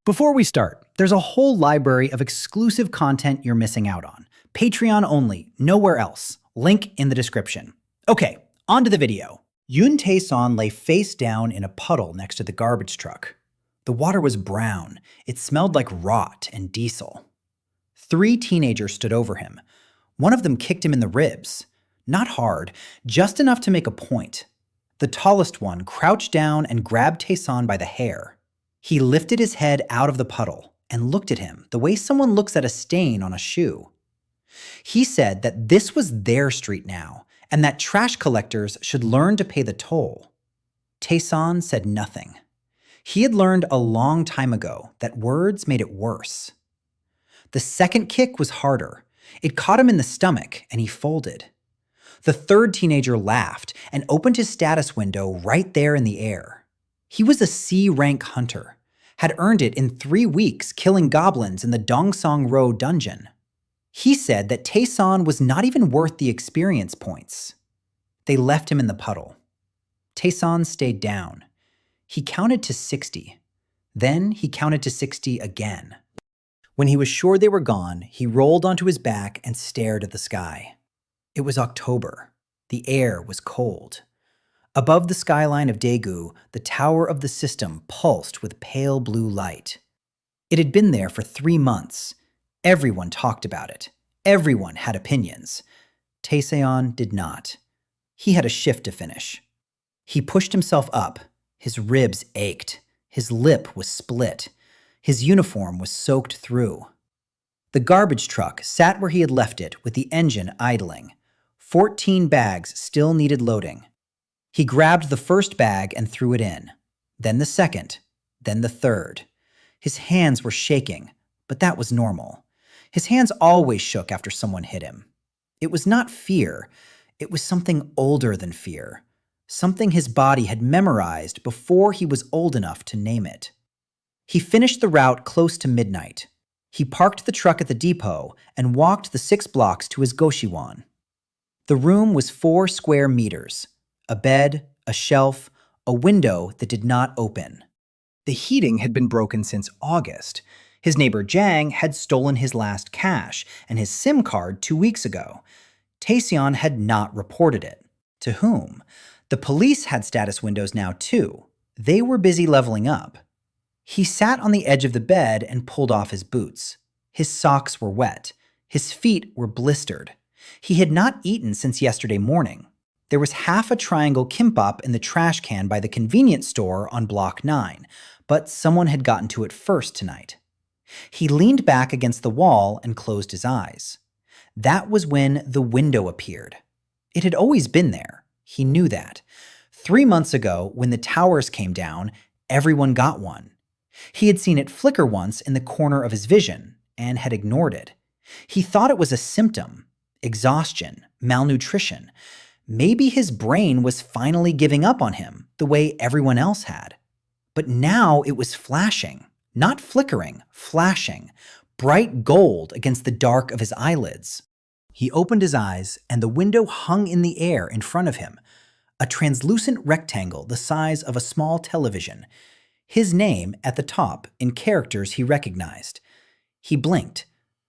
Before we start, there's a whole library of exclusive content you're missing out on. Patreon only, nowhere else. Link in the description. Okay, on to the video. Yoon Taeseong lay face down in a puddle next to the garbage truck. The water was brown. It smelled like rot and diesel. 3 teenagers stood over him. One of them kicked him in the ribs. Not hard, just enough to make a point. The tallest one crouched down and grabbed Taeseong by the hair. He lifted his head out of the puddle and looked at him the way someone looks at a stain on a shoe. He said that this was their street now, and that trash collectors should learn to pay the toll. Taeseong said nothing. He had learned a long time ago that words made it worse. The second kick was harder. It caught him in the stomach, and he folded. The third teenager laughed and opened his status window right there in the air. He was a C-rank hunter, had earned it in 3 weeks killing goblins in the Dalsogu dungeon. He said that Taeseong was not even worth the experience points. They left him in the puddle. Taeseong stayed down. He counted to 60. Then he counted to 60 again. When he was sure they were gone, he rolled onto his back and stared at the sky. It was October. The air was cold. Above the skyline of Daegu, the tower of the system pulsed with pale blue light. It had been there for 3 months. Everyone talked about it. Everyone had opinions. Taeseong did not. He had a shift to finish. He pushed himself up. His ribs ached. His lip was split. His uniform was soaked through. The garbage truck sat where he had left it with the engine idling. 14 bags still needed loading. He grabbed the first bag and threw it in, then the second, then the third. His hands were shaking, but that was normal. His hands always shook after someone hit him. It was not fear. It was something older than fear, something his body had memorized before he was old enough to name it. He finished the route close to midnight. He parked the truck at the depot and walked the 6 blocks to his goshiwon. The room was 4 square meters. A bed, a shelf, a window that did not open. The heating had been broken since August. His neighbor Jang had stolen his last cash and his SIM card 2 weeks ago. Taeseong had not reported it. To whom? The police had status windows now too. They were busy leveling up. He sat on the edge of the bed and pulled off his boots. His socks were wet. His feet were blistered. He had not eaten since yesterday morning. There was half a triangle kimbap in the trash can by the convenience store on Block 9, but someone had gotten to it first tonight. He leaned back against the wall and closed his eyes. That was when the window appeared. It had always been there. He knew that. 3 months ago, when the towers came down, everyone got one. He had seen it flicker once in the corner of his vision and had ignored it. He thought it was a symptom, exhaustion, malnutrition. Maybe his brain was finally giving up on him the way everyone else had. But now it was flashing, not flickering, flashing, bright gold against the dark of his eyelids. He opened his eyes, and the window hung in the air in front of him, a translucent rectangle the size of a small television. His name at the top in characters he recognized. He blinked.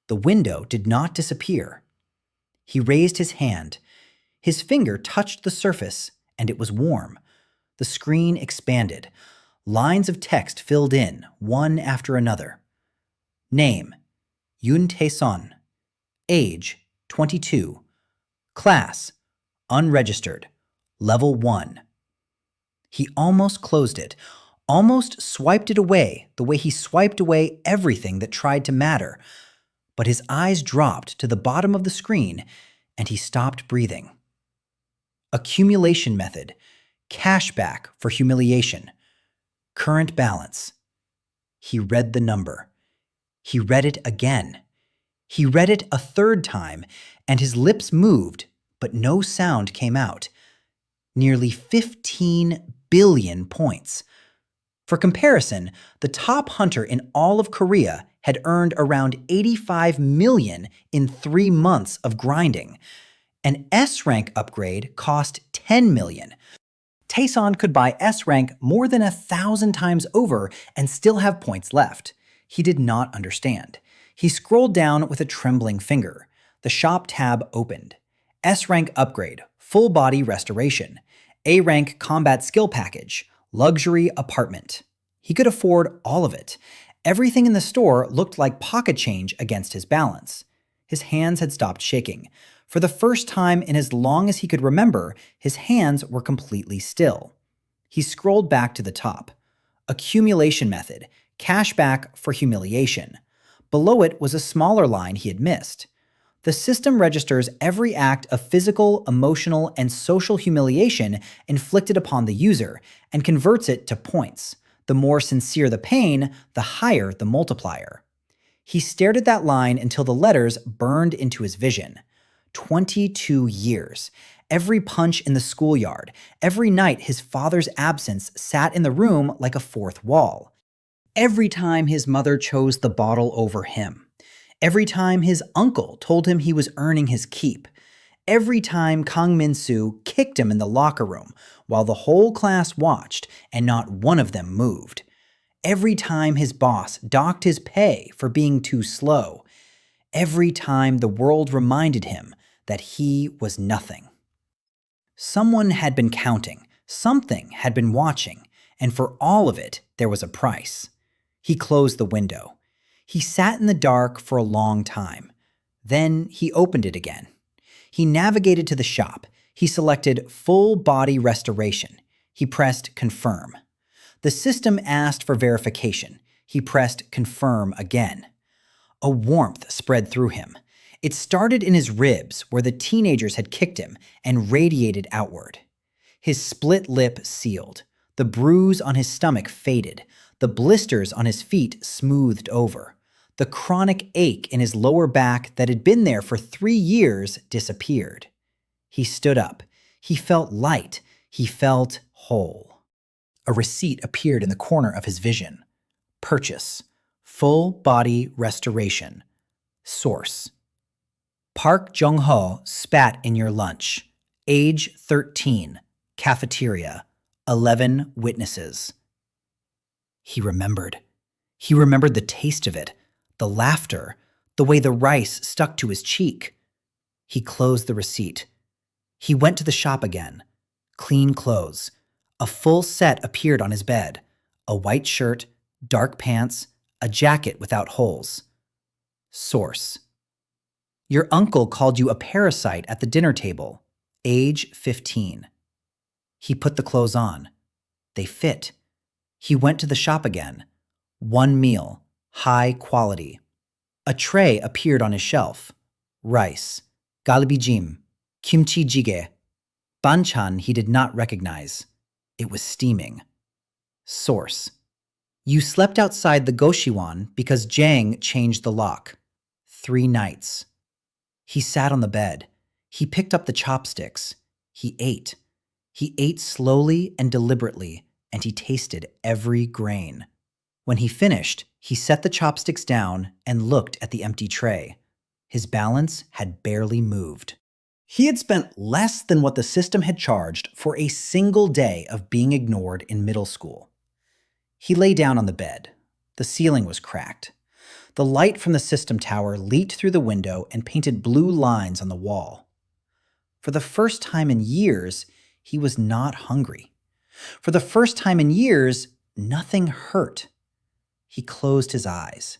The window did not disappear. He raised his hand. His finger touched the surface, and it was warm. The screen expanded. Lines of text filled in, one after another. Name: Yoon Taeseong. Age: 22. Class: unregistered. Level 1. He almost closed it, almost swiped it away the way he swiped away everything that tried to matter. But his eyes dropped to the bottom of the screen, and he stopped breathing. Accumulation method. Cashback for humiliation. Current balance. He read the number. He read it again. He read it a third time, and his lips moved, but no sound came out. Nearly 15 billion points. For comparison, the top hunter in all of Korea had earned around 85 million in 3 months of grinding. An S-rank upgrade cost 10 million. Taeseong could buy S-rank more than 1,000 times over and still have points left. He did not understand. He scrolled down with a trembling finger. The shop tab opened. S rank upgrade, full body restoration. A rank combat skill package, luxury apartment. He could afford all of it. Everything in the store looked like pocket change against his balance. His hands had stopped shaking. For the first time in as long as he could remember, his hands were completely still. He scrolled back to the top. Accumulation method, cashback for humiliation. Below it was a smaller line he had missed. The system registers every act of physical, emotional, and social humiliation inflicted upon the user and converts it to points. The more sincere the pain, the higher the multiplier. He stared at that line until the letters burned into his vision. 22 years. Every punch in the schoolyard. Every night his father's absence sat in the room like a fourth wall. Every time his mother chose the bottle over him. Every time his uncle told him he was earning his keep. Every time Kang Min-soo kicked him in the locker room while the whole class watched and not one of them moved. Every time his boss docked his pay for being too slow. Every time the world reminded him that he was nothing. Someone had been counting, something had been watching, and for all of it, there was a price. He closed the window. He sat in the dark for a long time. Then he opened it again. He navigated to the shop. He selected full body restoration. He pressed confirm. The system asked for verification. He pressed confirm again. A warmth spread through him. It started in his ribs where the teenagers had kicked him and radiated outward. His split lip sealed. The bruise on his stomach faded. The blisters on his feet smoothed over. The chronic ache in his lower back that had been there for 3 years disappeared. He stood up. He felt light. He felt whole. A receipt appeared in the corner of his vision. Purchase. Full body restoration. Source. Park Jung-ho spat in your lunch. Age 13. Cafeteria. 11 witnesses. He remembered. He remembered the taste of it, the laughter, the way the rice stuck to his cheek. He closed the receipt. He went to the shop again. Clean clothes. A full set appeared on his bed. A white shirt, dark pants, a jacket without holes. Source. Your uncle called you a parasite at the dinner table. Age 15. He put the clothes on. They fit. He went to the shop again. One meal. High quality. A tray appeared on his shelf. Rice. Galbijim. Kimchi jjigae. Banchan he did not recognize. It was steaming. Source. You slept outside the Goshiwan because Jang changed the lock. 3 nights. He sat on the bed. He picked up the chopsticks. He ate. He ate slowly and deliberately, and he tasted every grain. When he finished, he set the chopsticks down and looked at the empty tray. His balance had barely moved. He had spent less than what the system had charged for a single day of being ignored in middle school. He lay down on the bed. The ceiling was cracked. The light from the system tower leaked through the window and painted blue lines on the wall. For the first time in years, he was not hungry. For the first time in years, nothing hurt. He closed his eyes.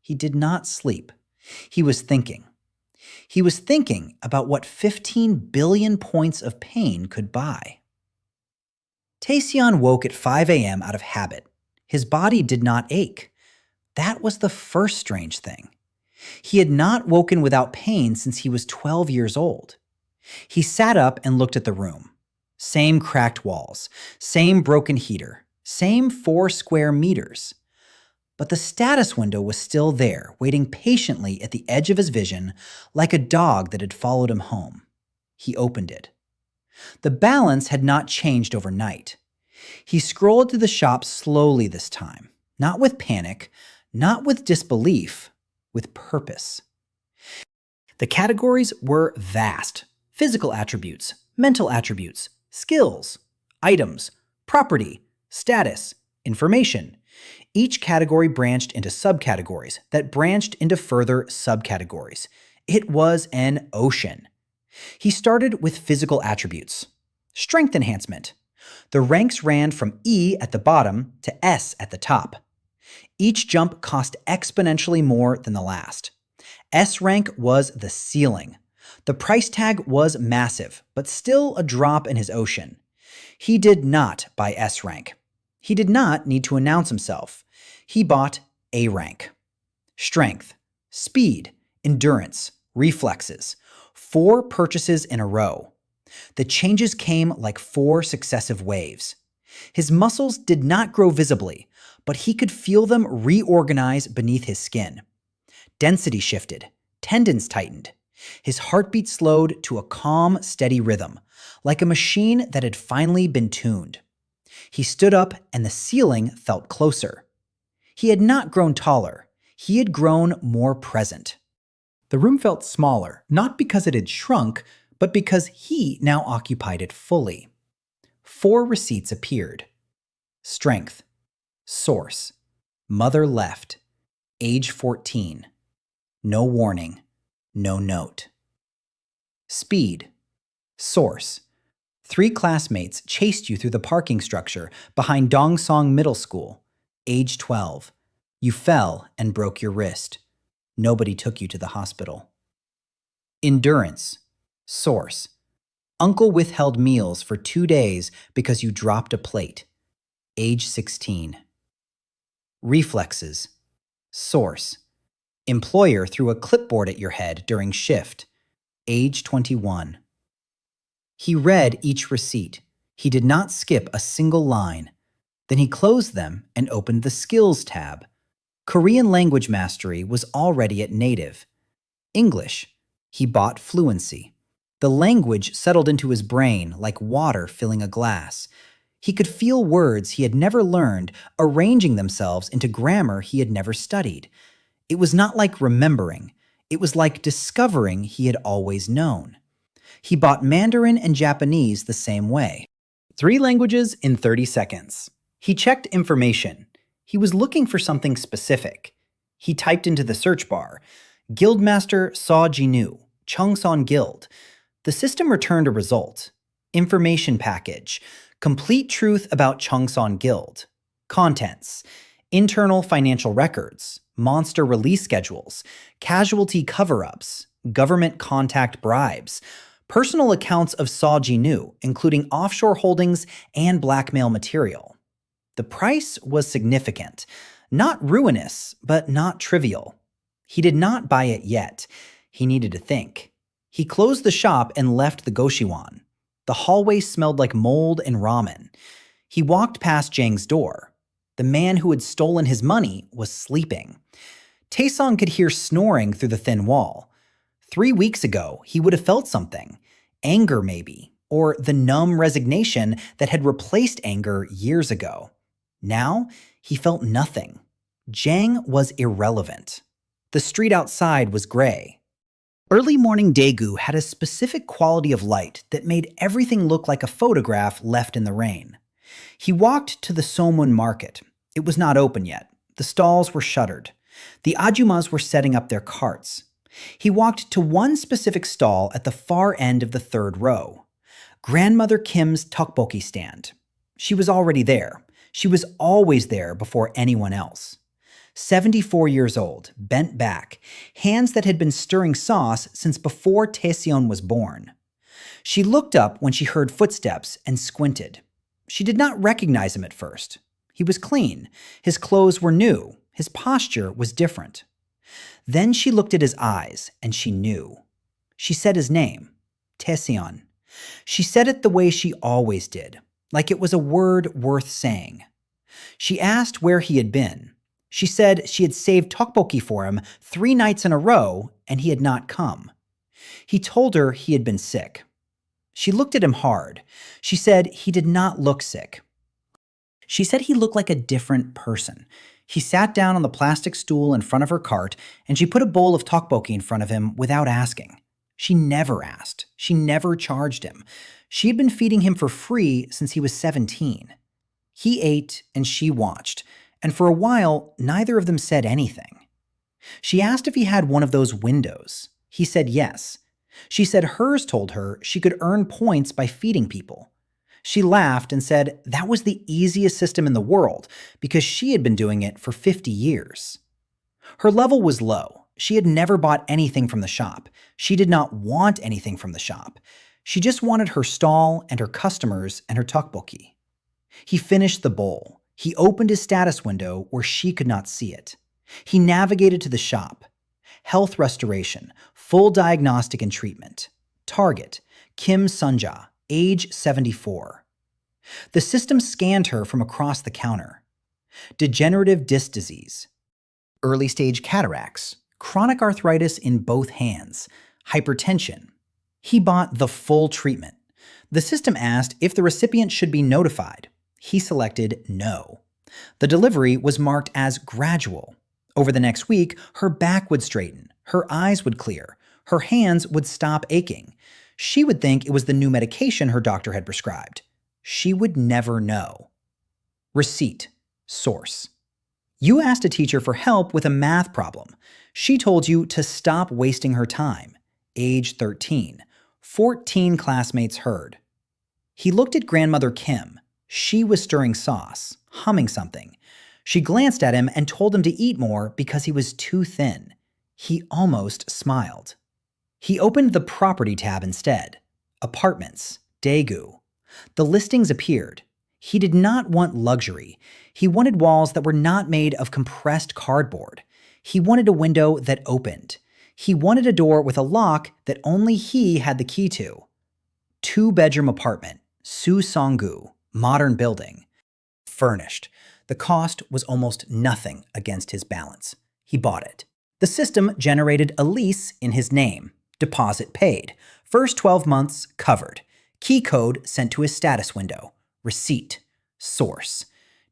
He did not sleep. He was thinking. He was thinking about what 15 billion points of pain could buy. Taeseong woke at 5 a.m. out of habit. His body did not ache. That was the first strange thing. He had not woken without pain since he was 12 years old. He sat up and looked at the room. Same cracked walls, same broken heater, same 4 square meters. But the status window was still there, waiting patiently at the edge of his vision, like a dog that had followed him home. He opened it. The balance had not changed overnight. He scrolled through the shop slowly this time, not with panic, not with disbelief, with purpose. The categories were vast: physical attributes, mental attributes, skills, items, property, status, information. Each category branched into subcategories that branched into further subcategories. It was an ocean. He started with physical attributes. Strength enhancement. The ranks ran from E at the bottom to S at the top. Each jump cost exponentially more than the last. S rank was the ceiling. The price tag was massive, but still a drop in his ocean. He did not buy S rank. He did not need to announce himself. He bought A rank. Strength, speed, endurance, reflexes. 4 purchases in a row. The changes came like 4 successive waves. His muscles did not grow visibly, but he could feel them reorganize beneath his skin. Density shifted, tendons tightened. His heartbeat slowed to a calm, steady rhythm, like a machine that had finally been tuned. He stood up and the ceiling felt closer. He had not grown taller. He had grown more present. The room felt smaller, not because it had shrunk, but because he now occupied it fully. 4 receipts appeared. Strength. Source. Mother left. Age 14. No warning. No note. Speed. Source. 3 classmates chased you through the parking structure behind Dongsong Middle School. Age 12. You fell and broke your wrist. Nobody took you to the hospital. Endurance. Source. Uncle withheld meals for 2 days because you dropped a plate. Age 16. Reflexes. Source. Employer threw a clipboard at your head during shift. Age 21. He read each receipt. He did not skip a single line. Then he closed them and opened the Skills tab. Korean language mastery was already at native. English. He bought fluency. The language settled into his brain like water filling a glass. He could feel words he had never learned arranging themselves into grammar he had never studied. It was not like remembering. It was like discovering he had always known. He bought Mandarin and Japanese the same way. 3 languages in 30 seconds. He checked information. He was looking for something specific. He typed into the search bar, Guildmaster Saw Jinu, Chungsan Guild. The system returned a result. Information package. Complete truth about Chungsan Guild. Contents. Internal financial records. Monster release schedules. Casualty cover-ups. Government contact bribes. Personal accounts of Saw Jinu, including offshore holdings and blackmail material. The price was significant. Not ruinous, but not trivial. He did not buy it yet. He needed to think. He closed the shop and left the Goshiwon. The hallway smelled like mold and ramen. He walked past Jang's door. The man who had stolen his money was sleeping. Taesong could hear snoring through the thin wall. 3 weeks ago, he would have felt something. Anger, maybe, or the numb resignation that had replaced anger years ago. Now, he felt nothing. Jang was irrelevant. The street outside was gray. Early morning Daegu had a specific quality of light that made everything look like a photograph left in the rain. He walked to the Somun market. It was not open yet. The stalls were shuttered. The ajumas were setting up their carts. He walked to one specific stall at the far end of the 3rd row. Grandmother Kim's tteokbokki stand. She was already there. She was always there before anyone else. 74 years old, bent back, hands that had been stirring sauce since before Taeseong was born. She looked up when she heard footsteps and squinted. She did not recognize him at first. He was clean. His clothes were new. His posture was different. Then she looked at his eyes, and she knew. She said his name, Taeseong. She said it the way she always did, like it was a word worth saying. She asked where he had been. She said she had saved tteokbokki for him 3 nights in a row, and he had not come. He told her he had been sick. She looked at him hard. She said he did not look sick. She said he looked like a different person. He sat down on the plastic stool in front of her cart, and she put a bowl of tteokbokki in front of him without asking. She never asked. She never charged him. She had been feeding him for free since he was 17. He ate, and she watched, And for a while, neither of them said anything. She asked if he had one of those windows. He said yes. She said hers told her she could earn points by feeding people. She laughed and said that was the easiest system in the world because she had been doing it for 50 years. Her level was low. She had never bought anything from the shop. She did not want anything from the shop. She just wanted her stall and her customers and her tteokbokki. He finished the bowl. He opened his status window where she could not see it. He navigated to the shop. Health restoration, full diagnostic and treatment. Target, Kim Sunja, age 74. The system scanned her from across the counter. Degenerative disc disease, early stage cataracts, chronic arthritis in both hands, hypertension. He bought the full treatment. The system asked if the recipient should be notified. He selected no. The delivery was marked as gradual. Over the next week, her back would straighten, her eyes would clear, her hands would stop aching. She would think it was the new medication her doctor had prescribed. She would never know. Receipt. Source. You asked a teacher for help with a math problem. She told you to stop wasting her time. Age 13. 14 classmates heard. He looked at grandmother Kim. She was stirring sauce, humming something. She glanced at him and told him to eat more because he was too thin. He almost smiled. He opened the property tab instead. Apartments, Daegu. The listings appeared. He did not want luxury. He wanted walls that were not made of compressed cardboard. He wanted a window that opened. He wanted a door with a lock that only he had the key to. 2-bedroom apartment, Susonggu, modern building. Furnished. The cost was almost nothing against his balance. He bought it. The system generated a lease in his name. Deposit paid. First 12 months covered. Key code sent to his status window. Receipt. Source.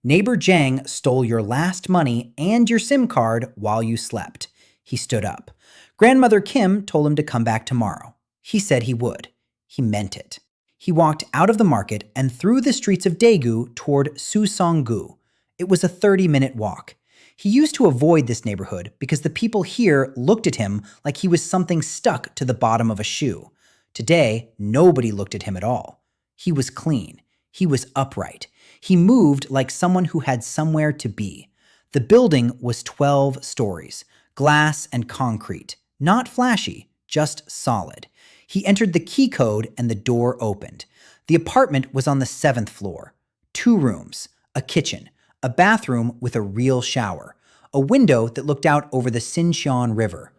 Neighbor Jang stole your last money and your SIM card while you slept. He stood up. Grandmother Kim told him to come back tomorrow. He said he would. He meant it. He walked out of the market and through the streets of Daegu toward Susonggu. It was a 30-minute walk. He used to avoid this neighborhood because the people here looked at him like he was something stuck to the bottom of a shoe. Today, nobody looked at him at all. He was clean. He was upright. He moved like someone who had somewhere to be. The building was 12 stories, glass and concrete. Not flashy, just solid. He entered the key code and the door opened. The apartment was on the 7th floor. 2 rooms, a kitchen, a bathroom with a real shower, a window that looked out over the Sincheon River.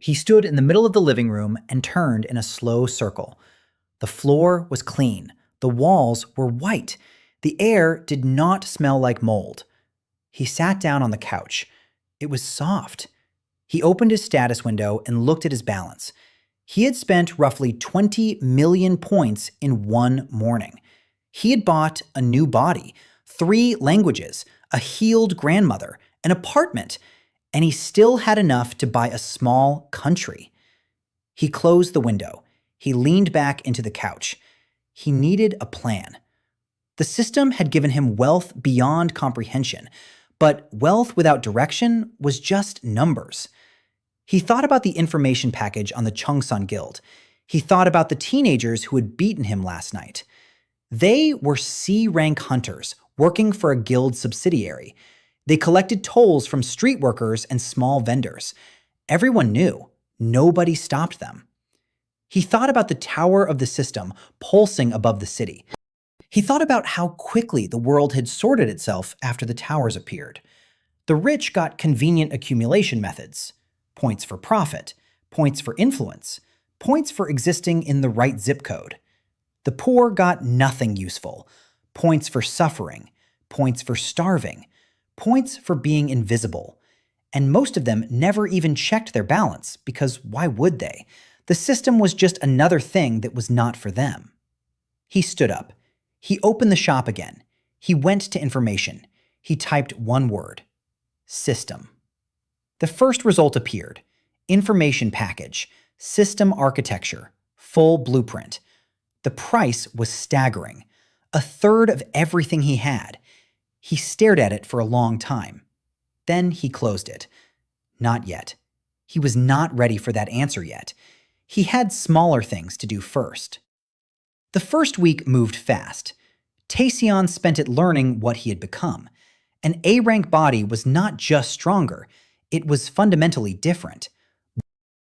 He stood in the middle of the living room and turned in a slow circle. The floor was clean. The walls were white. The air did not smell like mold. He sat down on the couch. It was soft. He opened his status window and looked at his balance. He had spent roughly 20 million points in one morning. He had bought a new body, 3 languages, a healed grandmother, an apartment, and he still had enough to buy a small country. He closed the window. He leaned back into the couch. He needed a plan. The system had given him wealth beyond comprehension, but wealth without direction was just numbers. He thought about the information package on the Chungsan Guild. He thought about the teenagers who had beaten him last night. They were C-rank hunters working for a guild subsidiary. They collected tolls from street workers and small vendors. Everyone knew. Nobody stopped them. He thought about the tower of the system pulsing above the city. He thought about how quickly the world had sorted itself after the towers appeared. The rich got convenient accumulation methods. Points for profit, points for influence, points for existing in the right zip code. The poor got nothing useful. Points for suffering, points for starving, points for being invisible. And most of them never even checked their balance, because why would they? The system was just another thing that was not for them. He stood up. He opened the shop again. He went to information. He typed one word. System. The first result appeared. Information package. System architecture. Full blueprint. The price was staggering. 1/3 of everything he had. He stared at it for a long time. Then he closed it. Not yet. He was not ready for that answer yet. He had smaller things to do first. The first week moved fast. Taeseong spent it learning what he had become. An A-rank body was not just stronger, it was fundamentally different.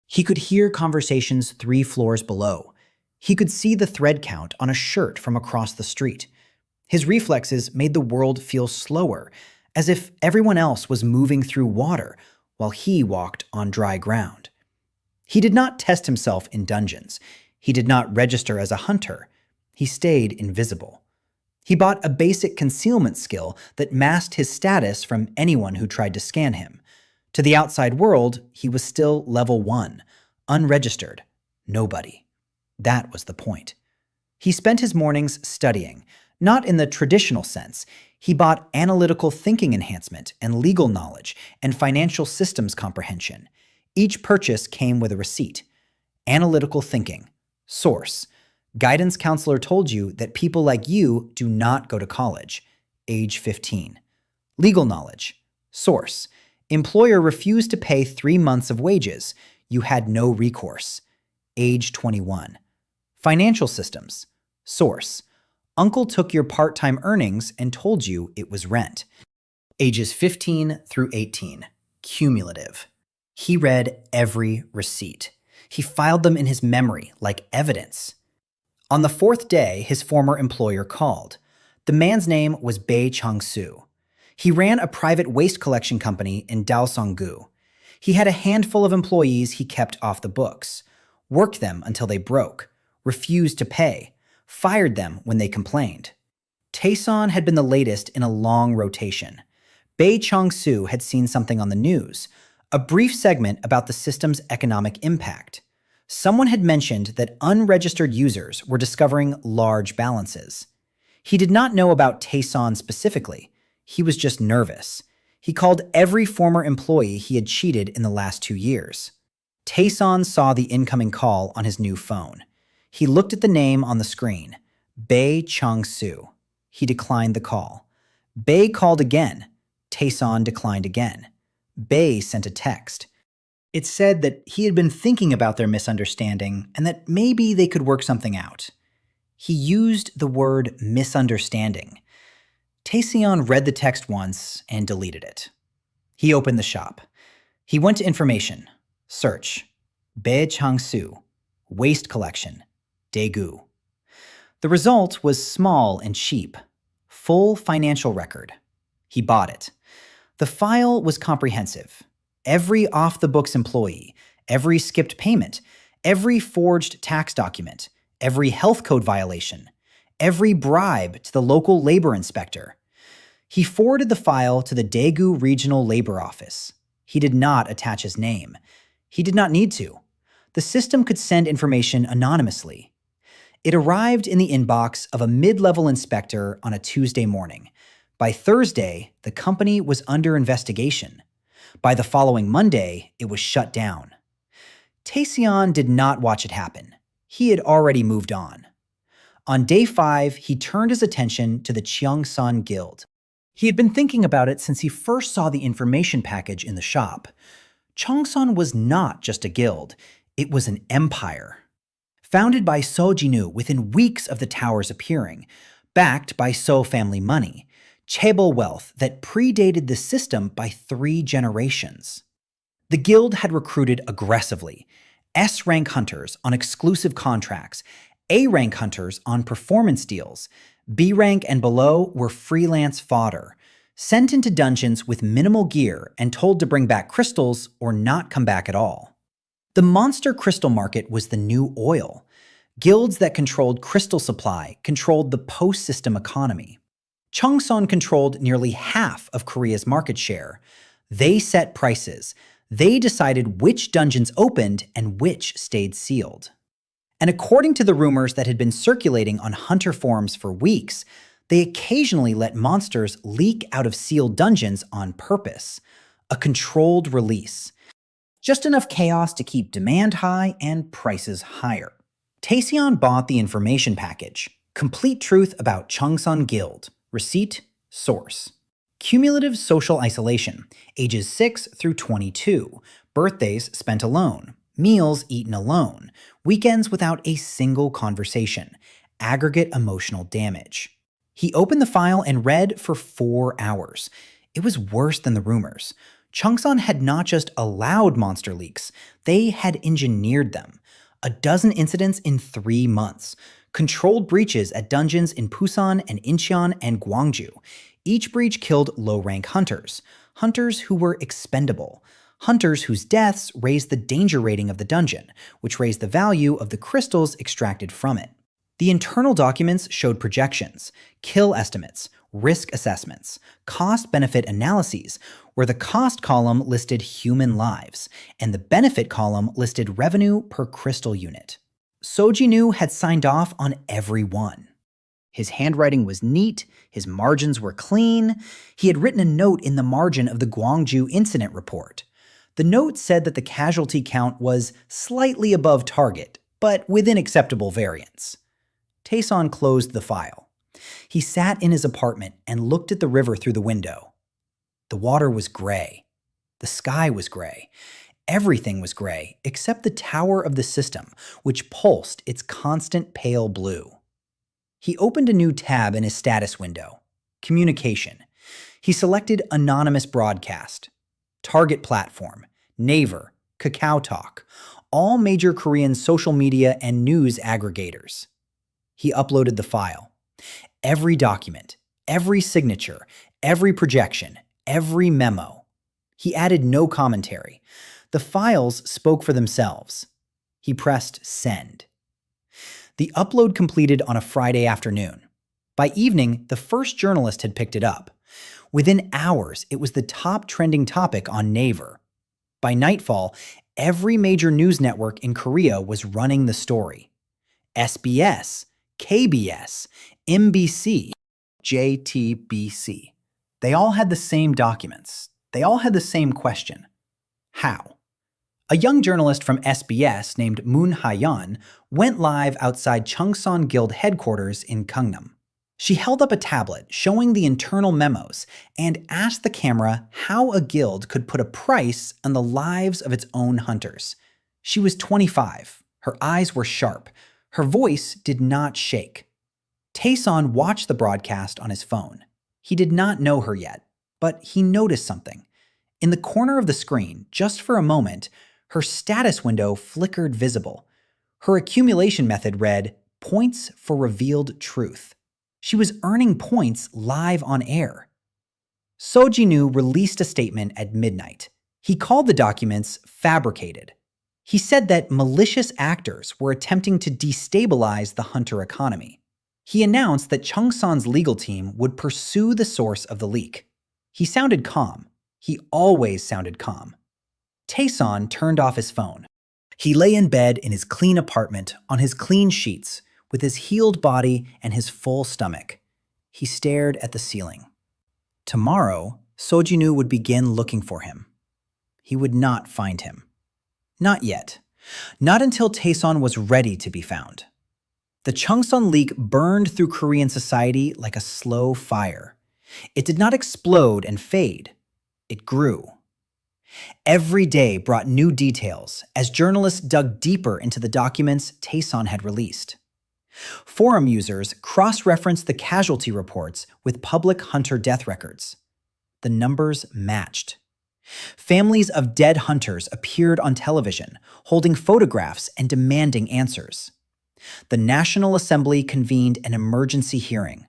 He could hear conversations 3 floors below. He could see the thread count on a shirt from across the street. His reflexes made the world feel slower, as if everyone else was moving through water while he walked on dry ground. He did not test himself in dungeons. He did not register as a hunter. He stayed invisible. He bought a basic concealment skill that masked his status from anyone who tried to scan him. To the outside world, he was still level 1, unregistered, nobody. That was the point. He spent his mornings studying, not in the traditional sense. He bought analytical thinking enhancement and legal knowledge and financial systems comprehension. Each purchase came with a receipt. Analytical thinking. Source. Guidance counselor told you that people like you do not go to college. Age 15. Legal knowledge. Source. Employer refused to pay 3 months of wages. You had no recourse. Age 21. Financial systems. Source. Uncle took your part-time earnings and told you it was rent. Ages 15 through 18. Cumulative. He read every receipt. He filed them in his memory like evidence. On the 4th day, his former employer called. The man's name was Bae Chung-soo. He ran a private waste collection company in Dalsogu. He had a handful of employees he kept off the books, worked them until they broke, refused to pay, fired them when they complained. Taeseong had been the latest in a long rotation. Bae Chung-soo had seen something on the news, a brief segment about the system's economic impact. Someone had mentioned that unregistered users were discovering large balances. He did not know about Taeseong specifically. He was just nervous. He called every former employee he had cheated in the last 2 years. Taeseong saw the incoming call on his new phone. He looked at the name on the screen, Bae Chung-soo. He declined the call. Bae called again. Taeseong declined again. Bae sent a text. It said that he had been thinking about their misunderstanding and that maybe they could work something out. He used the word misunderstanding. Taeseong read the text once and deleted it. He opened the shop. He went to information. Search. Bae Chung-soo. Waste collection. Daegu. The result was small and cheap. Full financial record. He bought it. The file was comprehensive. Every off-the-books employee, every skipped payment, every forged tax document, every health code violation, every bribe to the local labor inspector. He forwarded the file to the Daegu Regional Labor Office. He did not attach his name. He did not need to. The system could send information anonymously. It arrived in the inbox of a mid-level inspector on a Tuesday morning. By Thursday, the company was under investigation. By the following Monday, it was shut down. Taeseong did not watch it happen. He had already moved on. On day 5, he turned his attention to the Cheongsan Guild. He had been thinking about it since he first saw the information package in the shop. Cheongsan was not just a guild, it was an empire. Founded by So Jinu within weeks of the tower's appearing, backed by So family money, chaebol wealth that predated the system by 3 generations. The guild had recruited aggressively, S-rank hunters on exclusive contracts, A-rank hunters on performance deals, B-rank and below were freelance fodder, sent into dungeons with minimal gear and told to bring back crystals or not come back at all. The monster crystal market was the new oil. Guilds that controlled crystal supply controlled the post-system economy. Cheongsan controlled nearly half of Korea's market share. They set prices. They decided which dungeons opened and which stayed sealed. And according to the rumors that had been circulating on hunter forums for weeks, they occasionally let monsters leak out of sealed dungeons on purpose. A controlled release. Just enough chaos to keep demand high and prices higher. Taeseong bought the information package. Complete truth about Cheongsan Guild. Receipt, source. Cumulative social isolation, ages 6 through 22, birthdays spent alone, meals eaten alone, weekends without a single conversation, aggregate emotional damage. He opened the file and read for 4 hours. It was worse than the rumors. Chungsan had not just allowed monster leaks, they had engineered them. A dozen incidents in 3 months. Controlled breaches at dungeons in Busan and Incheon and Gwangju. Each breach killed low-rank hunters. Hunters who were expendable. Hunters whose deaths raised the danger rating of the dungeon, which raised the value of the crystals extracted from it. The internal documents showed projections, kill estimates, risk assessments, cost-benefit analyses, where the cost column listed human lives, and the benefit column listed revenue per crystal unit. Sojinu had signed off on every one. His handwriting was neat, his margins were clean. He had written a note in the margin of the Gwangju incident report. The note said that the casualty count was slightly above target, but within acceptable variance. Taeseong closed the file. He sat in his apartment and looked at the river through the window. The water was gray. The sky was gray. Everything was gray except the tower of the system, which pulsed its constant pale blue. He opened a new tab in his status window. Communication. He selected Anonymous Broadcast. Target Platform. Naver. KakaoTalk. All major Korean social media and news aggregators. He uploaded the file. Every document, every signature, every projection, every memo. He added no commentary. The files spoke for themselves. He pressed send. The upload completed on a Friday afternoon. By evening, the first journalist had picked it up. Within hours, it was the top trending topic on Naver. By nightfall, every major news network in Korea was running the story. SBS, KBS, MBC, JTBC. They all had the same documents. They all had the same question. How? A young journalist from SBS named Moon Ha-yeon went live outside Chungsan Guild headquarters in Gangnam. She held up a tablet showing the internal memos and asked the camera how a guild could put a price on the lives of its own hunters. She was 25. Her eyes were sharp. Her voice did not shake. Taeseong watched the broadcast on his phone. He did not know her yet, but he noticed something. In the corner of the screen, just for a moment, her status window flickered visible. Her accumulation method read, "Points for revealed truth." She was earning points live on air. Sojinu released a statement at midnight. He called the documents fabricated. He said that malicious actors were attempting to destabilize the hunter economy. He announced that Chungsan's legal team would pursue the source of the leak. He sounded calm. He always sounded calm. Taeseong turned off his phone. He lay in bed in his clean apartment on his clean sheets with his healed body and his full stomach. He stared at the ceiling. Tomorrow, Sojinu would begin looking for him. He would not find him. Not yet. Not until Taeseong was ready to be found. The Chungsan leak burned through Korean society like a slow fire. It did not explode and fade. It grew. Every day brought new details as journalists dug deeper into the documents Taeseong had released. Forum users cross-referenced the casualty reports with public hunter death records. The numbers matched. Families of dead hunters appeared on television, holding photographs and demanding answers. The National Assembly convened an emergency hearing.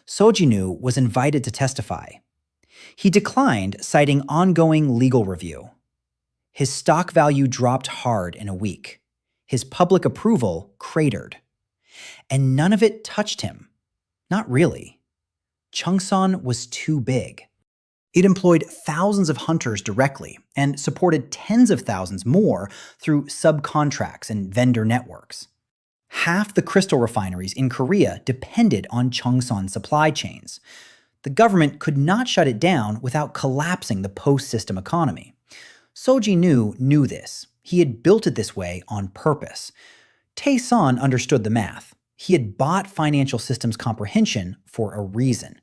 Sojinu was invited to testify. He declined, citing ongoing legal review. His stock value dropped hard in a week. His public approval cratered. And none of it touched him. Not really. Chungsan was too big. It employed thousands of hunters directly and supported tens of thousands more through subcontracts and vendor networks. Half the crystal refineries in Korea depended on Chungsan supply chains. The government could not shut it down without collapsing the post-system economy. Sojinu knew this. He had built it this way on purpose. Taeseong understood the math. He had bought financial systems comprehension for a reason.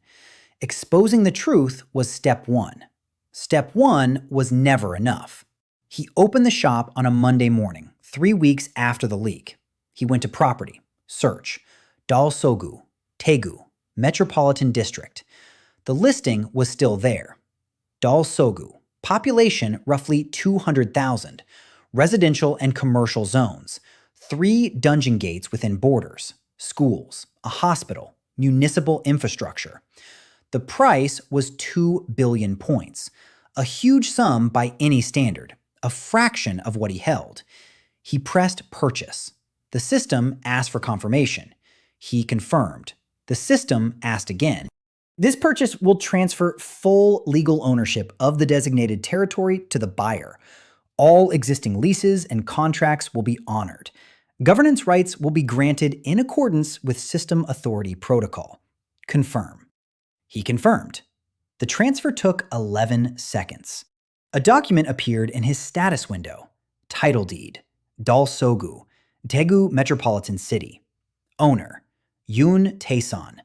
Exposing the truth was step one. Step one was never enough. He opened the shop on a Monday morning, 3 weeks after the leak. He went to property, search, Dalsogu, Daegu, Metropolitan District. The listing was still there. Dalsogu, population roughly 200,000, residential and commercial zones, 3 dungeon gates within borders, schools, a hospital, municipal infrastructure. The price was 2 billion points, a huge sum by any standard, a fraction of what he held. He pressed purchase. The system asked for confirmation. He confirmed. The system asked again. This purchase will transfer full legal ownership of the designated territory to the buyer. All existing leases and contracts will be honored. Governance rights will be granted in accordance with System Authority Protocol. Confirm. He confirmed. The transfer took 11 seconds. A document appeared in his status window. Title deed. Dalsogu, Daegu Metropolitan City. Owner. Yoon Taeseong.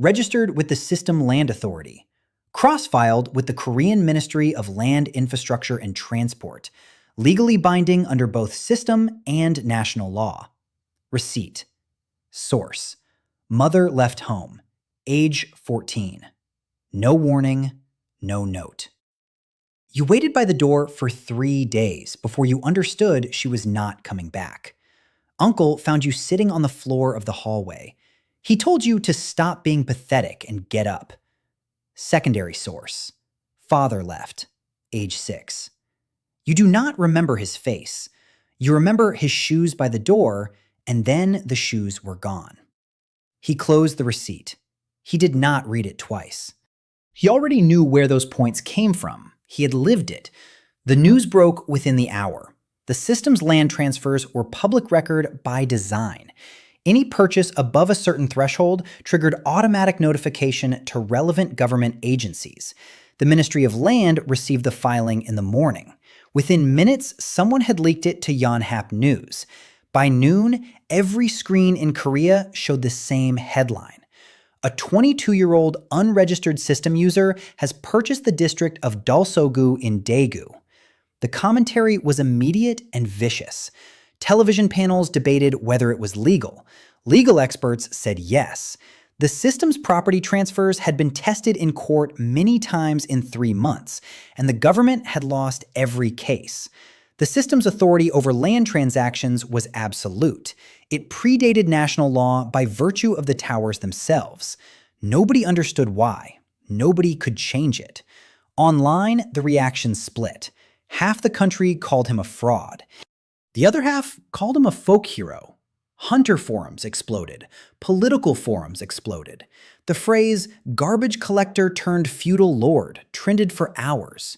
Registered with the System Land Authority. Cross-filed with the Korean Ministry of Land Infrastructure and Transport. Legally binding under both system and national law. Receipt. Source. Mother left home. Age 14. No warning, no note. You waited by the door for 3 days before you understood she was not coming back. Uncle found you sitting on the floor of the hallway. He told you to stop being pathetic and get up. Secondary source. Father left. Age 6. You do not remember his face. You remember his shoes by the door, and then the shoes were gone. He closed the receipt. He did not read it twice. He already knew where those points came from. He had lived it. The news broke within the hour. The system's land transfers were public record by design. Any purchase above a certain threshold triggered automatic notification to relevant government agencies. The Ministry of Land received the filing in the morning. Within minutes, someone had leaked it to Yonhap News. By noon, every screen in Korea showed the same headline. A 22-year-old unregistered system user has purchased the district of Dalsogu in Daegu. The commentary was immediate and vicious. Television panels debated whether it was legal. Legal experts said yes. The system's property transfers had been tested in court many times in 3 months, and the government had lost every case. The system's authority over land transactions was absolute. It predated national law by virtue of the towers themselves. Nobody understood why. Nobody could change it. Online, the reaction split. Half the country called him a fraud. The other half called him a folk hero. Hunter forums exploded. Political forums exploded. The phrase, garbage collector turned feudal lord, trended for hours.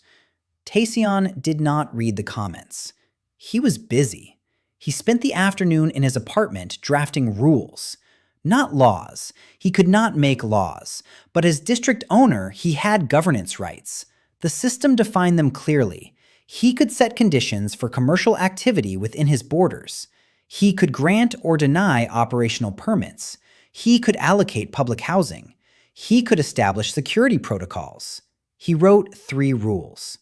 Taeseong did not read the comments. He was busy. He spent the afternoon in his apartment drafting rules. Not laws. He could not make laws. But as district owner, he had governance rights. The system defined them clearly. He could set conditions for commercial activity within his borders. He could grant or deny operational permits. He could allocate public housing. He could establish security protocols. He wrote 3 rules.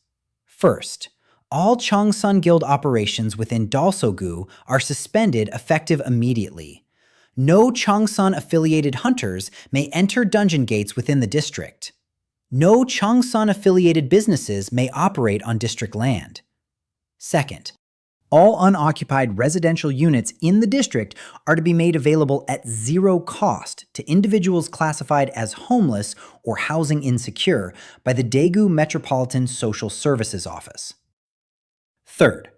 First, all Chungan Guild operations within Dalsogu are suspended effective immediately. No Chungan-affiliated hunters may enter dungeon gates within the district. No Chungan-affiliated businesses may operate on district land. Second, all unoccupied residential units in the district are to be made available at 0 cost to individuals classified as homeless or housing insecure by the Daegu Metropolitan Social Services Office. Third,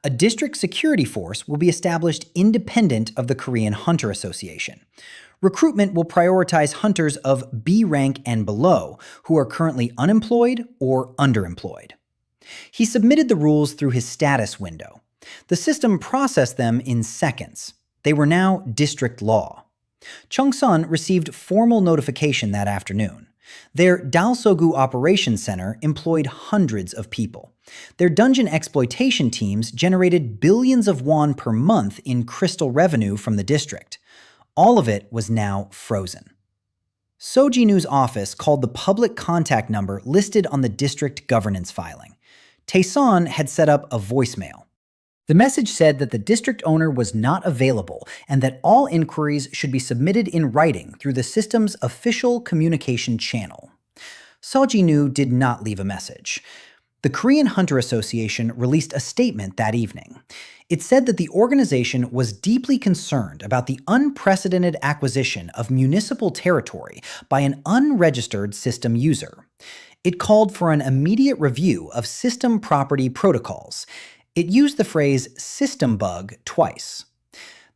a district security force will be established independent of the Korean Hunter Association. Recruitment will prioritize hunters of B rank and below who are currently unemployed or underemployed. He submitted the rules through his status window. The system processed them in seconds. They were now district law. Chungan received formal notification that afternoon. Their Dalsogu Operations Center employed hundreds of people. Their dungeon exploitation teams generated billions of won per month in crystal revenue from the district. All of it was now frozen. Soji-nu's office called the public contact number listed on the district governance filing. Taeseong had set up a voicemail. The message said that the district owner was not available and that all inquiries should be submitted in writing through the system's official communication channel. Soji-nu did not leave a message. The Korean Hunter Association released a statement that evening. It said that the organization was deeply concerned about the unprecedented acquisition of municipal territory by an unregistered system user. It called for an immediate review of system property protocols. It used the phrase system bug twice.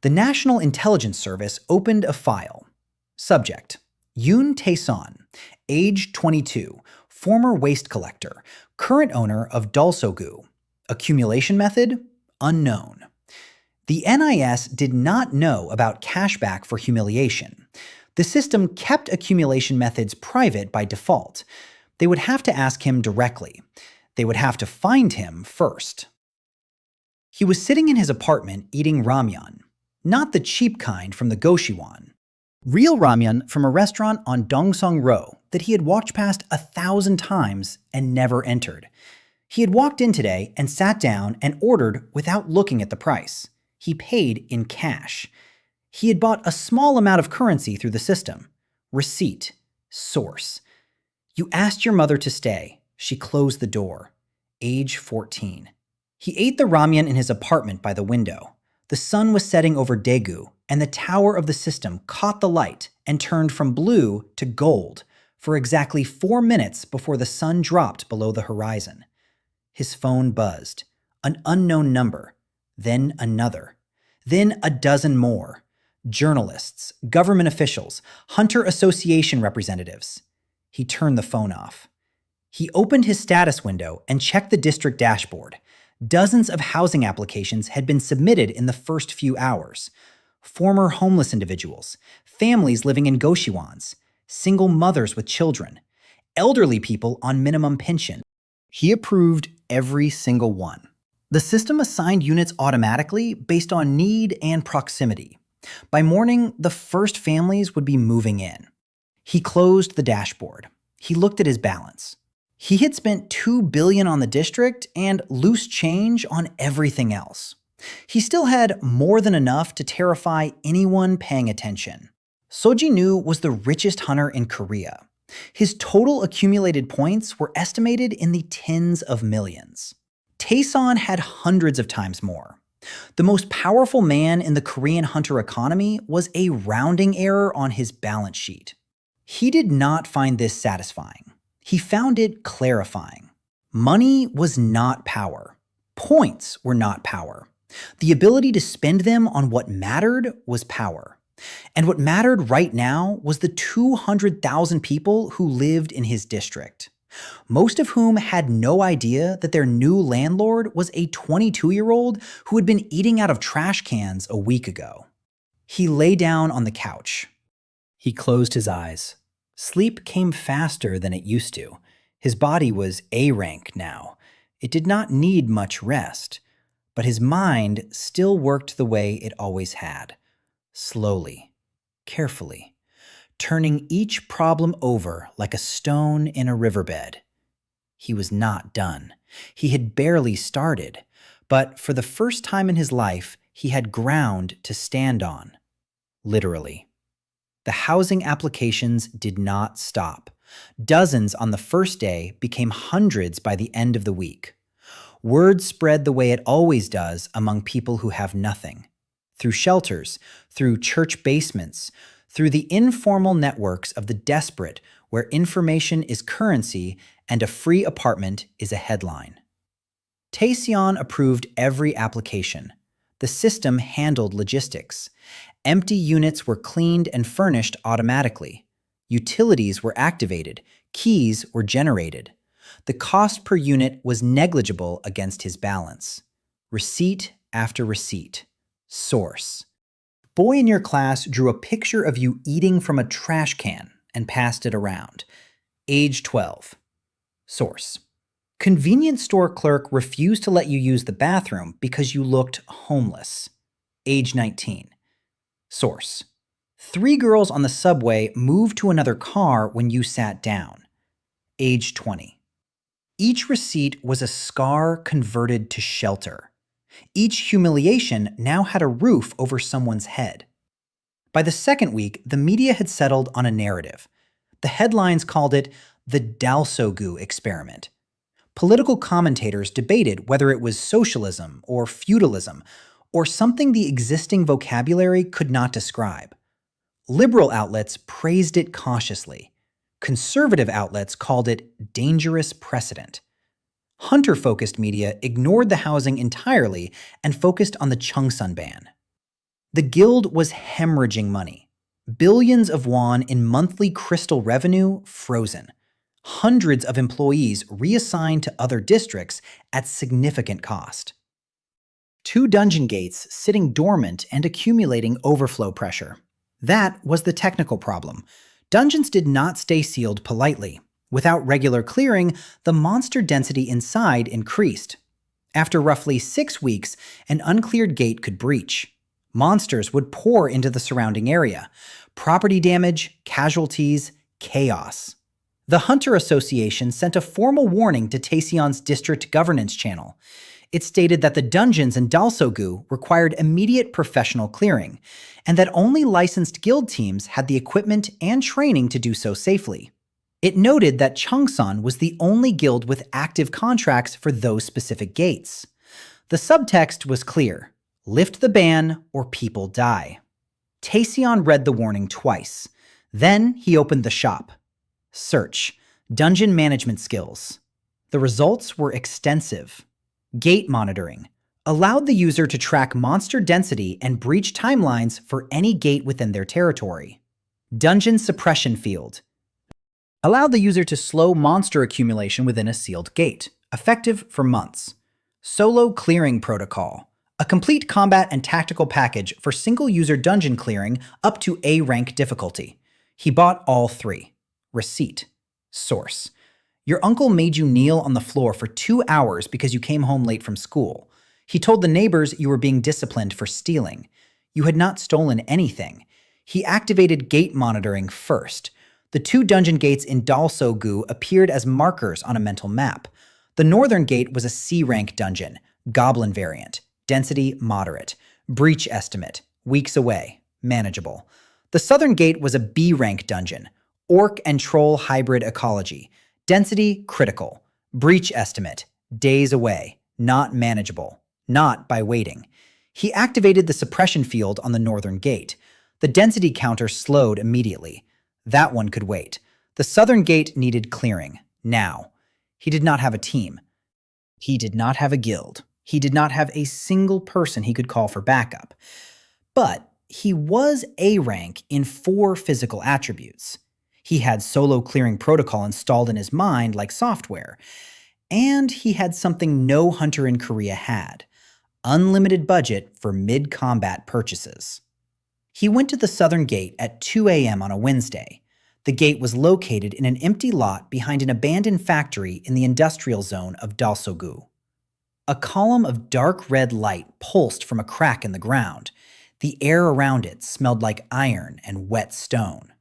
The National Intelligence Service opened a file. Subject: Yoon Taeseong, age 22, former waste collector, current owner of Dalsogu. Accumulation method: unknown. The NIS did not know about cashback for humiliation. The system kept accumulation methods private by default. They would have to ask him directly. They would have to find him first. He was sitting in his apartment eating ramyeon, not the cheap kind from the Goshiwon. Real ramyeon from a restaurant on Dongsung Row that he had walked past 1,000 times and never entered. He had walked in today and sat down and ordered without looking at the price. He paid in cash. He had bought a small amount of currency through the system. Receipt. Source. You asked your mother to stay. She closed the door. Age 14. He ate the ramyeon in his apartment by the window. The sun was setting over Daegu, and the tower of the system caught the light and turned from blue to gold for exactly 4 minutes before the sun dropped below the horizon. His phone buzzed. An unknown number. Then another. Then a dozen more. Journalists, government officials, Hunter Association representatives. He turned the phone off. He opened his status window and checked the district dashboard. Dozens of housing applications had been submitted in the first few hours. Former homeless individuals, families living in Goshiwons, single mothers with children, elderly people on minimum pension. He approved every single one. The system assigned units automatically based on need and proximity. By morning, the first families would be moving in. He closed the dashboard. He looked at his balance. He had spent $2 billion on the district and loose change on everything else. He still had more than enough to terrify anyone paying attention. Soji-nu was the richest hunter in Korea. His total accumulated points were estimated in the tens of millions. Taeseong had hundreds of times more. The most powerful man in the Korean hunter economy was a rounding error on his balance sheet. He did not find this satisfying. He found it clarifying. Money was not power. Points were not power. The ability to spend them on what mattered was power. And what mattered right now was the 200,000 people who lived in his district, most of whom had no idea that their new landlord was a 22-year-old who had been eating out of trash cans a week ago. He lay down on the couch. He closed his eyes. Sleep came faster than it used to. His body was A rank now. It did not need much rest, but his mind still worked the way it always had. Slowly, carefully, turning each problem over like a stone in a riverbed. He was not done. He had barely started, but for the first time in his life, he had ground to stand on. Literally. The housing applications did not stop. Dozens on the first day became hundreds by the end of the week. Word spread the way it always does among people who have nothing. Through shelters, through church basements, through the informal networks of the desperate where information is currency and a free apartment is a headline. Taeseong approved every application. The system handled logistics. Empty units were cleaned and furnished automatically. Utilities were activated. Keys were generated. The cost per unit was negligible against his balance. Receipt after receipt. Source. Boy in your class drew a picture of you eating from a trash can and passed it around. Age 12. Source. Convenience store clerk refused to let you use the bathroom because you looked homeless. Age 19. Source. 3 girls on the subway moved to another car when you sat down. Age 20. Each receipt was a scar converted to shelter. Each humiliation now had a roof over someone's head. By the second week, the media had settled on a narrative. The headlines called it the Dalsogu experiment. Political commentators debated whether it was socialism or feudalism or something the existing vocabulary could not describe. Liberal outlets praised it cautiously. Conservative outlets called it dangerous precedent. Hunter-focused media ignored the housing entirely and focused on the Chungan ban. The guild was hemorrhaging money. Billions of won in monthly crystal revenue frozen. Hundreds of employees reassigned to other districts at significant cost. 2 dungeon gates sitting dormant and accumulating overflow pressure. That was the technical problem. Dungeons did not stay sealed politely. Without regular clearing, the monster density inside increased. After roughly 6 weeks, an uncleared gate could breach. Monsters would pour into the surrounding area. Property damage, casualties, chaos. The Hunter Association sent a formal warning to Taeseong's district governance channel. It stated that the dungeons in Dalsogu required immediate professional clearing, and that only licensed guild teams had the equipment and training to do so safely. It noted that Chungan was the only guild with active contracts for those specific gates. The subtext was clear: lift the ban or people die. Taeseong read the warning twice. Then he opened the shop. Search: dungeon management skills. The results were extensive. Gate monitoring allowed the user to track monster density and breach timelines for any gate within their territory. Dungeon suppression field allowed the user to slow monster accumulation within a sealed gate, effective for months. Solo clearing protocol, a complete combat and tactical package for single-user dungeon clearing up to A rank difficulty. He bought all 3. Receipt. Source: your uncle made you kneel on the floor for 2 hours because you came home late from school. He told the neighbors you were being disciplined for stealing. You had not stolen anything. He activated gate monitoring first. The 2 dungeon gates in Dalsogu appeared as markers on a mental map. The northern gate was a C-rank dungeon, goblin variant, density moderate, breach estimate, weeks away, manageable. The southern gate was a B-rank dungeon, orc and troll hybrid ecology, density critical, breach estimate, days away, not manageable, not by waiting. He activated the suppression field on the northern gate. The density counter slowed immediately. That one could wait. The southern gate needed clearing, now. He did not have a team. He did not have a guild. He did not have a single person he could call for backup. But he was A rank in 4 physical attributes. He had solo clearing protocol installed in his mind like software. And he had something no hunter in Korea had: unlimited budget for mid-combat purchases. He went to the southern gate at 2 a.m. on a Wednesday. The gate was located in an empty lot behind an abandoned factory in the industrial zone of Dalsogu. A column of dark red light pulsed from a crack in the ground. The air around it smelled like iron and wet stone.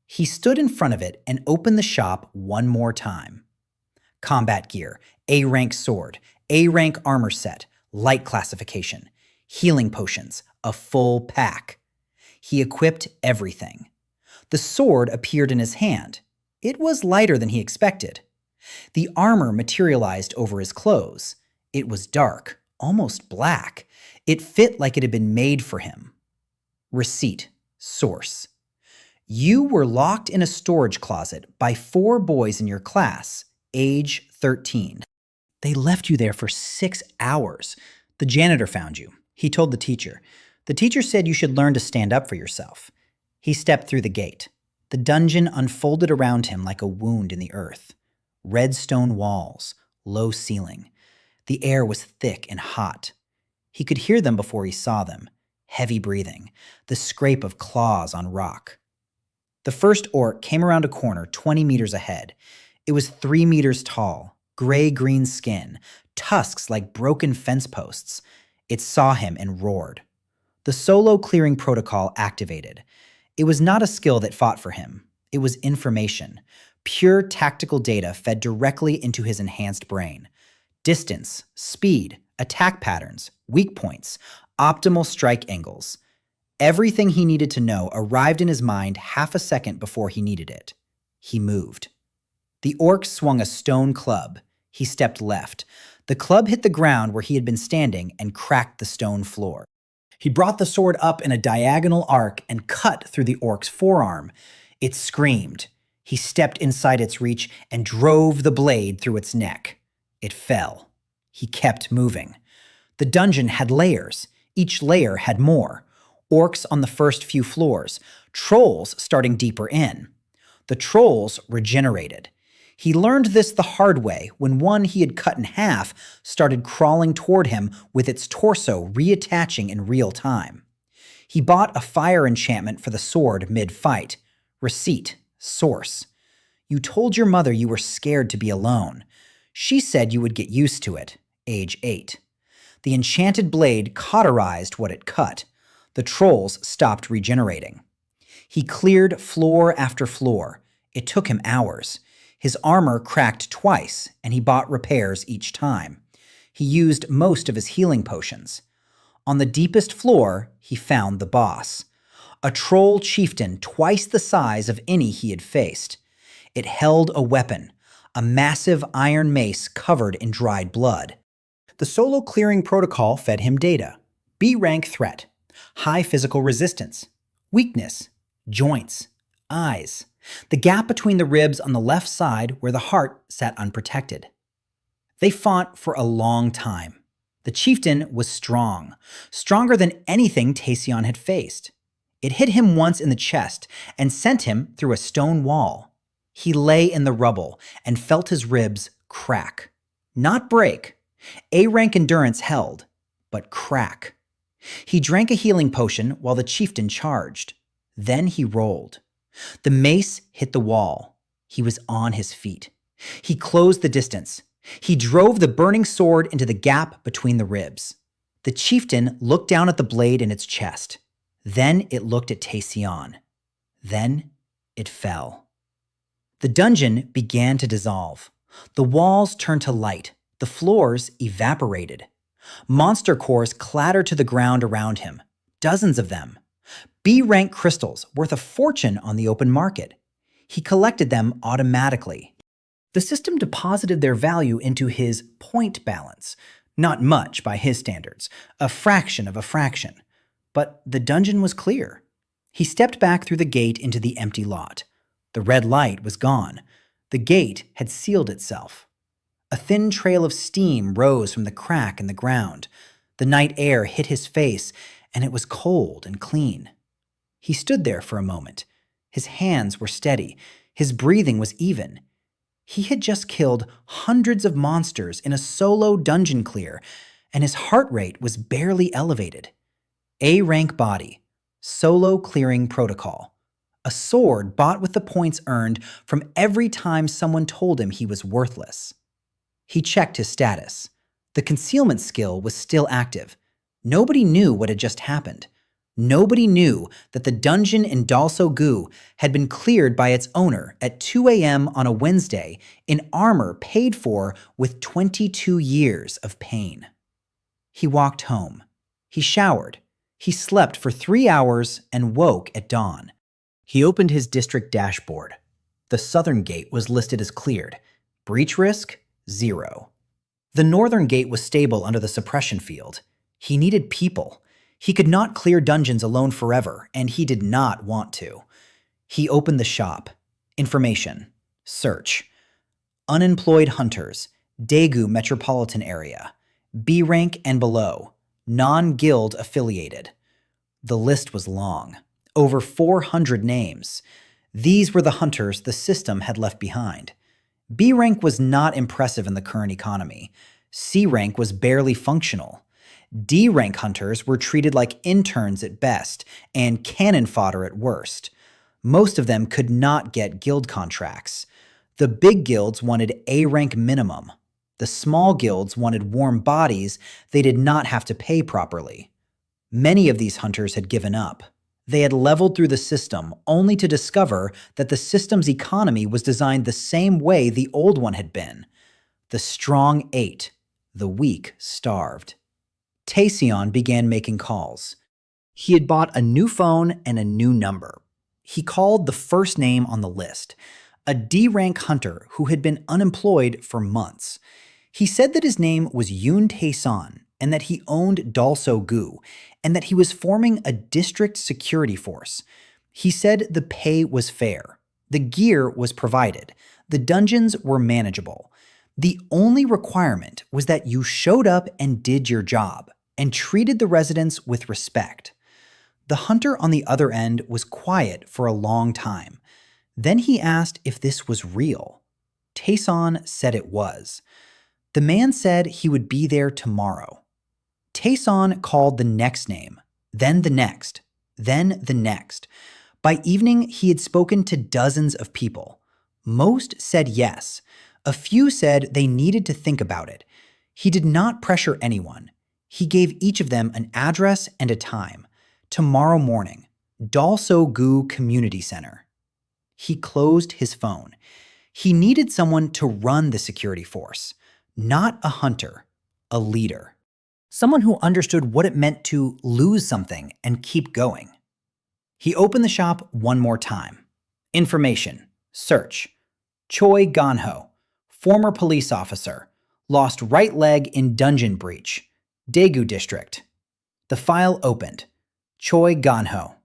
He stood in front of it and opened the shop one more time. Combat gear, A-rank sword, A-rank armor set, light classification, healing potions, a full pack. He equipped everything. The sword appeared in his hand. It was lighter than he expected. The armor materialized over his clothes. It was dark, almost black. It fit like it had been made for him. Receipt. Source: you were locked in a storage closet by 4 boys in your class, age 13. They left you there for 6 hours. The janitor found you. He told the teacher. The teacher said you should learn to stand up for yourself. He stepped through the gate. The dungeon unfolded around him like a wound in the earth. Red stone walls, low ceiling. The air was thick and hot. He could hear them before he saw them. Heavy breathing, the scrape of claws on rock. The first orc came around a corner 20 meters ahead. It was 3 meters tall, gray-green skin, tusks like broken fence posts. It saw him and roared. The solo clearing protocol activated. It was not a skill that fought for him. It was information. Pure tactical data fed directly into his enhanced brain. Distance, speed, attack patterns, weak points, optimal strike angles. Everything he needed to know arrived in his mind half a second before he needed it. He moved. The orc swung a stone club. He stepped left. The club hit the ground where he had been standing and cracked the stone floor. He brought the sword up in a diagonal arc and cut through the orc's forearm. It screamed. He stepped inside its reach and drove the blade through its neck. It fell. He kept moving. The dungeon had layers. Each layer had more. Orcs on the first few floors. Trolls starting deeper in. The trolls regenerated. He learned this the hard way when one he had cut in half started crawling toward him with its torso reattaching in real time. He bought a fire enchantment for the sword mid-fight. Receipt. Source. You told your mother you were scared to be alone. She said you would get used to it. Age 8. The enchanted blade cauterized what it cut. The trolls stopped regenerating. He cleared floor after floor. It took him hours. His armor cracked twice, and he bought repairs each time. He used most of his healing potions. On the deepest floor, he found the boss. A troll chieftain twice the size of any he had faced. It held a weapon, a massive iron mace covered in dried blood. The solo clearing protocol fed him data. B-rank threat, high physical resistance, weakness, joints, eyes. The gap between the ribs on the left side where the heart sat unprotected. They fought for a long time. The chieftain was strong, stronger than anything Taeseong had faced. It hit him once in the chest and sent him through a stone wall. He lay in the rubble and felt his ribs crack. Not break. A-rank endurance held, but crack. He drank a healing potion while the chieftain charged. Then he rolled. The mace hit the wall. He was on his feet. He closed the distance. He drove the burning sword into the gap between the ribs. The chieftain looked down at the blade in its chest. Then it looked at Taeseong. Then it fell. The dungeon began to dissolve. The walls turned to light. The floors evaporated. Monster cores clattered to the ground around him. Dozens of them. B-rank crystals worth a fortune on the open market. He collected them automatically. The system deposited their value into his point balance. Not much by his standards, a fraction of a fraction. But the dungeon was clear. He stepped back through the gate into the empty lot. The red light was gone. The gate had sealed itself. A thin trail of steam rose from the crack in the ground. The night air hit his face, and it was cold and clean. He stood there for a moment. His hands were steady. His breathing was even. He had just killed hundreds of monsters in a solo dungeon clear, and his heart rate was barely elevated. A-rank body. Solo clearing protocol. A sword bought with the points earned from every time someone told him he was worthless. He checked his status. The concealment skill was still active. Nobody knew what had just happened. Nobody knew that the dungeon in Dalsogu had been cleared by its owner at 2 a.m. on a Wednesday in armor paid for with 22 years of pain. He walked home. He showered. He slept for 3 hours and woke at dawn. He opened his district dashboard. The southern gate was listed as cleared. Breach risk, 0. The northern gate was stable under the suppression field. He needed people. He could not clear dungeons alone forever, and he did not want to. He opened the shop. Information. Search. Unemployed hunters. Daegu metropolitan area. B rank and below. Non-guild affiliated. The list was long. Over 400 names. These were the hunters the system had left behind. B rank was not impressive in the current economy. C rank was barely functional. D rank hunters were treated like interns at best and cannon fodder at worst. Most of them could not get guild contracts. The big guilds wanted A rank minimum. The small guilds wanted warm bodies they did not have to pay properly. Many of these hunters had given up. They had leveled through the system only to discover that the system's economy was designed the same way the old one had been. The strong ate, the weak starved. Taeseong began making calls. He had bought a new phone and a new number. He called the first name on the list, a D-rank hunter who had been unemployed for months. He said that his name was Yoon Taeseong and that he owned Dalsogu and that he was forming a district security force. He said the pay was fair. The gear was provided. The dungeons were manageable. The only requirement was that you showed up and did your job and treated the residents with respect. The hunter on the other end was quiet for a long time. Then he asked if this was real. Taeseong said it was. The man said he would be there tomorrow. Taeseong called the next name, then the next, then the next. By evening, he had spoken to dozens of people. Most said yes. A few said they needed to think about it. He did not pressure anyone. He gave each of them an address and a time. Tomorrow morning, Dalsogu Community Center. He closed his phone. He needed someone to run the security force, not a hunter, a leader. Someone who understood what it meant to lose something and keep going. He opened the shop one more time. Information. Search. Choi Ganho, former police officer, lost right leg in dungeon breach. Daegu district. The file opened. Choi Ganho.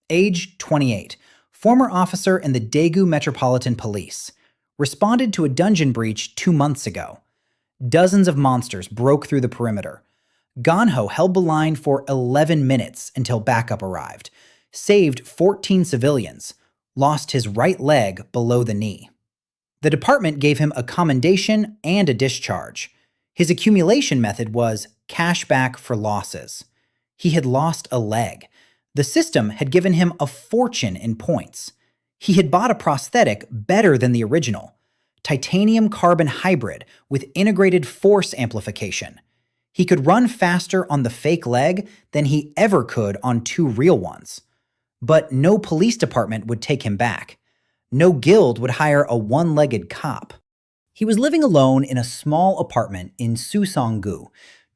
Age 28. Former officer in the Daegu Metropolitan Police. Responded to a dungeon breach 2 months ago. Dozens of monsters broke through the perimeter. Ganho held the line for 11 minutes until backup arrived. Saved 14 civilians. Lost his right leg below the knee. The department gave him a commendation and a discharge. His accumulation method was cashback for losses. He had lost a leg. The system had given him a fortune in points. He had bought a prosthetic better than the original. Titanium carbon hybrid with integrated force amplification. He could run faster on the fake leg than he ever could on 2 real ones. But no police department would take him back. No guild would hire a one-legged cop. He was living alone in a small apartment in Suseong-gu,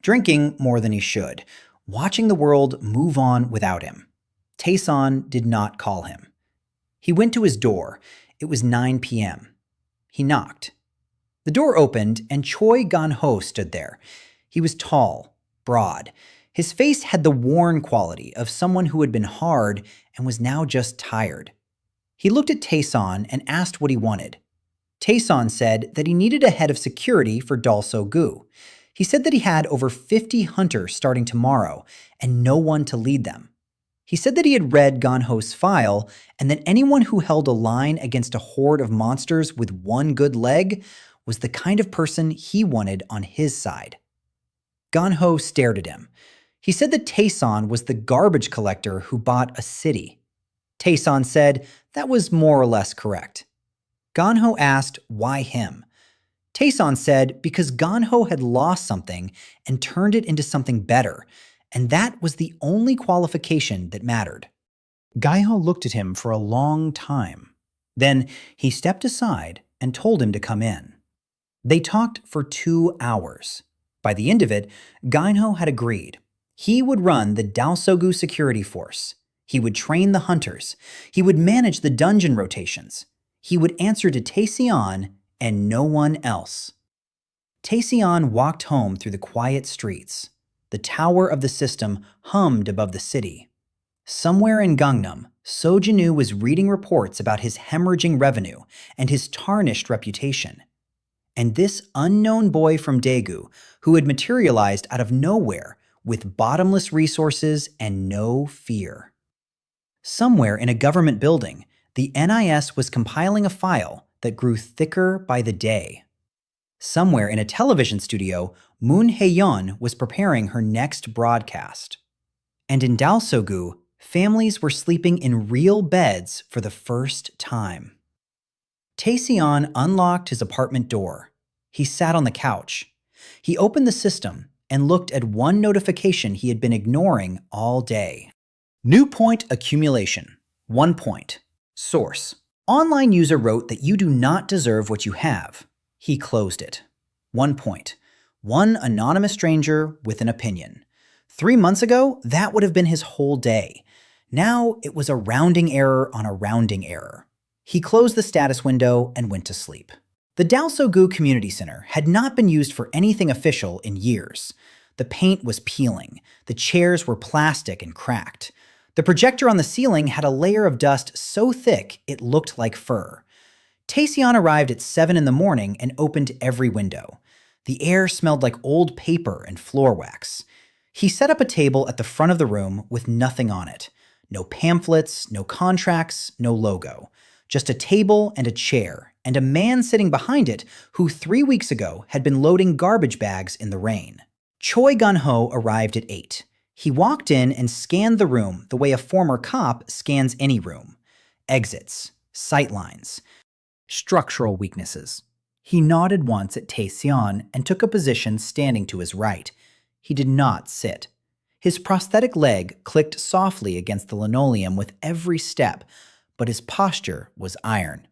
drinking more than he should, watching the world move on without him. Taeseong did not call him. He went to his door. It was 9 p.m. He knocked. The door opened and Choi Ganho stood there. He was tall, broad. His face had the worn quality of someone who had been hard and was now just tired. He looked at Taeseong and asked what he wanted. Taeseong said that he needed a head of security for Dalsogu. He said that he had over 50 hunters starting tomorrow and no one to lead them. He said that he had read Ganho's file and that anyone who held a line against a horde of monsters with one good leg was the kind of person he wanted on his side. Ganho stared at him. He said that Taeseong was the garbage collector who bought a city. Taeseong said that was more or less correct. Ganho asked why him. Taeseong said because Ganho had lost something and turned it into something better, and that was the only qualification that mattered. Ganho looked at him for a long time. Then he stepped aside and told him to come in. They talked for 2 hours. By the end of it, Ganho had agreed. He would run the Dalsogu security force. He would train the hunters. He would manage the dungeon rotations. He would answer to Taeseong and no one else. Taeseong walked home through the quiet streets. The tower of the system hummed above the city. Somewhere in Gangnam, Sojinu was reading reports about his hemorrhaging revenue and his tarnished reputation. And this unknown boy from Daegu, who had materialized out of nowhere with bottomless resources and no fear. Somewhere in a government building, the NIS was compiling a file that grew thicker by the day. Somewhere in a television studio, Moon Hae-yeon was preparing her next broadcast. And in Dalsogu, families were sleeping in real beds for the first time. Taeseong unlocked his apartment door. He sat on the couch. He opened the system and looked at one notification he had been ignoring all day. New point accumulation. 1 point. Source. Online user wrote that you do not deserve what you have. He closed it. 1 point. One anonymous stranger with an opinion. 3 months ago, that would have been his whole day. Now it was a rounding error on a rounding error. He closed the status window and went to sleep. The Dalsogu Community Center had not been used for anything official in years. The paint was peeling. The chairs were plastic and cracked. The projector on the ceiling had a layer of dust so thick it looked like fur. Taeseong arrived at 7 in the morning and opened every window. The air smelled like old paper and floor wax. He set up a table at the front of the room with nothing on it. No pamphlets, no contracts, no logo. Just a table and a chair, and a man sitting behind it who 3 weeks ago had been loading garbage bags in the rain. Choi Gun-ho arrived at 8. He walked in and scanned the room the way a former cop scans any room. Exits, sightlines, structural weaknesses. He nodded once at Taeseong and took a position standing to his right. He did not sit. His prosthetic leg clicked softly against the linoleum with every step, but his posture was iron.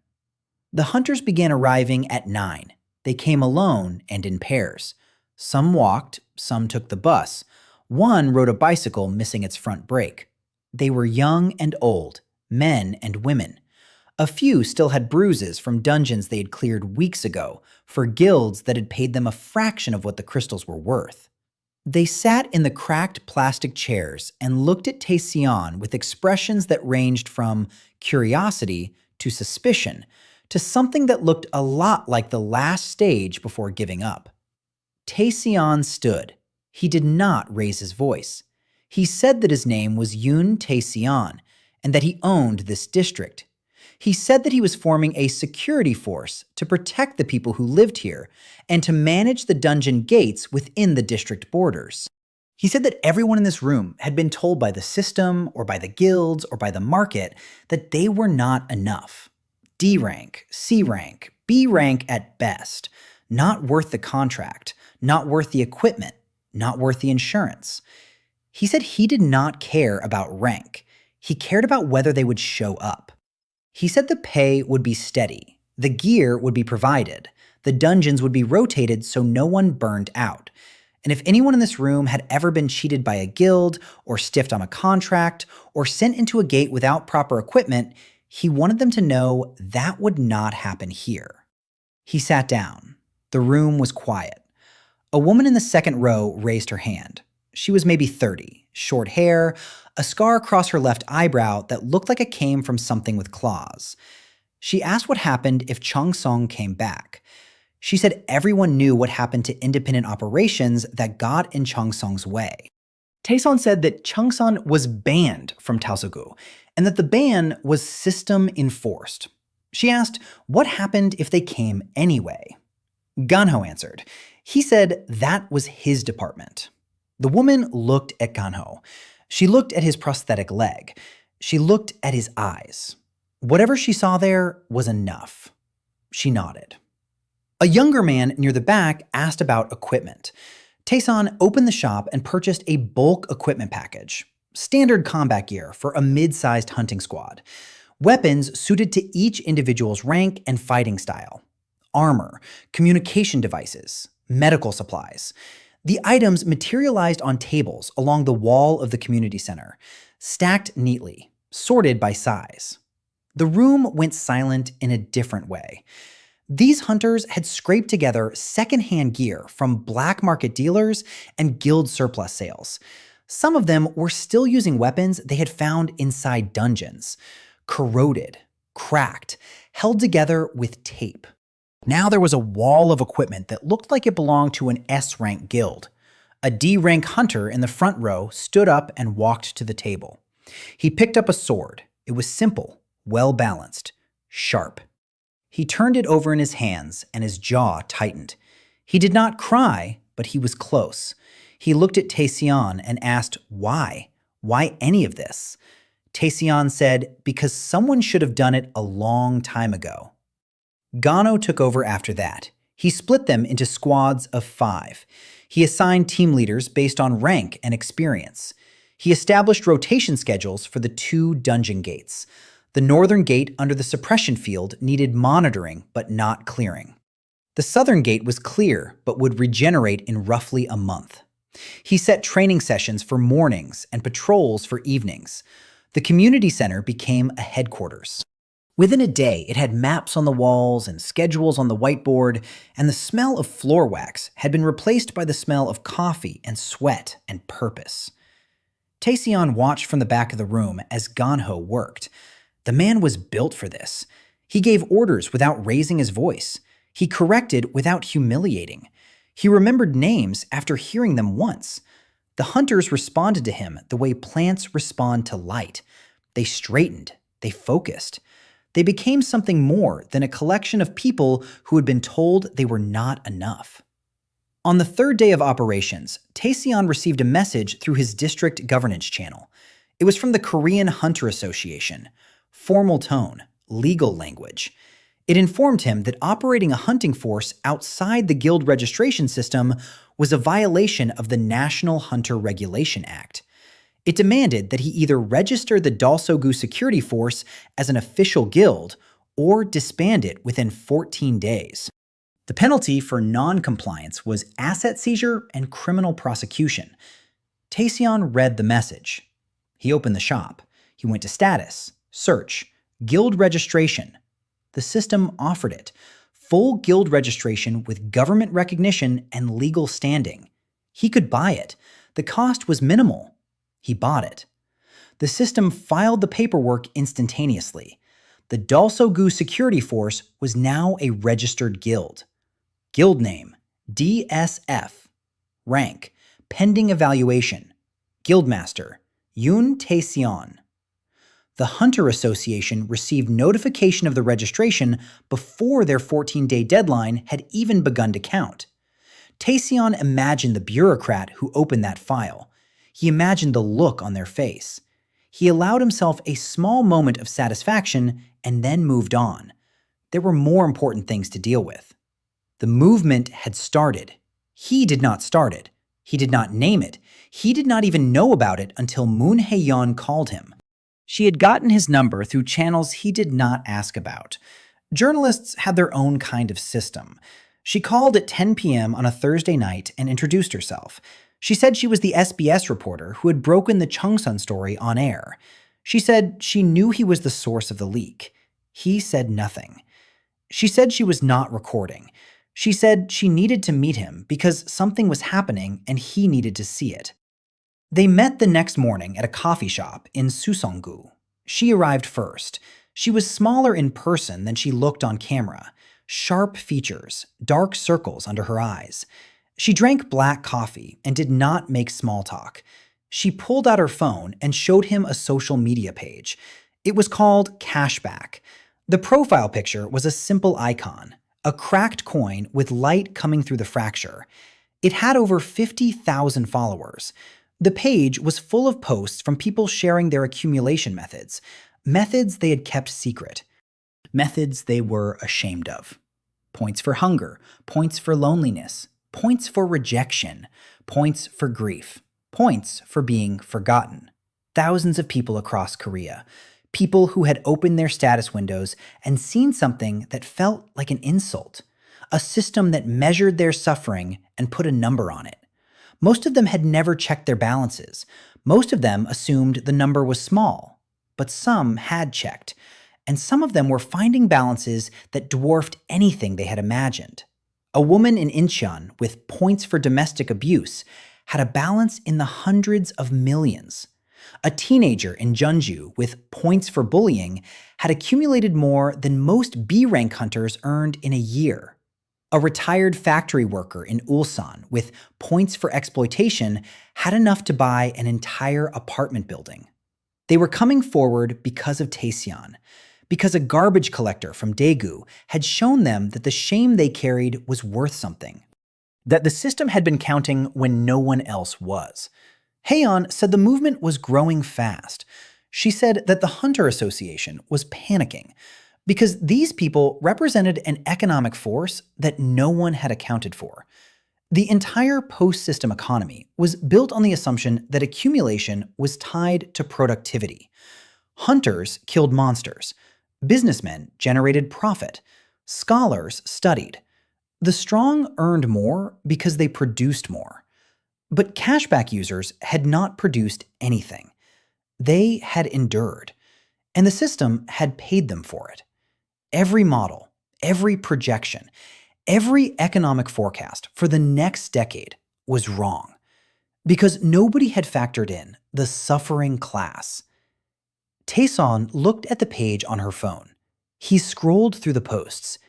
The hunters began arriving at 9. They came alone and in pairs. Some walked, some took the bus. One rode a bicycle missing its front brake. They were young and old, men and women. A few still had bruises from dungeons they had cleared weeks ago for guilds that had paid them a fraction of what the crystals were worth. They sat in the cracked plastic chairs and looked at Taeseong with expressions that ranged from curiosity to suspicion to something that looked a lot like the last stage before giving up. Taeseong stood. He did not raise his voice. He said that his name was Yoon Taeseong and that he owned this district. He said that he was forming a security force to protect the people who lived here and to manage the dungeon gates within the district borders. He said that everyone in this room had been told by the system or by the guilds or by the market that they were not enough. D rank, C rank, B rank at best. Not worth the contract, not worth the equipment, not worth the insurance. He said he did not care about rank. He cared about whether they would show up. He said the pay would be steady, the gear would be provided, the dungeons would be rotated so no one burned out. And if anyone in this room had ever been cheated by a guild, or stiffed on a contract, or sent into a gate without proper equipment, he wanted them to know that would not happen here. He sat down. The room was quiet. A woman in the second row raised her hand. She was maybe 30, short hair, a scar across her left eyebrow that looked like it came from something with claws. She asked what happened if Chung-sung came back. She said everyone knew what happened to independent operations that got in Chung-sung's way. Taeseong said that Chung-sung was banned from Dalsogu and that the ban was system enforced. She asked what happened if they came anyway. Gun-ho answered. He said that was his department. The woman looked at Gun-ho. She looked at his prosthetic leg. She looked at his eyes. Whatever she saw there was enough. She nodded. A younger man near the back asked about equipment. Taeseong opened the shop and purchased a bulk equipment package. Standard combat gear for a mid-sized hunting squad. Weapons suited to each individual's rank and fighting style. Armor, communication devices, medical supplies. The items materialized on tables along the wall of the community center, stacked neatly, sorted by size. The room went silent in a different way. These hunters had scraped together secondhand gear from black market dealers and guild surplus sales. Some of them were still using weapons they had found inside dungeons, corroded, cracked, held together with tape. Now there was a wall of equipment that looked like it belonged to an S-rank guild. A D-rank hunter in the front row stood up and walked to the table. He picked up a sword. It was simple, well-balanced, sharp. He turned it over in his hands and his jaw tightened. He did not cry, but he was close. He looked at Taeseong and asked, why? Why any of this? Taeseong said, because someone should have done it a long time ago. Gano took over after that. He split them into squads of 5. He assigned team leaders based on rank and experience. He established rotation schedules for the two dungeon gates. The northern gate under the suppression field needed monitoring but not clearing. The southern gate was clear but would regenerate in roughly a month. He set training sessions for mornings and patrols for evenings. The community center became a headquarters. Within a day, it had maps on the walls and schedules on the whiteboard, and the smell of floor wax had been replaced by the smell of coffee and sweat and purpose. Taeseong watched from the back of the room as Ganho worked. The man was built for this. He gave orders without raising his voice. He corrected without humiliating. He remembered names after hearing them once. The hunters responded to him the way plants respond to light. They straightened. They focused. They became something more than a collection of people who had been told they were not enough. On the third day of operations, Taeseong received a message through his district governance channel. It was from the Korean Hunter Association. Formal tone, legal language. It informed him that operating a hunting force outside the guild registration system was a violation of the National Hunter Regulation Act. It demanded that he either register the Dalsogu security force as an official guild or disband it within 14 days. The penalty for non-compliance was asset seizure and criminal prosecution. Taeseong read the message. He opened the shop. He went to status, search, guild registration. The system offered it. Full guild registration with government recognition and legal standing. He could buy it. The cost was minimal. He bought it. The system filed the paperwork instantaneously. The Dalsogu security force was now a registered guild. Guild name, DSF. Rank, pending evaluation. Guildmaster, Yoon Taeseong. The Hunter Association received notification of the registration before their 14-day deadline had even begun to count. Taeseong imagined the bureaucrat who opened that file. He imagined the look on their face. He allowed himself a small moment of satisfaction and then moved on. There were more important things to deal with. The movement had started. He did not start it. He did not name it. He did not even know about it until Moon Hae-yeon called him. She had gotten his number through channels he did not ask about. Journalists had their own kind of system. She called at 10 p.m. on a Thursday night and introduced herself. She said she was the SBS reporter who had broken the Chungan story on air. She said she knew he was the source of the leak. He said nothing. She said she was not recording. She said she needed to meet him because something was happening and he needed to see it. They met the next morning at a coffee shop in Suseonggu. She arrived first. She was smaller in person than she looked on camera. Sharp features, dark circles under her eyes. She drank black coffee and did not make small talk. She pulled out her phone and showed him a social media page. It was called Cashback. The profile picture was a simple icon, a cracked coin with light coming through the fracture. It had over 50,000 followers. The page was full of posts from people sharing their accumulation methods, methods they had kept secret, methods they were ashamed of. Points for hunger, points for loneliness, points for rejection, points for grief, points for being forgotten. Thousands of people across Korea, people who had opened their status windows and seen something that felt like an insult, a system that measured their suffering and put a number on it. Most of them had never checked their balances. Most of them assumed the number was small, but some had checked, and some of them were finding balances that dwarfed anything they had imagined. A woman in Incheon with points for domestic abuse had a balance in the hundreds of millions. A teenager in Jeonju with points for bullying had accumulated more than most B-rank hunters earned in a year. A retired factory worker in Ulsan with points for exploitation had enough to buy an entire apartment building. They were coming forward because of Taeseong, because a garbage collector from Daegu had shown them that the shame they carried was worth something, that the system had been counting when no one else was. Haeyeon said the movement was growing fast. She said that the Hunter Association was panicking because these people represented an economic force that no one had accounted for. The entire post-system economy was built on the assumption that accumulation was tied to productivity. Hunters killed monsters. Businessmen generated profit. Scholars studied. The strong earned more because they produced more. But cashback users had not produced anything. They had endured, and the system had paid them for it. Every model, every projection, every economic forecast for the next decade was wrong because nobody had factored in the suffering class. Taeseong looked at the page on her phone. He scrolled through the posts.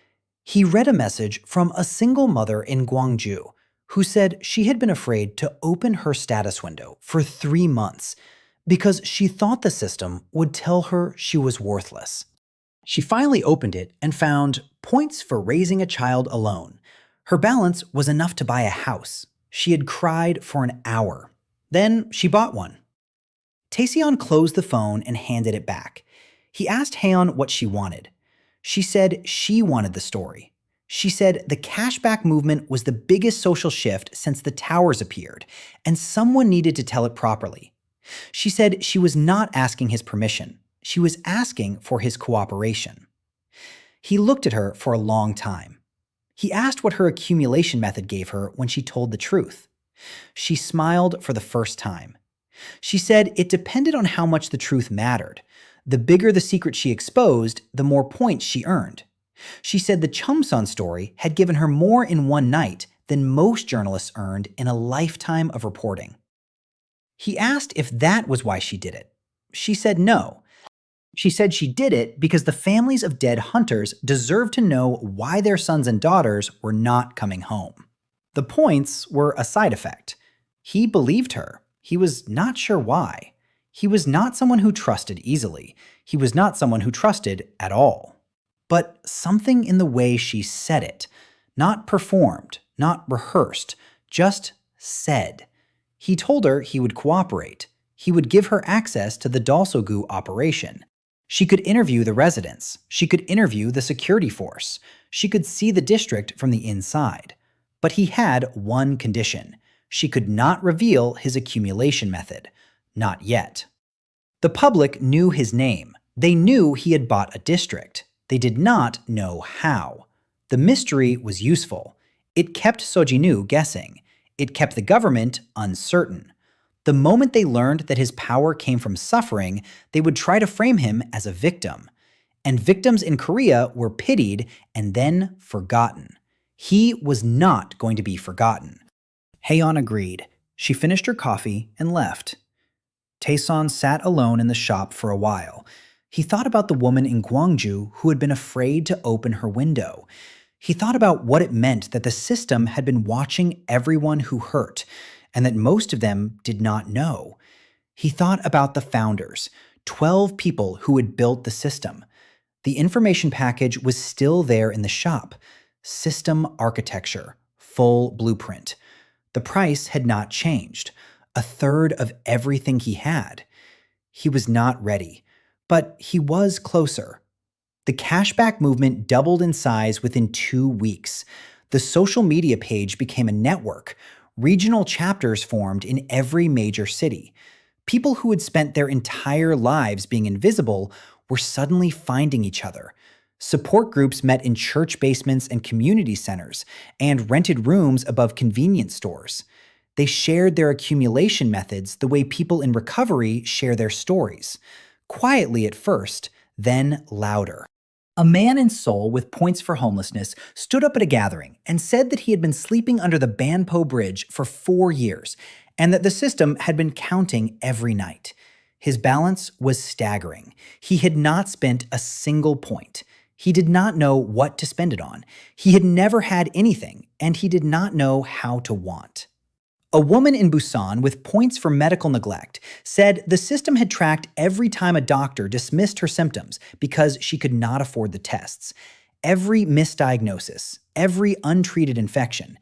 He read a message from a single mother in Gwangju who said she had been afraid to open her status window for 3 months because she thought the system would tell her she was worthless. She finally opened it and found points for raising a child alone. Her balance was enough to buy a house. She had cried for an hour. Then she bought one. Taeseong closed the phone and handed it back. He asked Haeon what she wanted. She said she wanted the story. She said the cashback movement was the biggest social shift since the towers appeared, and someone needed to tell it properly. She said she was not asking his permission. She was asking for his cooperation. He looked at her for a long time. He asked what her accumulation method gave her when she told the truth. She smiled for the first time. She said it depended on how much the truth mattered. The bigger the secret she exposed, the more points she earned. She said the Chumsun story had given her more in one night than most journalists earned in a lifetime of reporting. He asked if that was why she did it. She said no. She said she did it because the families of dead hunters deserved to know why their sons and daughters were not coming home. The points were a side effect. He believed her. He was not sure why. He was not someone who trusted easily. He was not someone who trusted at all. But something in the way she said it, not performed, not rehearsed, just said. He told her he would cooperate. He would give her access to the Dalsogu operation. She could interview the residents. She could interview the security force. She could see the district from the inside. But he had one condition. She could not reveal his accumulation method. Not yet. The public knew his name. They knew he had bought a district. They did not know how. The mystery was useful. It kept Sojinu guessing. It kept the government uncertain. The moment they learned that his power came from suffering, they would try to frame him as a victim. And victims in Korea were pitied and then forgotten. He was not going to be forgotten. Haeon agreed. She finished her coffee and left. Taeseong sat alone in the shop for a while. He thought about the woman in Gwangju who had been afraid to open her window. He thought about what it meant that the system had been watching everyone who hurt, and that most of them did not know. He thought about the founders, 12 people who had built the system. The information package was still there in the shop. System architecture, full blueprint. The price had not changed. A third of everything he had. He was not ready, but he was closer. The cashback movement doubled in size within 2 weeks. The social media page became a network. Regional chapters formed in every major city. People who had spent their entire lives being invisible were suddenly finding each other. Support groups met in church basements and community centers, and rented rooms above convenience stores. They shared their accumulation methods the way people in recovery share their stories. Quietly at first, then louder. A man in Seoul with points for homelessness stood up at a gathering and said that he had been sleeping under the Banpo Bridge for 4 years, and that the system had been counting every night. His balance was staggering. He had not spent a single point. He did not know what to spend it on. He had never had anything, and he did not know how to want. A woman in Busan with points for medical neglect said the system had tracked every time a doctor dismissed her symptoms because she could not afford the tests. Every misdiagnosis, every untreated infection.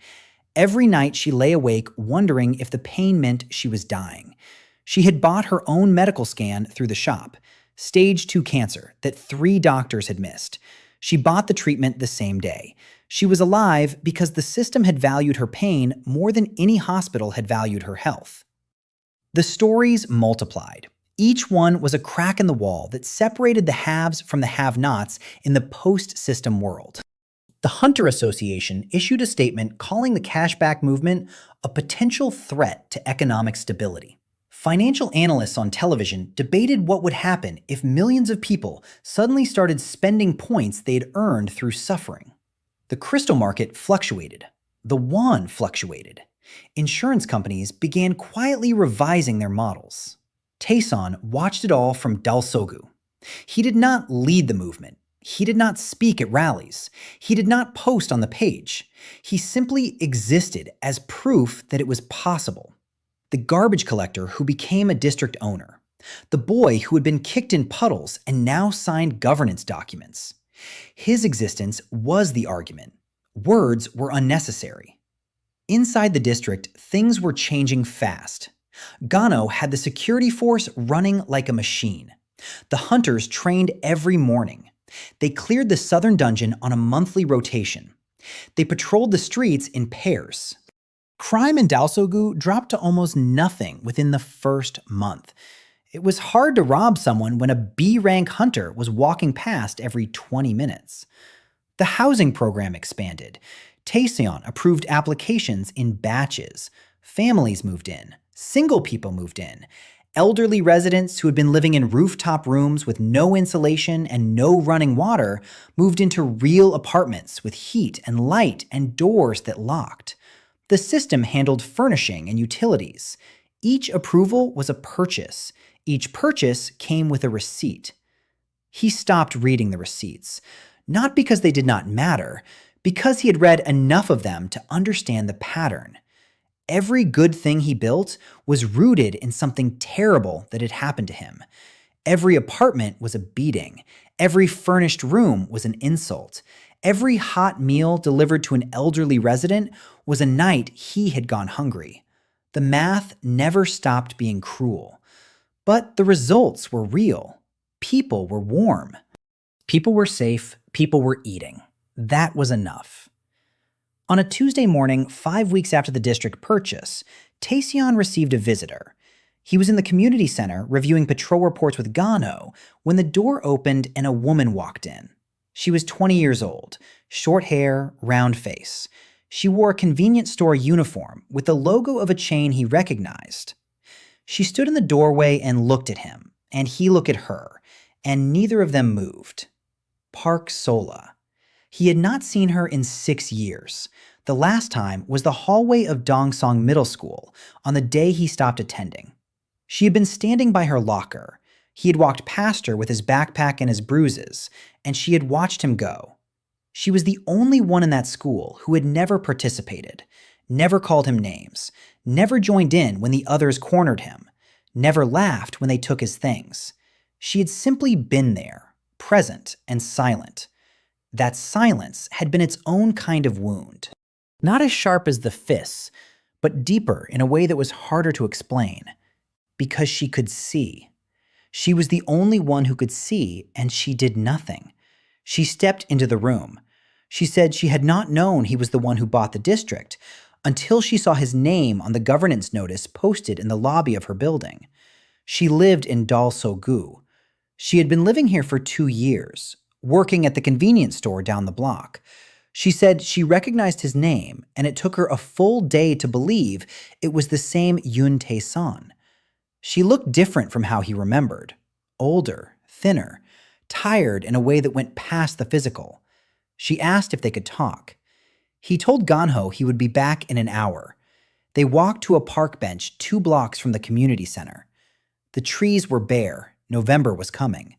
Every night she lay awake wondering if the pain meant she was dying. She had bought her own medical scan through the shop. Stage 2 cancer that 3 doctors had missed. She bought the treatment the same day. She was alive because the system had valued her pain more than any hospital had valued her health. The stories multiplied. Each one was a crack in the wall that separated the haves from the have-nots in the post-system world. The Hunter Association issued a statement calling the cashback movement a potential threat to economic stability. Financial analysts on television debated what would happen if millions of people suddenly started spending points they'd earned through suffering. The crystal market fluctuated. The won fluctuated. Insurance companies began quietly revising their models. Taeseong watched it all from Dalsogu. He did not lead the movement. He did not speak at rallies. He did not post on the page. He simply existed as proof that it was possible. The garbage collector who became a district owner. The boy who had been kicked in puddles and now signed governance documents. His existence was the argument. Words were unnecessary. Inside the district, things were changing fast. Gano had the security force running like a machine. The hunters trained every morning. They cleared the southern dungeon on a monthly rotation. They patrolled the streets in pairs. Crime in Dalsogu dropped to almost nothing within the first month. It was hard to rob someone when a B-rank hunter was walking past every 20 minutes. The housing program expanded. Taeseong approved applications in batches. Families moved in. Single people moved in. Elderly residents who had been living in rooftop rooms with no insulation and no running water moved into real apartments with heat and light and doors that locked. The system handled furnishing and utilities. Each approval was a purchase. Each purchase came with a receipt. He stopped reading the receipts, not because they did not matter, because he had read enough of them to understand the pattern. Every good thing he built was rooted in something terrible that had happened to him. Every apartment was a beating. Every furnished room was an insult. Every hot meal delivered to an elderly resident was a night he had gone hungry. The math never stopped being cruel. But the results were real. People were warm. People were safe. People were eating. That was enough. On a Tuesday morning, 5 weeks after the district purchase, Taeseong received a visitor. He was in the community center reviewing patrol reports with Gano when the door opened and a woman walked in. She was 20 years old, short hair, round face. She wore a convenience store uniform with the logo of a chain he recognized. She stood in the doorway and looked at him, and he looked at her, and neither of them moved. Park Sola. He had not seen her in 6 years. The last time was the hallway of Dongsong Middle School on the day he stopped attending. She had been standing by her locker. He had walked past her with his backpack and his bruises, and she had watched him go. She was the only one in that school who had never participated, never called him names, never joined in when the others cornered him, never laughed when they took his things. She had simply been there, present and silent. That silence had been its own kind of wound. Not as sharp as the fists, but deeper in a way that was harder to explain. Because she could see. She was the only one who could see, and she did nothing. She stepped into the room. She said she had not known he was the one who bought the district until she saw his name on the governance notice posted in the lobby of her building. She lived in Dalsogu. She had been living here for 2 years, working at the convenience store down the block. She said she recognized his name, and it took her a full day to believe it was the same Yoon Taeseong. She looked different from how he remembered. Older, thinner, tired in a way that went past the physical. She asked if they could talk. He told Ganho he would be back in an hour. They walked to a park bench 2 blocks from the community center. The trees were bare. November was coming.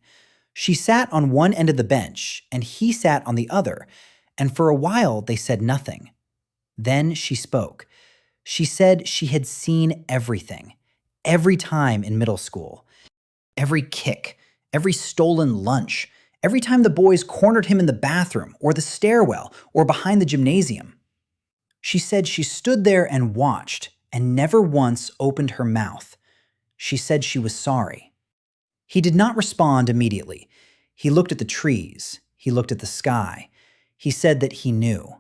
She sat on one end of the bench, and he sat on the other, and for a while they said nothing. Then she spoke. She said she had seen everything. Every time in middle school. Every kick. Every stolen lunch. Every time the boys cornered him in the bathroom, or the stairwell, or behind the gymnasium. She said she stood there and watched, and never once opened her mouth. She said she was sorry. He did not respond immediately. He looked at the trees. He looked at the sky. He said that he knew.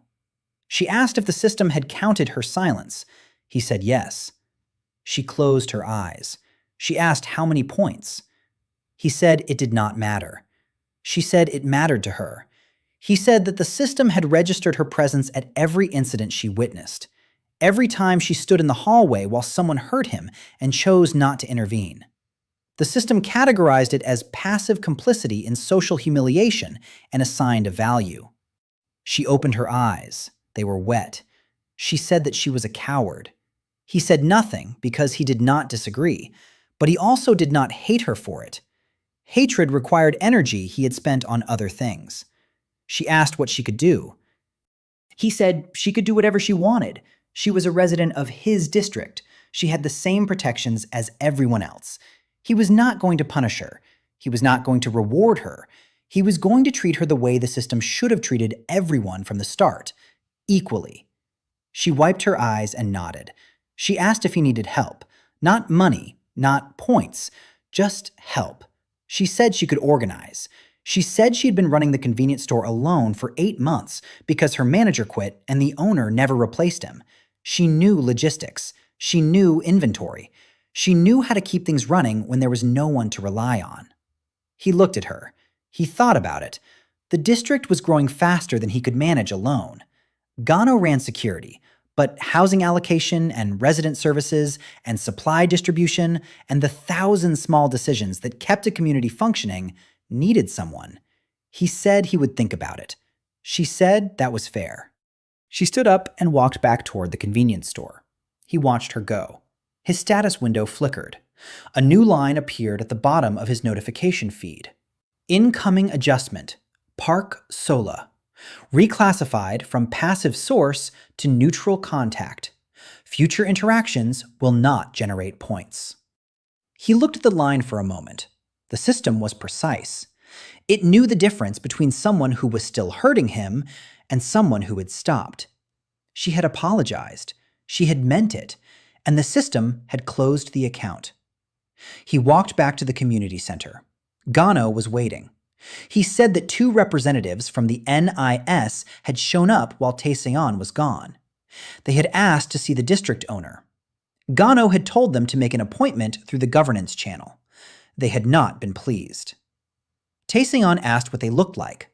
She asked if the system had counted her silence. He said yes. She closed her eyes. She asked how many points. He said it did not matter. She said it mattered to her. He said that the system had registered her presence at every incident she witnessed, every time she stood in the hallway while someone hurt him and chose not to intervene. The system categorized it as passive complicity in social humiliation and assigned a value. She opened her eyes. They were wet. She said that she was a coward. He said nothing because he did not disagree, but he also did not hate her for it. Hatred required energy he had spent on other things. She asked what she could do. He said she could do whatever she wanted. She was a resident of his district. She had the same protections as everyone else. He was not going to punish her. He was not going to reward her. He was going to treat her the way the system should have treated everyone from the start, equally. She wiped her eyes and nodded. She asked if he needed help. Not money, not points, just help. She said she could organize. She said she had been running the convenience store alone for 8 months because her manager quit and the owner never replaced him. She knew logistics. She knew inventory. She knew how to keep things running when there was no one to rely on. He looked at her. He thought about it. The district was growing faster than he could manage alone. Gano ran security, but housing allocation and resident services and supply distribution and the 1,000 small decisions that kept a community functioning needed someone. He said he would think about it. She said that was fair. She stood up and walked back toward the convenience store. He watched her go. His status window flickered. A new line appeared at the bottom of his notification feed. Incoming adjustment. Park Sola. Reclassified from passive source to neutral contact. Future interactions will not generate points. He looked at the line for a moment. The system was precise. It knew the difference between someone who was still hurting him and someone who had stopped. She had apologized. She had meant it. And the system had closed the account. He walked back to the community center. Gano was waiting. He said that 2 representatives from the NIS had shown up while Taeseong was gone. They had asked to see the district owner. Gano had told them to make an appointment through the governance channel. They had not been pleased. Taeseong asked what they looked like.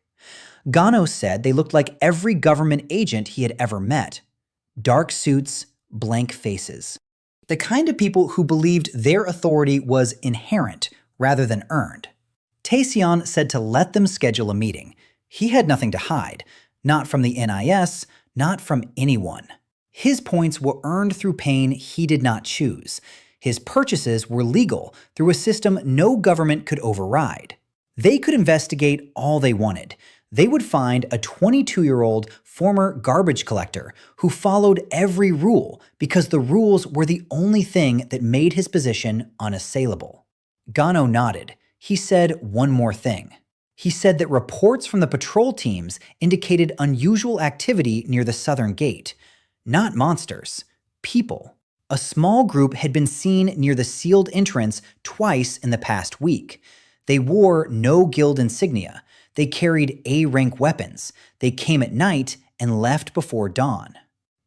Gano said they looked like every government agent he had ever met. Dark suits, blank faces. The kind of people who believed their authority was inherent rather than earned. Taeseong said to let them schedule a meeting. He had nothing to hide, not from the NIS, not from anyone. His points were earned through pain he did not choose. His purchases were legal through a system no government could override. They could investigate all they wanted. They would find a 22-year-old former garbage collector who followed every rule because the rules were the only thing that made his position unassailable. Gano nodded. He said one more thing. He said that reports from the patrol teams indicated unusual activity near the southern gate. Not monsters, people. A small group had been seen near the sealed entrance twice in the past week. They wore no guild insignia. They carried A-rank weapons. They came at night and left before dawn.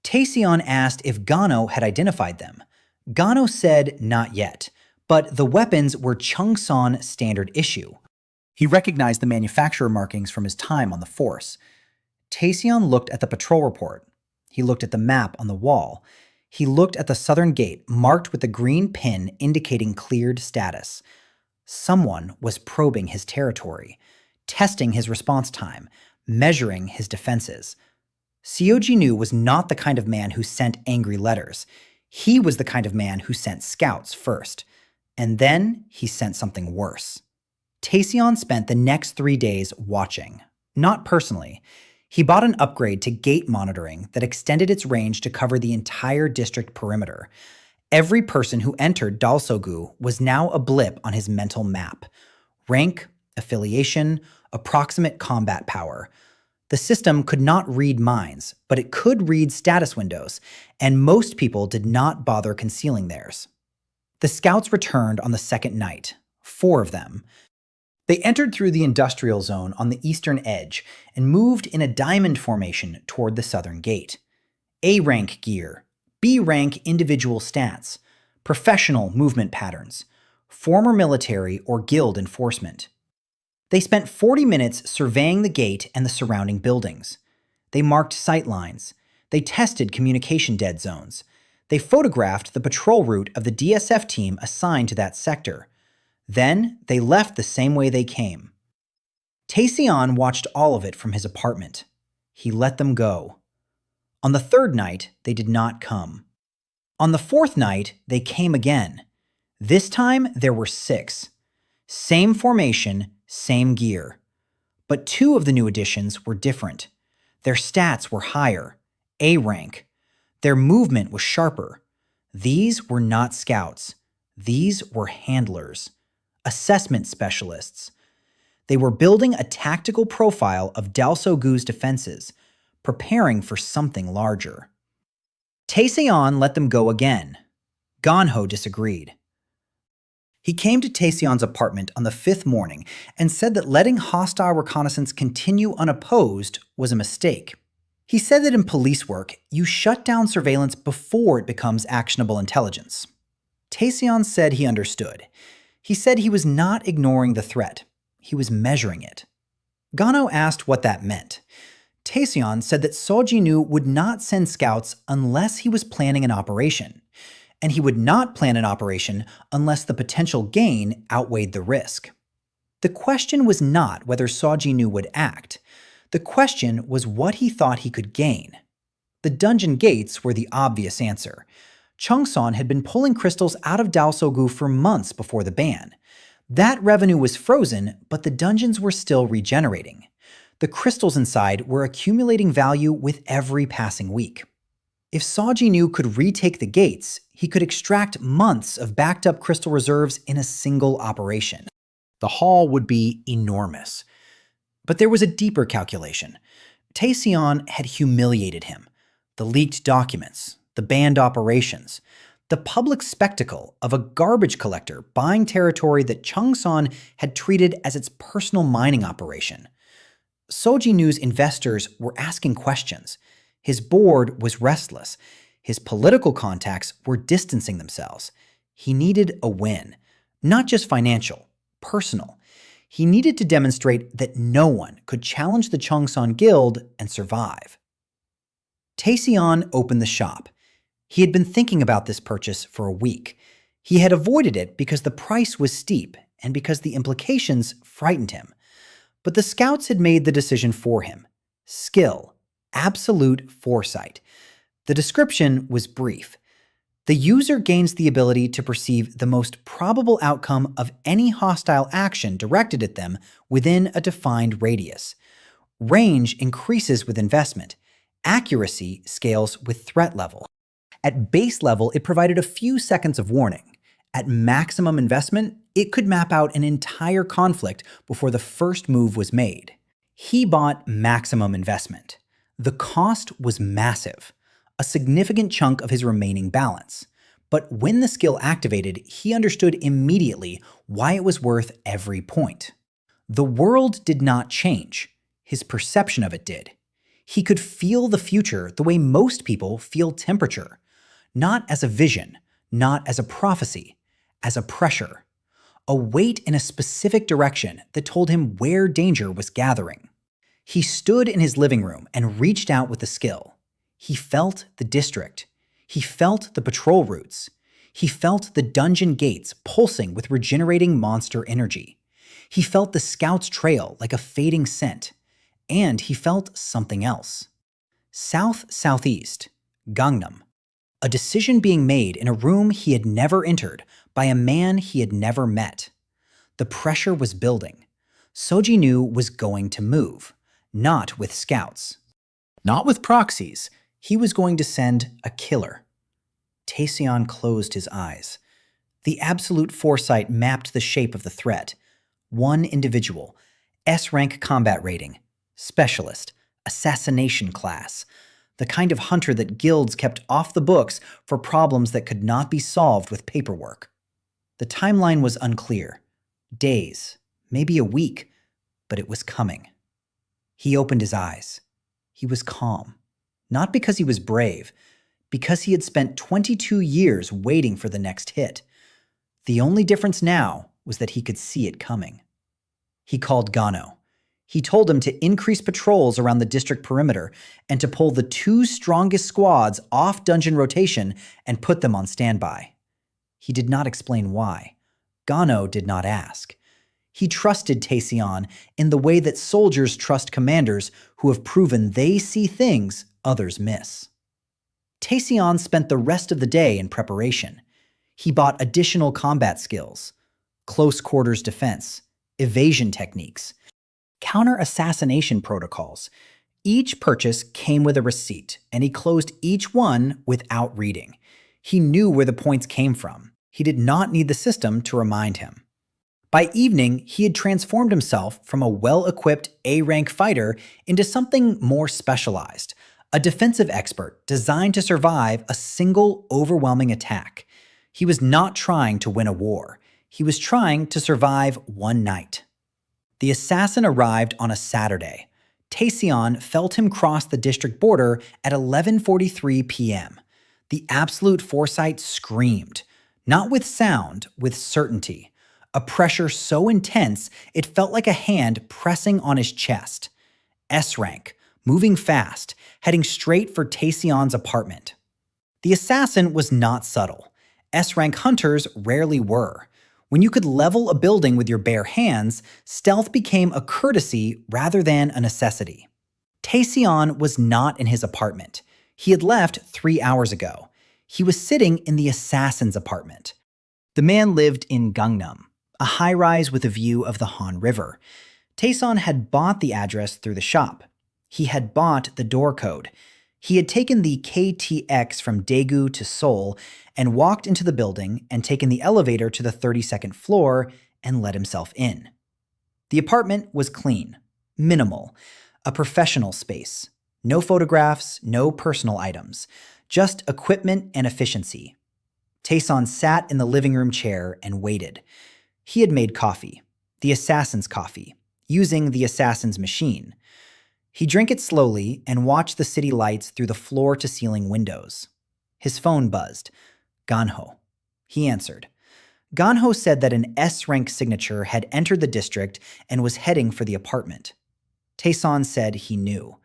Taeseong asked if Gano had identified them. Gano said not yet, but the weapons were Chungsan standard issue. He recognized the manufacturer markings from his time on the force. Taeseong looked at the patrol report. He looked at the map on the wall. He looked at the southern gate marked with a green pin indicating cleared status. Someone was probing his territory, testing his response time, measuring his defenses. Seo Ji-nu was not the kind of man who sent angry letters. He was the kind of man who sent scouts first. And then he sent something worse. Taeseong spent the next 3 days watching. Not personally. He bought an upgrade to gate monitoring that extended its range to cover the entire district perimeter. Every person who entered Dalsogu was now a blip on his mental map. Rank, affiliation, approximate combat power. The system could not read minds, but it could read status windows, and most people did not bother concealing theirs. The scouts returned on the second night, 4 of them. They entered through the industrial zone on the eastern edge and moved in a diamond formation toward the southern gate. A-rank gear, B-rank individual stats, professional movement patterns, former military or guild enforcement. They spent 40 minutes surveying the gate and the surrounding buildings. They marked sight lines. They tested communication dead zones. They photographed the patrol route of the DSF team assigned to that sector. Then, they left the same way they came. Taeseong watched all of it from his apartment. He let them go. On the third night, they did not come. On the fourth night, they came again. This time, there were 6. Same formation, same gear. But 2 of the new additions were different. Their stats were higher, A rank. Their movement was sharper. These were not scouts. These were handlers, assessment specialists. They were building a tactical profile of Dalsogu's defenses, preparing for something larger. Taeseong let them go again. Ganho disagreed. He came to Taeseong's apartment on the 5th morning and said that letting hostile reconnaissance continue unopposed was a mistake. He said that in police work, you shut down surveillance before it becomes actionable intelligence. Taeseong said he understood. He said he was not ignoring the threat. He was measuring it. Ganho asked what that meant. Taeseong said that Seo Ji-nu would not send scouts unless he was planning an operation, and he would not plan an operation unless the potential gain outweighed the risk. The question was not whether Seo Ji-nu would act. The question was what he thought he could gain. The dungeon gates were the obvious answer. Chungsan had been pulling crystals out of Dalsogu for months before the ban. That revenue was frozen, but the dungeons were still regenerating. The crystals inside were accumulating value with every passing week. If Seo Ji-nu could retake the gates, he could extract months of backed-up crystal reserves in a single operation. The haul would be enormous. But there was a deeper calculation. Taeseong had humiliated him. The leaked documents, the banned operations, the public spectacle of a garbage collector buying territory that Chungsan had treated as its personal mining operation. Seo Ji-nu's investors were asking questions. His board was restless. His political contacts were distancing themselves. He needed a win, not just financial, personal. He needed to demonstrate that no one could challenge the Chungsan Guild and survive. Taeseong opened the shop. He had been thinking about this purchase for a week. He had avoided it because the price was steep and because the implications frightened him. But the scouts had made the decision for him. Skill, absolute foresight. The description was brief. The user gains the ability to perceive the most probable outcome of any hostile action directed at them within a defined radius. Range increases with investment. Accuracy scales with threat level. At base level, it provided a few seconds of warning. At maximum investment, it could map out an entire conflict before the first move was made. He bought maximum investment. The cost was massive, a significant chunk of his remaining balance. But when the skill activated, he understood immediately why it was worth every point. The world did not change. His perception of it did. He could feel the future the way most people feel temperature. Not as a vision, not as a prophecy, as a pressure. A weight in a specific direction that told him where danger was gathering. He stood in his living room and reached out with the skill. He felt the district. He felt the patrol routes. He felt the dungeon gates pulsing with regenerating monster energy. He felt the scout's trail like a fading scent. And he felt something else. South-southeast, Gangnam. A decision being made in a room he had never entered by a man he had never met. The pressure was building. Seo Ji-nu was going to move, not with scouts. Not with proxies. He was going to send a killer. Taeseong closed his eyes. The absolute foresight mapped the shape of the threat. One individual, S-rank combat rating, specialist, assassination class, the kind of hunter that guilds kept off the books for problems that could not be solved with paperwork. The timeline was unclear. Days, maybe a week, but it was coming. He opened his eyes. He was calm, not because he was brave, because he had spent 22 years waiting for the next hit. The only difference now was that he could see it coming. He called Gano. He told him to increase patrols around the district perimeter and to pull the 2 strongest squads off dungeon rotation and put them on standby. He did not explain why. Gano did not ask. He trusted Taeseong in the way that soldiers trust commanders who have proven they see things others miss. Taeseong spent the rest of the day in preparation. He bought additional combat skills, close quarters defense, evasion techniques, counter-assassination protocols. Each purchase came with a receipt, and he closed each one without reading. He knew where the points came from. He did not need the system to remind him. By evening, he had transformed himself from a well-equipped A-rank fighter into something more specialized, a defensive expert designed to survive a single overwhelming attack. He was not trying to win a war. He was trying to survive one night. The assassin arrived on a Saturday. Taeseong felt him cross the district border at 11:43 p.m. The absolute foresight screamed, not with sound, with certainty. A pressure so intense it felt like a hand pressing on his chest. S-rank, moving fast, heading straight for Taeseong's apartment. The assassin was not subtle. S-rank hunters rarely were. When you could level a building with your bare hands, stealth became a courtesy rather than a necessity. Taeseong was not in his apartment. He had left 3 hours ago. He was sitting in the assassin's apartment. The man lived in Gangnam, a high-rise with a view of the Han River. Taeseong had bought the address through the shop. He had bought the door code. He had taken the KTX from Daegu to Seoul and walked into the building and taken the elevator to the 32nd floor and let himself in. The apartment was clean, minimal, a professional space. No photographs, no personal items, just equipment and efficiency. Taeseong sat in the living room chair and waited. He had made coffee, the assassin's coffee, using the assassin's machine. He drank it slowly and watched the city lights through the floor-to-ceiling windows. His phone buzzed. Ganho. He answered. Ganho said that an S-rank signature had entered the district and was heading for the apartment. Taeseong said he knew.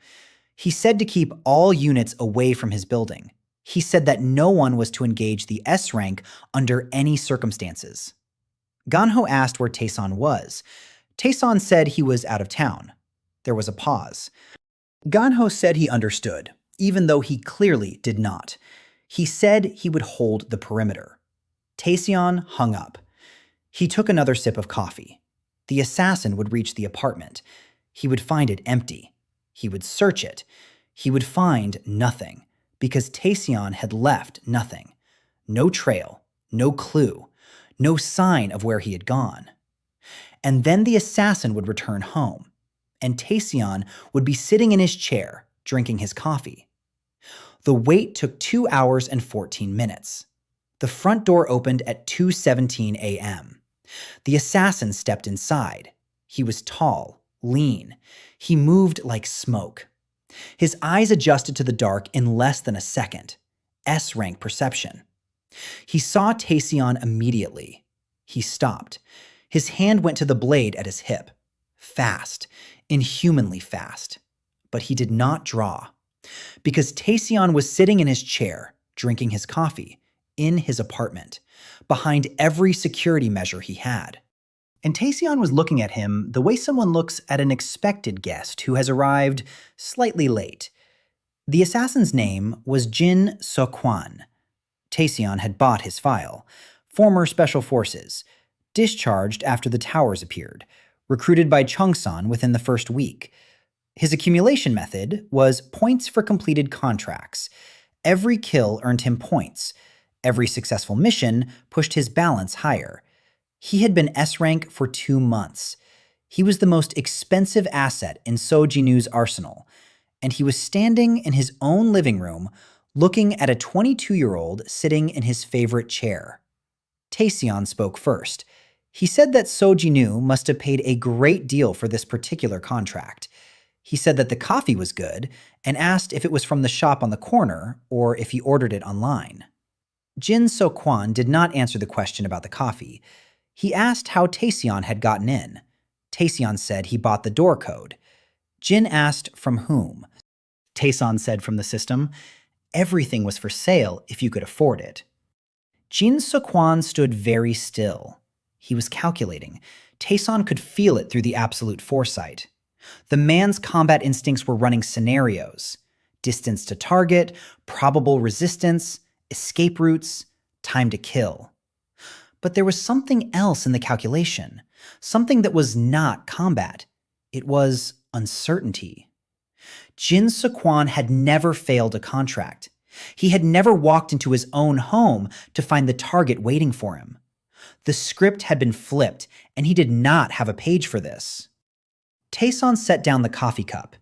He said to keep all units away from his building. He said that no one was to engage the S-rank under any circumstances. Ganho asked where Taeseong was. Taeseong said he was out of town. There was a pause. Ganho said he understood, even though he clearly did not. He said he would hold the perimeter. Taeseong hung up. He took another sip of coffee. The assassin would reach the apartment. He would find it empty. He would search it. He would find nothing, because Taeseong had left nothing. No trail, no clue, no sign of where he had gone. And then the assassin would return home, and Taeseong would be sitting in his chair, drinking his coffee. The wait took 2 hours and 14 minutes. The front door opened at 2:17 a.m. The assassin stepped inside. He was tall, lean. He moved like smoke. His eyes adjusted to the dark in less than a second. S-rank perception. He saw Taeseong immediately. He stopped. His hand went to the blade at his hip. Fast, inhumanly fast. But he did not draw. Because Taeseong was sitting in his chair, drinking his coffee, in his apartment, behind every security measure he had. And Taeseong was looking at him the way someone looks at an expected guest who has arrived slightly late. The assassin's name was Jin So-kwan. Taeseong had bought his file. Former Special Forces. Discharged after the towers appeared. Recruited by Chungsan within the first week. His accumulation method was points for completed contracts. Every kill earned him points. Every successful mission pushed his balance higher. He had been S-rank for 2 months. He was the most expensive asset in Sojinu's arsenal, and he was standing in his own living room looking at a 22-year-old sitting in his favorite chair. Taeseong spoke first. He said that So Ji-nu must have paid a great deal for this particular contract. He said that the coffee was good and asked if it was from the shop on the corner or if he ordered it online. Jin So-kwon did not answer the question about the coffee. He asked how Taeseong had gotten in. Taeseong said he bought the door code. Jin asked from whom. Taeseong said from the system. Everything was for sale if you could afford it. Jin So-kwon stood very still. He was calculating. Taeseong could feel it through the absolute foresight. The man's combat instincts were running scenarios. Distance to target, probable resistance, escape routes, time to kill. But there was something else in the calculation, something that was not combat. It was uncertainty. Jin So-kwon had never failed a contract. He had never walked into his own home to find the target waiting for him. The script had been flipped, and he did not have a page for this. Taeseong set down the coffee cup.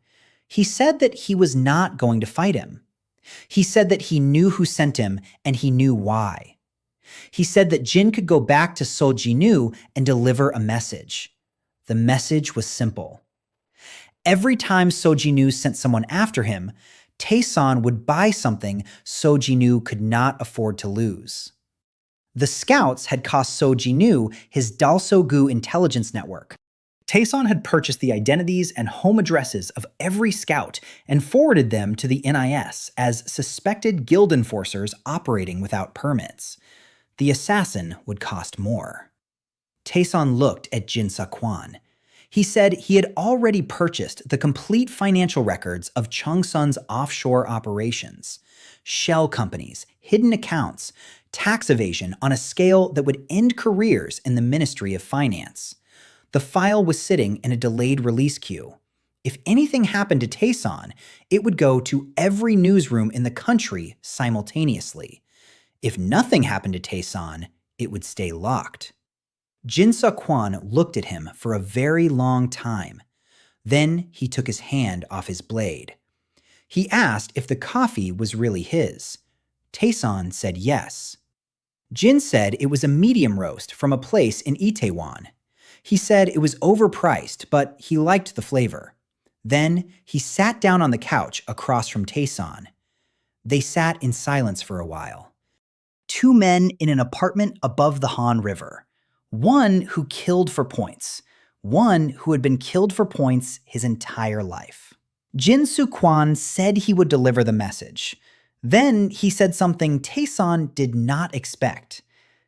He said that he was not going to fight him. He said that he knew who sent him, and he knew why. He said that Jin could go back to So Ji-nu and deliver a message. The message was simple. Every time So Ji-nu sent someone after him, Taeseong would buy something So Ji-nu could not afford to lose. The scouts had cost So Ji-nu his Dalsogu intelligence network. Taeseong had purchased the identities and home addresses of every scout and forwarded them to the NIS as suspected guild enforcers operating without permits. The assassin would cost more. Taeseong looked at Jin So-kwon. He said he had already purchased the complete financial records of Chungsun's offshore operations, shell companies, hidden accounts, tax evasion on a scale that would end careers in the Ministry of Finance. The file was sitting in a delayed release queue. If anything happened to Taeseong, it would go to every newsroom in the country simultaneously. If nothing happened to Taeseong, it would stay locked. Jin So-kwon looked at him for a very long time. Then he took his hand off his blade. He asked if the coffee was really his. Taeseong said yes. Jin said it was a medium roast from a place in Itaewon. He said it was overpriced, but he liked the flavor. Then he sat down on the couch across from Taeseong. They sat in silence for a while. Two men in an apartment above the Han River. One who killed for points. One who had been killed for points his entire life. Jin So-kwon said he would deliver the message. Then he said something Taeseong did not expect.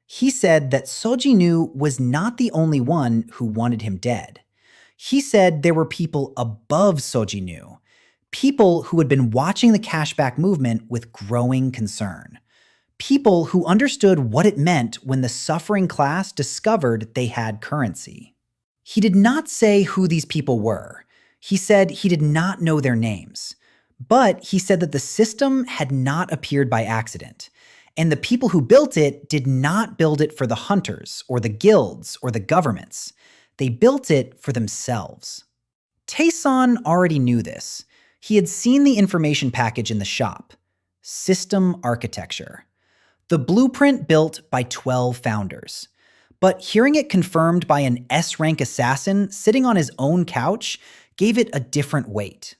He said that So Ji-nu was not the only one who wanted him dead. He said there were people above So Ji-nu, people who had been watching the cashback movement with growing concern. People who understood what it meant when the suffering class discovered they had currency. He did not say who these people were. He said he did not know their names. But he said that the system had not appeared by accident, and the people who built it did not build it for the hunters or the guilds or the governments. They built it for themselves. Taeseong already knew this. He had seen the information package in the shop. System architecture. The blueprint built by 12 founders. But hearing it confirmed by an S-rank assassin sitting on his own couch gave it a different weight.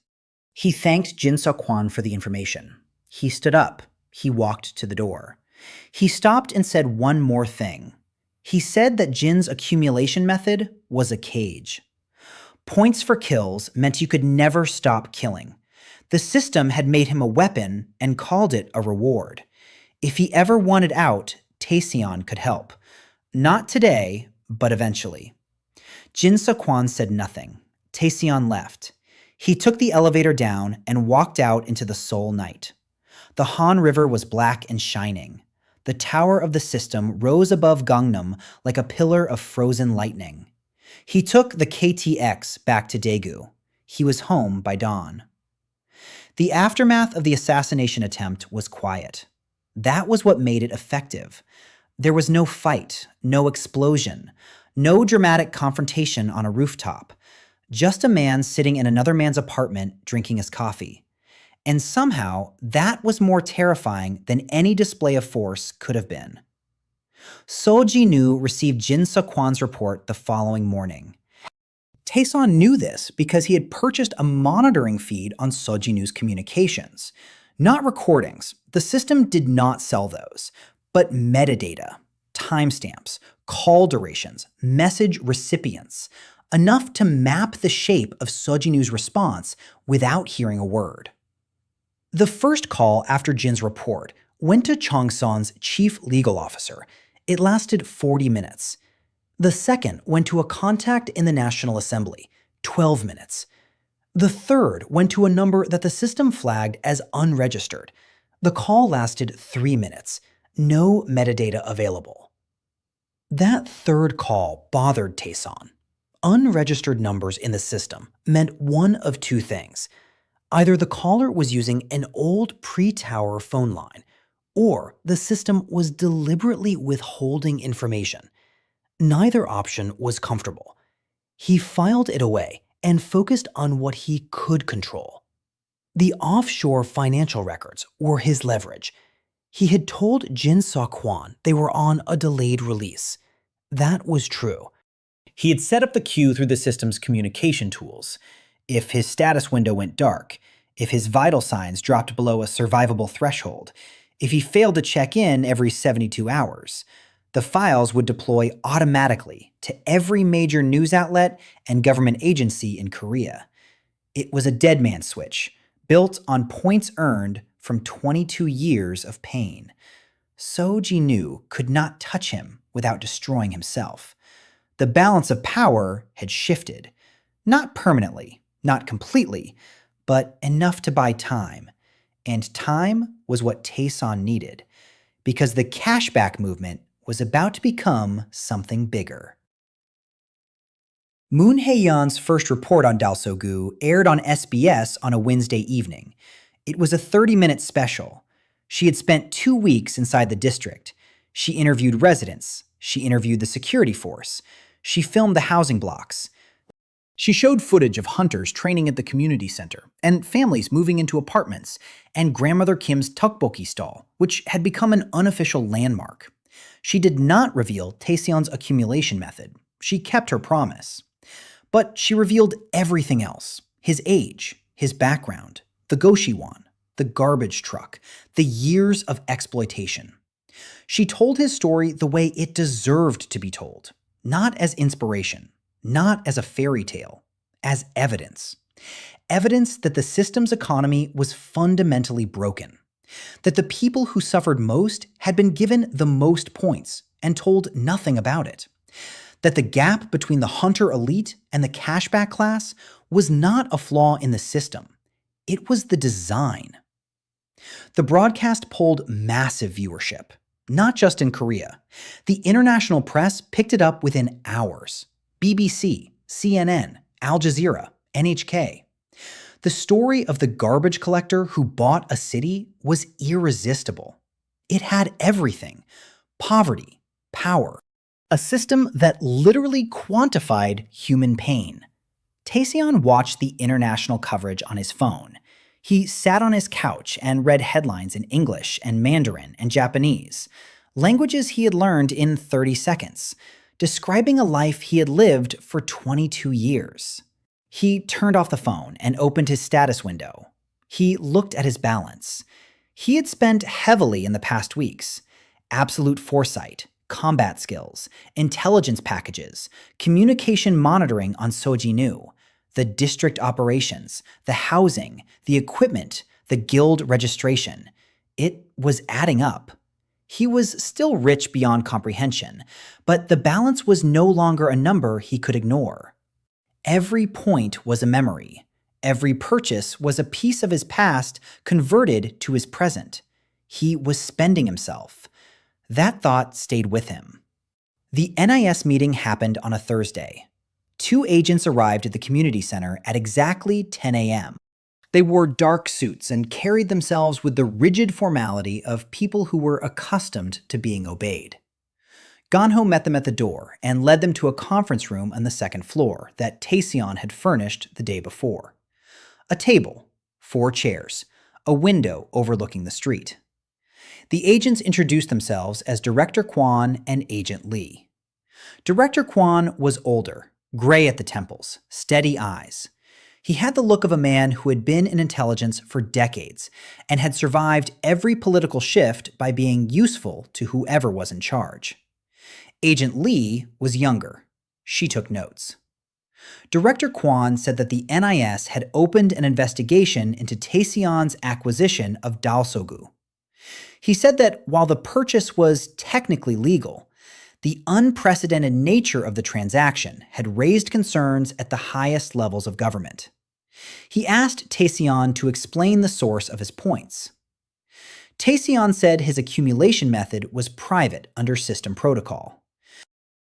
He thanked Jin So-kwon for the information. He stood up. He walked to the door. He stopped and said one more thing. He said that Jin's accumulation method was a cage. Points for kills meant you could never stop killing. The system had made him a weapon and called it a reward. If he ever wanted out, Taeseong could help. Not today, but eventually. Jin So-kwon said nothing. Taeseong left. He took the elevator down and walked out into the Seoul night. The Han River was black and shining. The tower of the system rose above Gangnam like a pillar of frozen lightning. He took the KTX back to Daegu. He was home by dawn. The aftermath of the assassination attempt was quiet. That was what made it effective. There was no fight, no explosion, no dramatic confrontation on a rooftop. Just a man sitting in another man's apartment drinking his coffee. And somehow, that was more terrifying than any display of force could have been. So Ji-nu received Jin Seok-kwan's report the following morning. Taeseong knew this because he had purchased a monitoring feed on So Ji-nu's communications. Not recordings, the system did not sell those, but metadata, timestamps, call durations, message recipients, enough to map the shape of So Ji-nu's response without hearing a word. The first call after Jin's report went to Chong Son's chief legal officer. It lasted 40 minutes. The second went to a contact in the National Assembly, 12 minutes. The third went to a number that the system flagged as unregistered. The call lasted 3 minutes. No metadata available. That third call bothered Taeseong. Unregistered numbers in the system meant one of two things. Either the caller was using an old pre-tower phone line, or the system was deliberately withholding information. Neither option was comfortable. He filed it away and focused on what he could control. The offshore financial records were his leverage. He had told Jin Seok-kwan they were on a delayed release. That was true. He had set up the queue through the system's communication tools. If his status window went dark, if his vital signs dropped below a survivable threshold, if he failed to check in every 72 hours, the files would deploy automatically to every major news outlet and government agency in Korea. It was a dead man switch, built on points earned from 22 years of pain. So Ji-nu could not touch him without destroying himself. The balance of power had shifted. Not permanently, not completely, but enough to buy time. And time was what Taeseong needed, because the cashback movement was about to become something bigger. Moon Hae-yeon's first report on Dalsogu aired on SBS on a Wednesday evening. It was a 30-minute special. She had spent 2 weeks inside the district. She interviewed residents. She interviewed the security force. She filmed the housing blocks. She showed footage of hunters training at the community center, and families moving into apartments, and Grandmother Kim's tteokbokki stall, which had become an unofficial landmark. She did not reveal Taeseong's accumulation method. She kept her promise. But she revealed everything else: his age, his background, the goshiwon, the garbage truck, the years of exploitation. She told his story the way it deserved to be told, not as inspiration, not as a fairy tale, as evidence. Evidence that the system's economy was fundamentally broken, that the people who suffered most had been given the most points and told nothing about it, that the gap between the hunter elite and the cashback class was not a flaw in the system. It was the design. The broadcast pulled massive viewership, not just in Korea. The international press picked it up within hours. BBC, CNN, Al Jazeera, NHK. The story of the garbage collector who bought a city was irresistible. It had everything: poverty, power, a system that literally quantified human pain. Taeseong watched the international coverage on his phone. He sat on his couch and read headlines in English and Mandarin and Japanese, languages he had learned in 30 seconds, describing a life he had lived for 22 years. He turned off the phone and opened his status window. He looked at his balance. He had spent heavily in the past weeks: absolute foresight, combat skills, intelligence packages, communication monitoring on So Ji-nu, the district operations, the housing, the equipment, the guild registration. It was adding up. He was still rich beyond comprehension, but the balance was no longer a number he could ignore. Every point was a memory. Every purchase was a piece of his past converted to his present. He was spending himself. That thought stayed with him. The NIS meeting happened on a Thursday. 2 agents arrived at the community center at exactly 10 a.m. They wore dark suits and carried themselves with the rigid formality of people who were accustomed to being obeyed. Ganho met them at the door and led them to a conference room on the second floor that Taeseong had furnished the day before. A table, 4 chairs, a window overlooking the street. The agents introduced themselves as Director Kwon and Agent Lee. Director Kwon was older, gray at the temples, steady eyes. He had the look of a man who had been in intelligence for decades and had survived every political shift by being useful to whoever was in charge. Agent Lee was younger. She took notes. Director Kwon said that the NIS had opened an investigation into Taeseong's acquisition of Dalsogu. He said that while the purchase was technically legal, the unprecedented nature of the transaction had raised concerns at the highest levels of government. He asked Taeseong to explain the source of his points. Taeseong said his accumulation method was private under system protocol.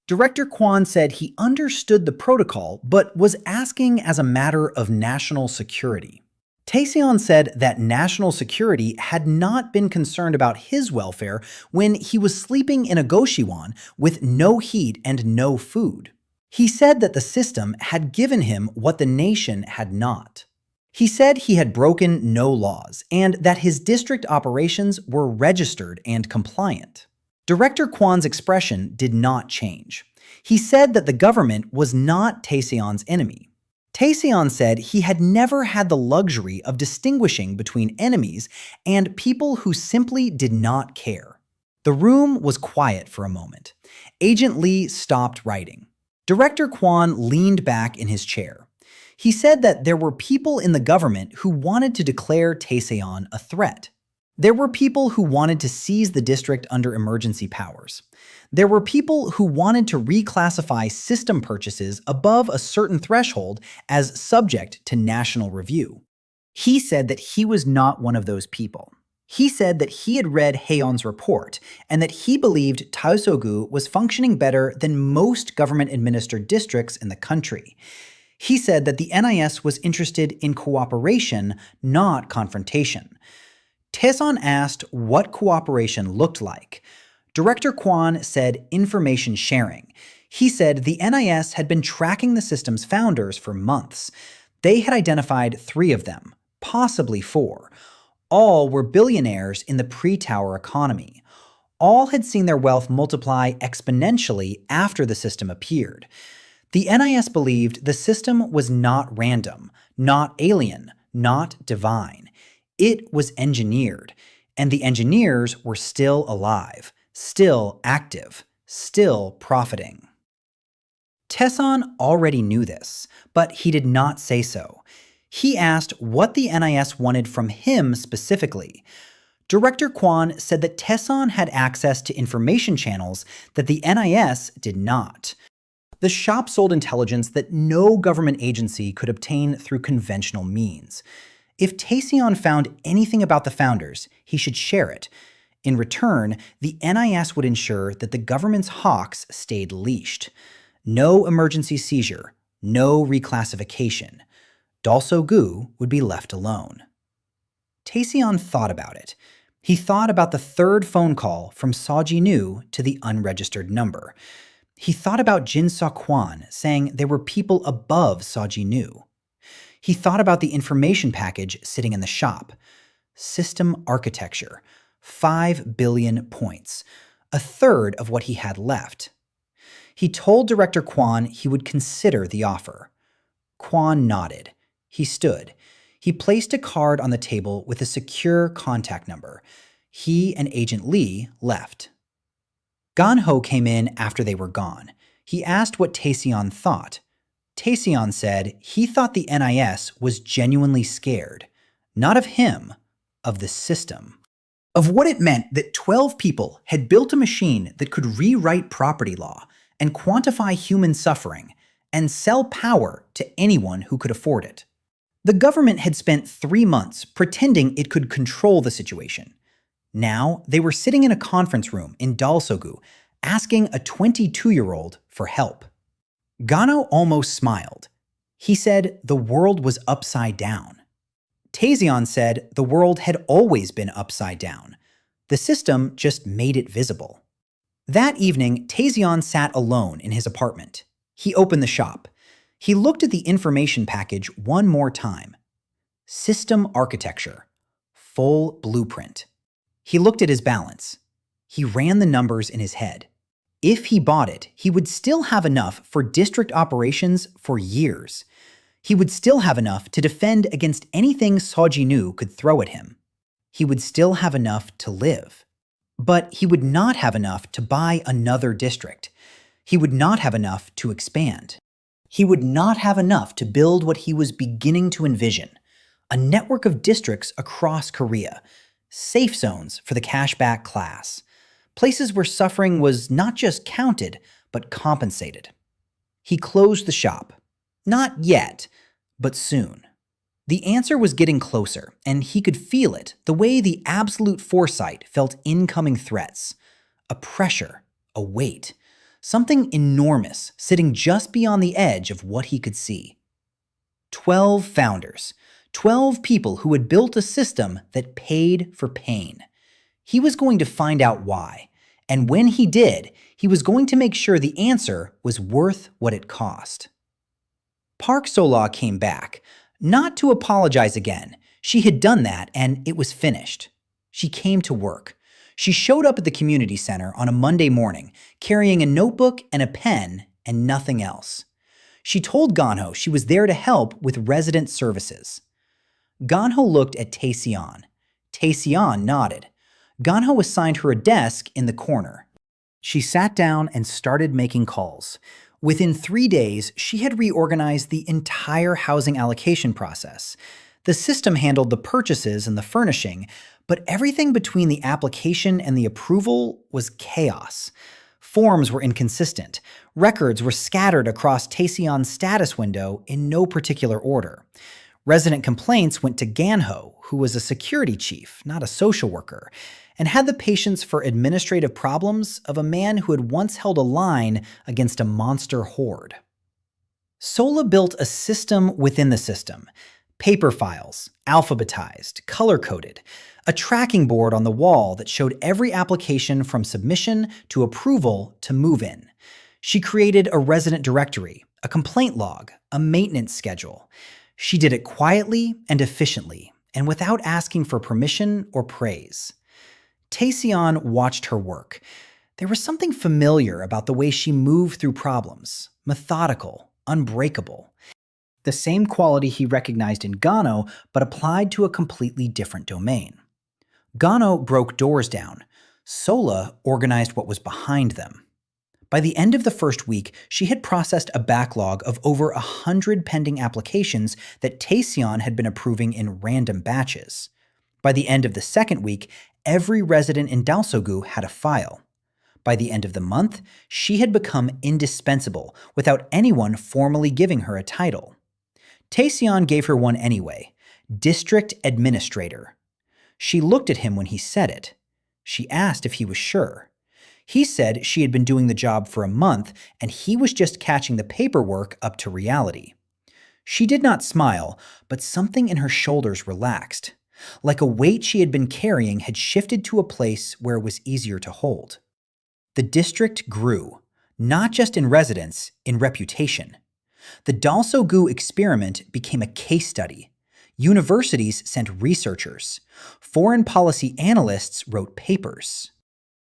Director Kwon said he understood the protocol but was asking as a matter of national security. Taeseong said that national security had not been concerned about his welfare when he was sleeping in a goshiwon with no heat and no food. He said that the system had given him what the nation had not. He said he had broken no laws and that his district operations were registered and compliant. Director Kwon's expression did not change. He said that the government was not Taeseong's enemy. Taeseong said he had never had the luxury of distinguishing between enemies and people who simply did not care. The room was quiet for a moment. Agent Lee stopped writing. Director Kwon leaned back in his chair. He said that there were people in the government who wanted to declare Taeseong a threat. There were people who wanted to seize the district under emergency powers. There were people who wanted to reclassify system purchases above a certain threshold as subject to national review. He said that he was not one of those people. He said that he had read Haeon's report and that he believed Dalsogu was functioning better than most government-administered districts in the country. He said that the NIS was interested in cooperation, not confrontation. Taeseong asked what cooperation looked like. Director Kwon said information sharing. He said the NIS had been tracking the system's founders for months. They had identified 3 of them, possibly 4. All were billionaires in the pre-tower economy. All had seen their wealth multiply exponentially after the system appeared. The NIS believed the system was not random, not alien, not divine. It was engineered, and the engineers were still alive, still active, still profiting. Taeseong already knew this, but he did not say so. He asked what the NIS wanted from him specifically. Director Kwon said that Taeseong had access to information channels that the NIS did not. The shop sold intelligence that no government agency could obtain through conventional means. If Taeseong found anything about the founders, he should share it. In return, the NIS would ensure that the government's hawks stayed leashed. No emergency seizure, no reclassification. Dalsogu would be left alone. Taeseong thought about it. He thought about the 3rd phone call from Seo-ji-nu to the unregistered number. He thought about Jin Seok-kwon saying there were people above Seo-ji-nu. He thought about the information package sitting in the shop. System architecture. 5 billion points. 1/3 of what he had left. He told Director Kwon he would consider the offer. Kwon nodded. He stood. He placed a card on the table with a secure contact number. He and Agent Lee left. Gan-ho came in after they were gone. He asked what Taeseong thought. Taeseong said he thought the NIS was genuinely scared, not of him, of the system. Of what it meant that 12 people had built a machine that could rewrite property law and quantify human suffering and sell power to anyone who could afford it. The government had spent 3 months pretending it could control the situation. Now they were sitting in a conference room in Dalsogu, asking a 22-year-old for help. Gano almost smiled. He said the world was upside down. Taeseong said the world had always been upside down. The system just made it visible. That evening, Taeseong sat alone in his apartment. He opened the shop. He looked at the information package one more time. System architecture. Full blueprint. He looked at his balance. He ran the numbers in his head. If he bought it, he would still have enough for district operations for years. He would still have enough to defend against anything Seo could throw at him. He would still have enough to live. But he would not have enough to buy another district. He would not have enough to expand. He would not have enough to build what he was beginning to envision, a network of districts across Korea, safe zones for the cashback class, places where suffering was not just counted, but compensated. He closed the shop. Not yet, but soon. The answer was getting closer, and he could feel it the way the absolute foresight felt incoming threats. A pressure, a weight, something enormous sitting just beyond the edge of what he could see. 12 founders, 12 people who had built a system that paid for pain. He was going to find out why, and when he did, he was going to make sure the answer was worth what it cost. Park Sola came back, not to apologize again. She had done that, and it was finished. She came to work. She showed up at the community center on a Monday morning, carrying a notebook and a pen and nothing else. She told Ganho she was there to help with resident services. Ganho looked at Taeseong. Taeseong nodded. Ganho assigned her a desk in the corner. She sat down and started making calls. Within 3 days, she had reorganized the entire housing allocation process. The system handled the purchases and the furnishing, but everything between the application and the approval was chaos. Forms were inconsistent. Records were scattered across Taeseong's status window in no particular order. Resident complaints went to Ganho, who was a security chief, not a social worker, and had the patience for administrative problems of a man who had once held a line against a monster horde. Sola built a system within the system. Paper files, alphabetized, color-coded, a tracking board on the wall that showed every application from submission to approval to move-in. She created a resident directory, a complaint log, a maintenance schedule. She did it quietly and efficiently, and without asking for permission or praise. Taeseong watched her work. There was something familiar about the way she moved through problems, methodical, unbreakable. The same quality he recognized in Ganho, but applied to a completely different domain. Ganho broke doors down. Sola organized what was behind them. By the end of the first week, she had processed a backlog of over 100 pending applications that Taeseong had been approving in random batches. By the end of the second week, every resident in Dalsogu had a file. By the end of the month, she had become indispensable without anyone formally giving her a title. Taeseong gave her one anyway, District Administrator. She looked at him when he said it. She asked if he was sure. He said she had been doing the job for a month and he was just catching the paperwork up to reality. She did not smile, but something in her shoulders relaxed. Like a weight she had been carrying had shifted to a place where it was easier to hold. The district grew, not just in residents, in reputation. The Dalsogu experiment became a case study. Universities sent researchers. Foreign policy analysts wrote papers.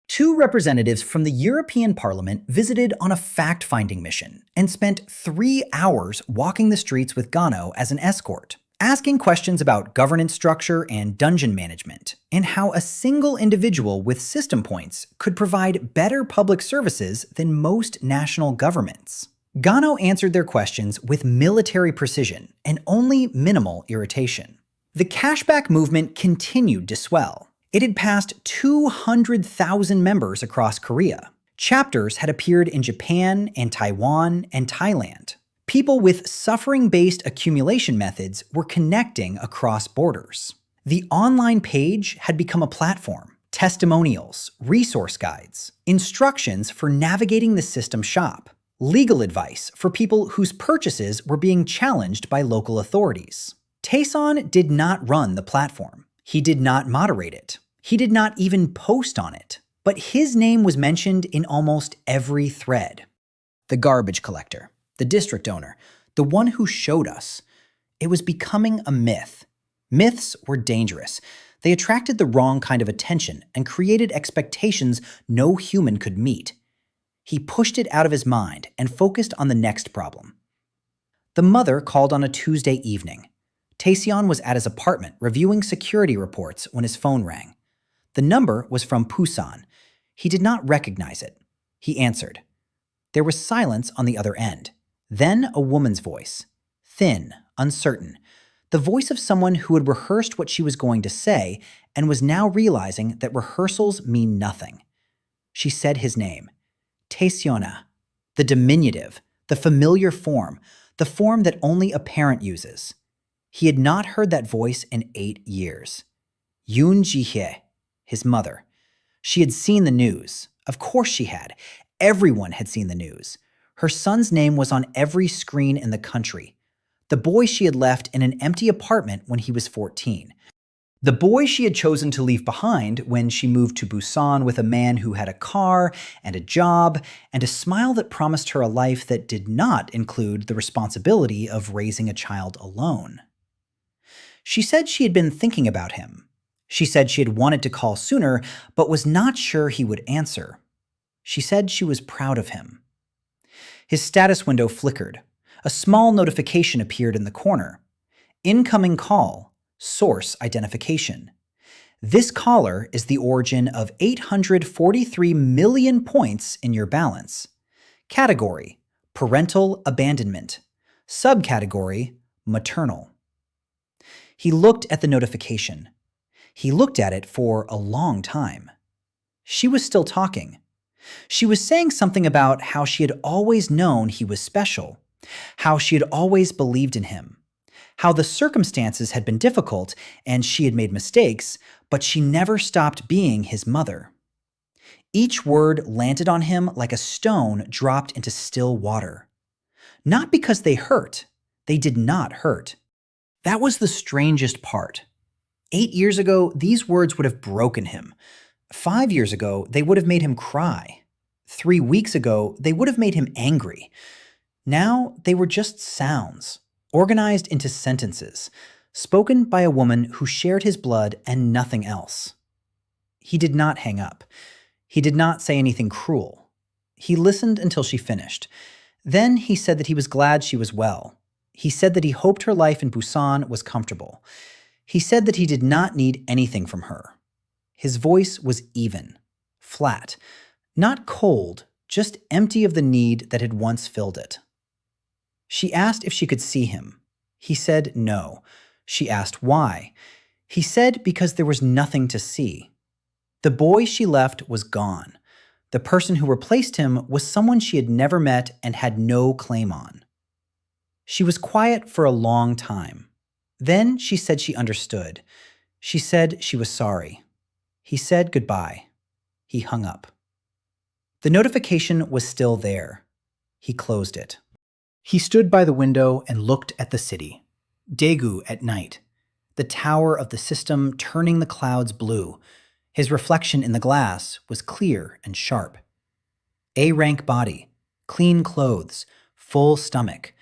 2 representatives from the European Parliament visited on a fact-finding mission and spent 3 hours walking the streets with Ganho as an escort, asking questions about governance structure and dungeon management, and how a single individual with system points could provide better public services than most national governments. Ganho answered their questions with military precision and only minimal irritation. The cashback movement continued to swell. It had passed 200,000 members across Korea. Chapters had appeared in Japan and Taiwan and Thailand. People with suffering-based accumulation methods were connecting across borders. The online page had become a platform. Testimonials, resource guides, instructions for navigating the system shop, legal advice for people whose purchases were being challenged by local authorities. Taeseong did not run the platform. He did not moderate it. He did not even post on it. But his name was mentioned in almost every thread. The garbage collector, the district owner, the one who showed us. It was becoming a myth. Myths were dangerous. They attracted the wrong kind of attention and created expectations no human could meet. He pushed it out of his mind and focused on the next problem. The mother called on a Tuesday evening. Taeseong was at his apartment reviewing security reports when his phone rang. The number was from Busan. He did not recognize it. He answered. There was silence on the other end. Then a woman's voice. Thin, uncertain. The voice of someone who had rehearsed what she was going to say and was now realizing that rehearsals mean nothing. She said his name. Taeseona. The diminutive, the familiar form, the form that only a parent uses. He had not heard that voice in 8 years. Yoon Ji-hye, his mother. She had seen the news. Of course she had. Everyone had seen the news. Her son's name was on every screen in the country. The boy she had left in an empty apartment when he was 14. The boy she had chosen to leave behind when she moved to Busan with a man who had a car and a job and a smile that promised her a life that did not include the responsibility of raising a child alone. She said she had been thinking about him. She said she had wanted to call sooner, but was not sure he would answer. She said she was proud of him. His status window flickered. A small notification appeared in the corner. Incoming call. Source identification. This caller is the origin of 843 million points in your balance. Category: parental abandonment. Subcategory: maternal. He looked at the notification. He looked at it for a long time. She was still talking. She was saying something about how she had always known he was special, how she had always believed in him, how the circumstances had been difficult and she had made mistakes, but she never stopped being his mother. Each word landed on him like a stone dropped into still water. Not because they hurt. They did not hurt. That was the strangest part. 8 years ago, these words would have broken him. 5 years ago, they would have made him cry. 3 weeks ago, they would have made him angry. Now, they were just sounds, organized into sentences, spoken by a woman who shared his blood and nothing else. He did not hang up. He did not say anything cruel. He listened until she finished. Then he said that he was glad she was well. He said that he hoped her life in Busan was comfortable. He said that he did not need anything from her. His voice was even, flat, not cold, just empty of the need that had once filled it. She asked if she could see him. He said no. She asked why. He said because there was nothing to see. The boy she left was gone. The person who replaced him was someone she had never met and had no claim on. She was quiet for a long time. Then she said she understood. She said she was sorry. He said goodbye. He hung up. The notification was still there. He closed it. He stood by the window and looked at the city. Daegu at night. The tower of the system turning the clouds blue. His reflection in the glass was clear and sharp. A-rank body, clean clothes, full stomach.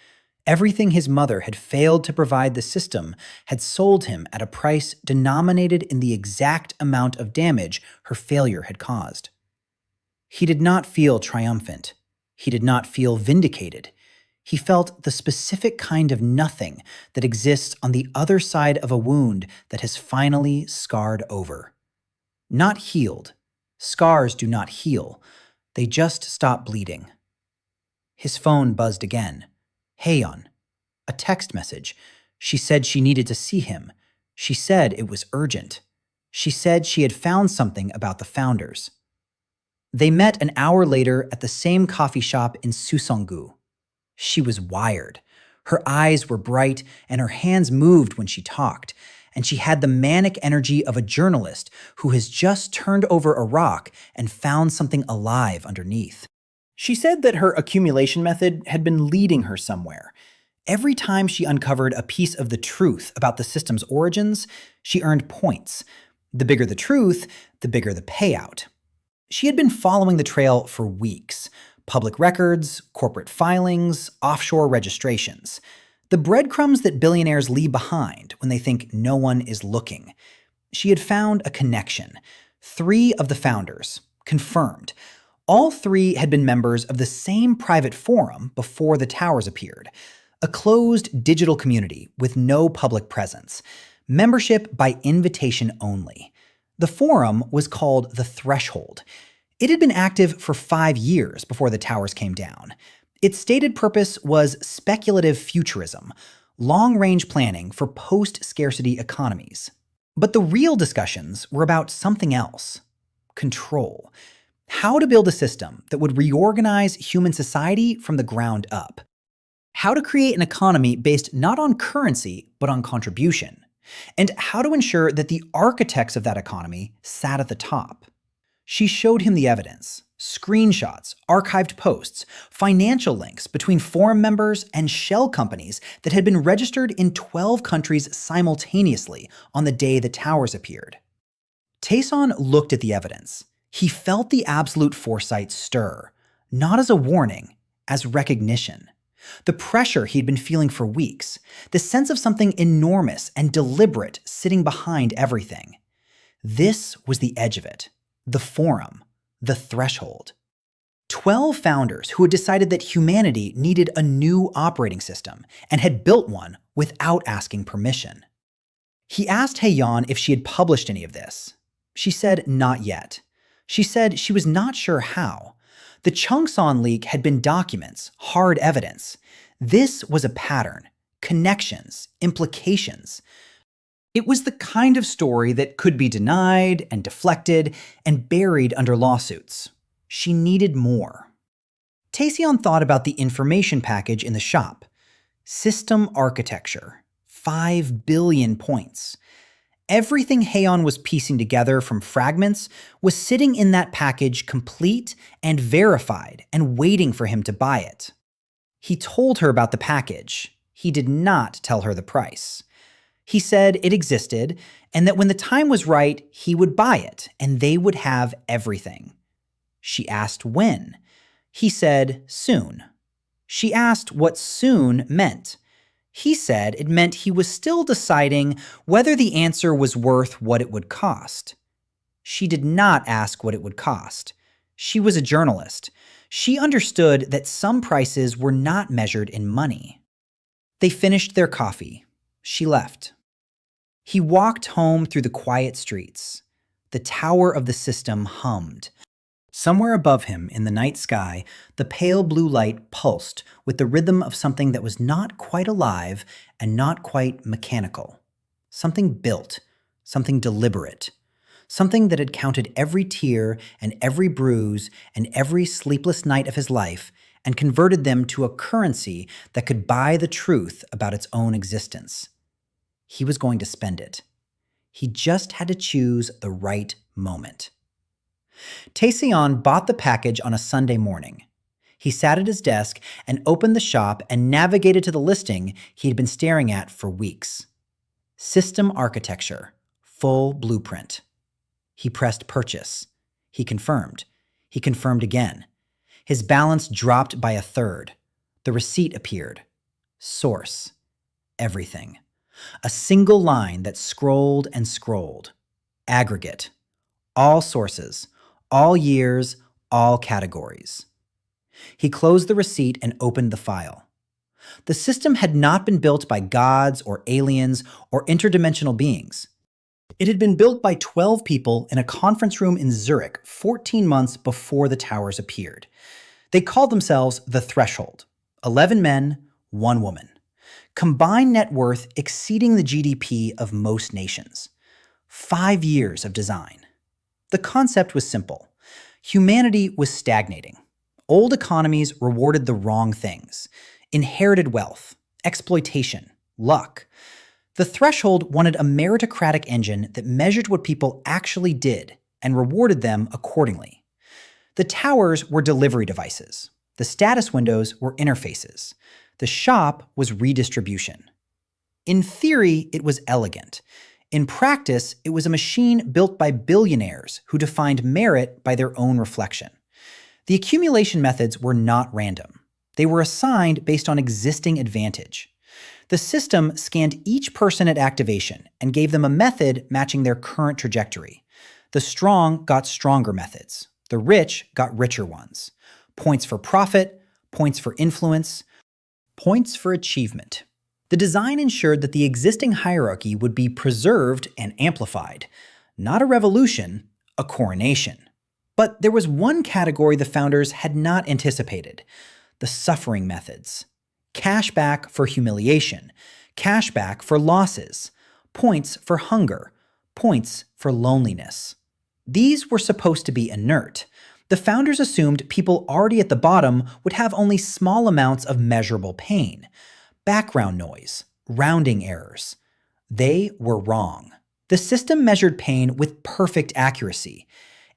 Everything his mother had failed to provide the system had sold him at a price denominated in the exact amount of damage her failure had caused. He did not feel triumphant. He did not feel vindicated. He felt the specific kind of nothing that exists on the other side of a wound that has finally scarred over. Not healed. Scars do not heal. They just stop bleeding. His phone buzzed again. Haeyeon. A text message. She said she needed to see him. She said it was urgent. She said she had found something about the founders. They met an hour later at the same coffee shop in Suseonggu. She was wired. Her eyes were bright and her hands moved when she talked, and she had the manic energy of a journalist who has just turned over a rock and found something alive underneath. She said that her accumulation method had been leading her somewhere. Every time she uncovered a piece of the truth about the system's origins, she earned points. The bigger the truth, the bigger the payout. She had been following the trail for weeks. Public records, corporate filings, offshore registrations. The breadcrumbs that billionaires leave behind when they think no one is looking. She had found a connection. 3 of the founders, confirmed. All 3 had been members of the same private forum before the towers appeared. A closed digital community with no public presence. Membership by invitation only. The forum was called The Threshold. It had been active for 5 years before the towers came down. Its stated purpose was speculative futurism, long-range planning for post-scarcity economies. But the real discussions were about something else. Control. How to build a system that would reorganize human society from the ground up. How to create an economy based not on currency, but on contribution. And how to ensure that the architects of that economy sat at the top. She showed him the evidence, screenshots, archived posts, financial links between forum members and shell companies that had been registered in 12 countries simultaneously on the day the towers appeared. Taeseong looked at the evidence. He felt the absolute foresight stir, not as a warning, as recognition. The pressure he'd been feeling for weeks, the sense of something enormous and deliberate sitting behind everything. This was the edge of it. The forum, the threshold. 12 founders who had decided that humanity needed a new operating system and had built one without asking permission. He asked Haeyeon if she had published any of this. She said not yet. She said she was not sure how. The Chungan leak had been documents, hard evidence. This was a pattern, connections, implications. It was the kind of story that could be denied and deflected and buried under lawsuits. She needed more. Taeseong thought about the information package in the shop. System architecture. 5 billion points. Everything Haeyeon was piecing together from fragments was sitting in that package complete and verified and waiting for him to buy it. He told her about the package. He did not tell her the price. He said it existed and that when the time was right, he would buy it and they would have everything. She asked when. He said soon. She asked what soon meant. He said it meant he was still deciding whether the answer was worth what it would cost. She did not ask what it would cost. She was a journalist. She understood that some prices were not measured in money. They finished their coffee. She left. He walked home through the quiet streets. The tower of the system hummed. Somewhere above him in the night sky, the pale blue light pulsed with the rhythm of something that was not quite alive and not quite mechanical. Something built, something deliberate, something that had counted every tear and every bruise and every sleepless night of his life and converted them to a currency that could buy the truth about its own existence. He was going to spend it. He just had to choose the right moment. Taeseong bought the package on a Sunday morning. He sat at his desk and opened the shop and navigated to the listing he had been staring at for weeks. System architecture, full blueprint. He pressed purchase. He confirmed. He confirmed again. His balance dropped by 1/3. The receipt appeared. Source. Everything. A single line that scrolled and scrolled. Aggregate. All sources. All years. All categories. He closed the receipt and opened the file. The system had not been built by gods or aliens or interdimensional beings. It had been built by 12 people in a conference room in Zurich 14 months before the towers appeared. They called themselves The Threshold. 11 men, 1 woman. Combined net worth exceeding the GDP of most nations. 5 years of design. The concept was simple. Humanity was stagnating. Old economies rewarded the wrong things. Inherited wealth, exploitation, luck. The Threshold wanted a meritocratic engine that measured what people actually did and rewarded them accordingly. The towers were delivery devices. The status windows were interfaces. The shop was redistribution. In theory, it was elegant. In practice, it was a machine built by billionaires who defined merit by their own reflection. The accumulation methods were not random. They were assigned based on existing advantage. The system scanned each person at activation and gave them a method matching their current trajectory. The strong got stronger methods. The rich got richer ones. Points for profit, points for influence, points for achievement. The design ensured that the existing hierarchy would be preserved and amplified. Not a revolution, a coronation. But there was one category the founders had not anticipated: the suffering methods. Cashback for humiliation, cashback for losses, points for hunger, points for loneliness. These were supposed to be inert. The founders assumed people already at the bottom would have only small amounts of measurable pain. Background noise, rounding errors. They were wrong. The system measured pain with perfect accuracy,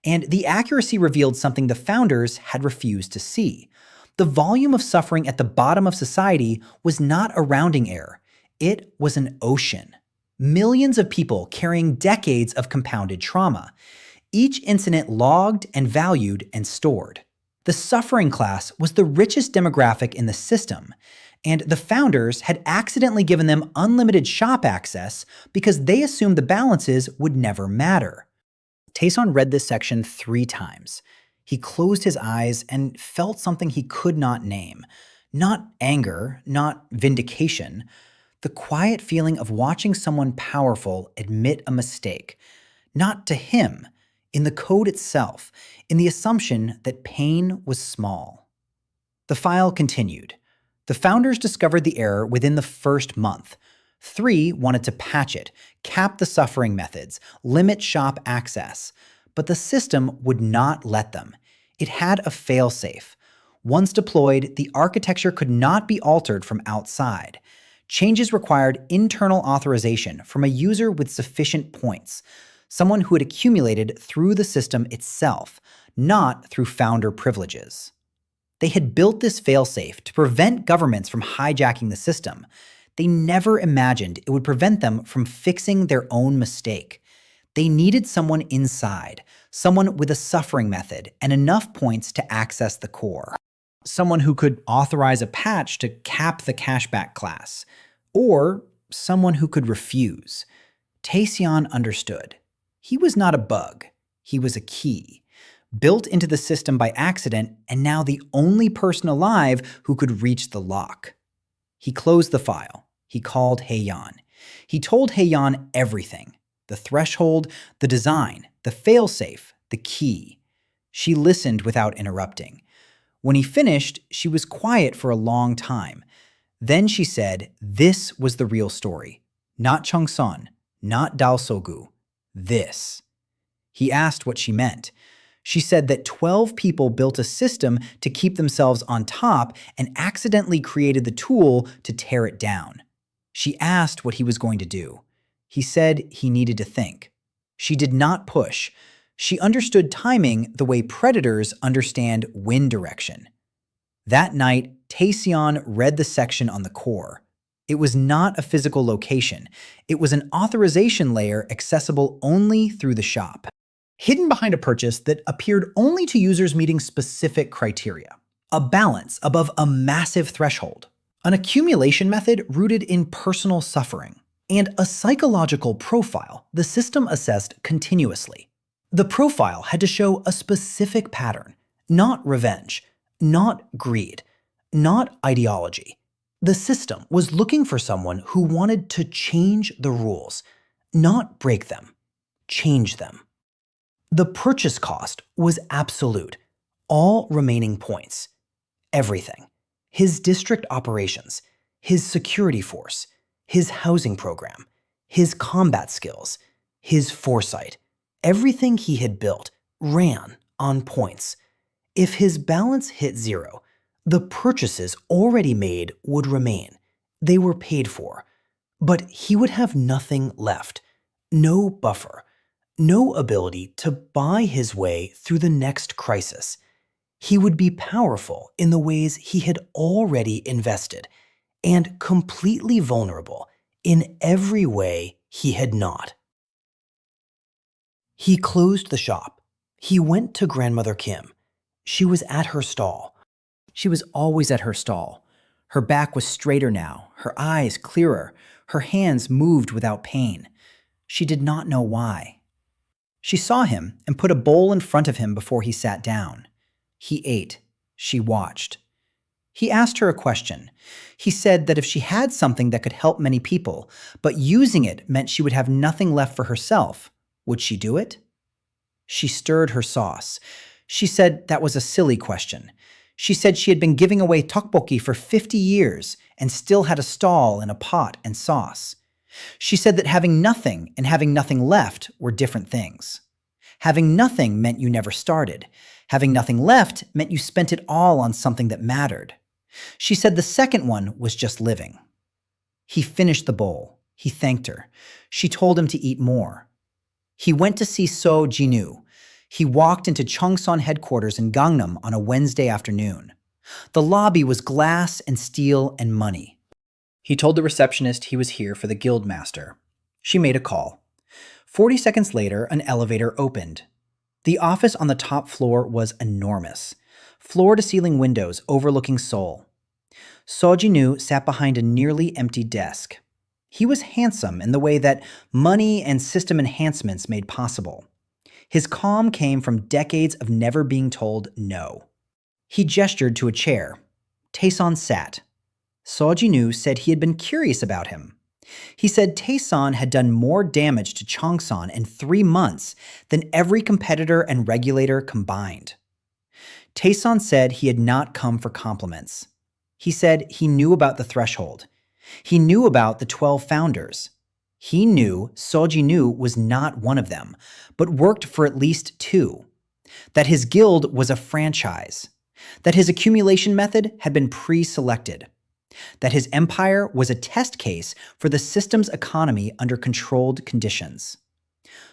and the accuracy revealed something the founders had refused to see. The volume of suffering at the bottom of society was not a rounding error. It was an ocean. Millions of people carrying decades of compounded trauma. Each incident logged and valued and stored. The suffering class was the richest demographic in the system, and the founders had accidentally given them unlimited shop access because they assumed the balances would never matter. Taeseong read this section 3 times. He closed his eyes and felt something he could not name. Not anger, not vindication. The quiet feeling of watching someone powerful admit a mistake. Not to him, in the code itself, in the assumption that pain was small. The file continued. The founders discovered the error within the first month. 3 wanted to patch it, cap the suffering methods, limit shop access. But the system would not let them. It had a failsafe. Once deployed, the architecture could not be altered from outside. Changes required internal authorization from a user with sufficient points, someone who had accumulated through the system itself, not through founder privileges. They had built this failsafe to prevent governments from hijacking the system. They never imagined it would prevent them from fixing their own mistake. They needed someone inside, someone with a suffering method and enough points to access the core. Someone who could authorize a patch to cap the cashback class. Or someone who could refuse. Taeseong understood. He was not a bug. He was a key. Built into the system by accident, and now the only person alive who could reach the lock. He closed the file. He called Haeyeon. He told Haeyeon everything. The threshold, the design, the failsafe, the key. She listened without interrupting. When he finished, she was quiet for a long time. Then she said this was the real story. Not Chungsun, not Dalsogu. This. He asked what she meant. She said that 12 people built a system to keep themselves on top and accidentally created the tool to tear it down. She asked what he was going to do. He said he needed to think. She did not push. She understood timing the way predators understand wind direction. That night, Taeseong read the section on the core. It was not a physical location. It was an authorization layer accessible only through the shop. Hidden behind a purchase that appeared only to users meeting specific criteria. A balance above a massive threshold. An accumulation method rooted in personal suffering. And a psychological profile the system assessed continuously. The profile had to show a specific pattern, not revenge, not greed, not ideology. The system was looking for someone who wanted to change the rules, not break them, change them. The purchase cost was absolute, all remaining points, everything. His district operations, his security force, his housing program, his combat skills, his foresight, everything he had built ran on points. If his balance hit 0, the purchases already made would remain. They were paid for. But he would have nothing left. No buffer. No ability to buy his way through the next crisis. He would be powerful in the ways he had already invested, and completely vulnerable in every way he had not. He closed the shop. He went to Grandmother Kim. She was at her stall. She was always at her stall. Her back was straighter now, her eyes clearer, her hands moved without pain. She did not know why. She saw him and put a bowl in front of him before he sat down. He ate. She watched. He asked her a question. He said that if she had something that could help many people, but using it meant she would have nothing left for herself, would she do it? She stirred her sauce. She said that was a silly question. She said she had been giving away tteokbokki for 50 years and still had a stall and a pot and sauce. She said that having nothing and having nothing left were different things. Having nothing meant you never started. Having nothing left meant you spent it all on something that mattered. She said the second one was just living. He finished the bowl. He thanked her. She told him to eat more. He went to see So Jinu. He walked into Chungsan headquarters in Gangnam on a Wednesday afternoon. The lobby was glass and steel and money. He told the receptionist he was here for the guildmaster. She made a call. 40 seconds later, an elevator opened. The office on the top floor was enormous. Floor-to-ceiling windows overlooking Seoul. So Jinu sat behind a nearly empty desk. He was handsome in the way that money and system enhancements made possible. His calm came from decades of never being told no. He gestured to a chair. Taeseong sat. So Jinu said he had been curious about him. He said Taeseong had done more damage to Chongsan in 3 months than every competitor and regulator combined. Taeseong said he had not come for compliments. He said he knew about the threshold. He knew about the 12 founders. He knew So Jinu was not one of them, but worked for at least 2. That his guild was a franchise. That his accumulation method had been pre-selected. That his empire was a test case for the system's economy under controlled conditions.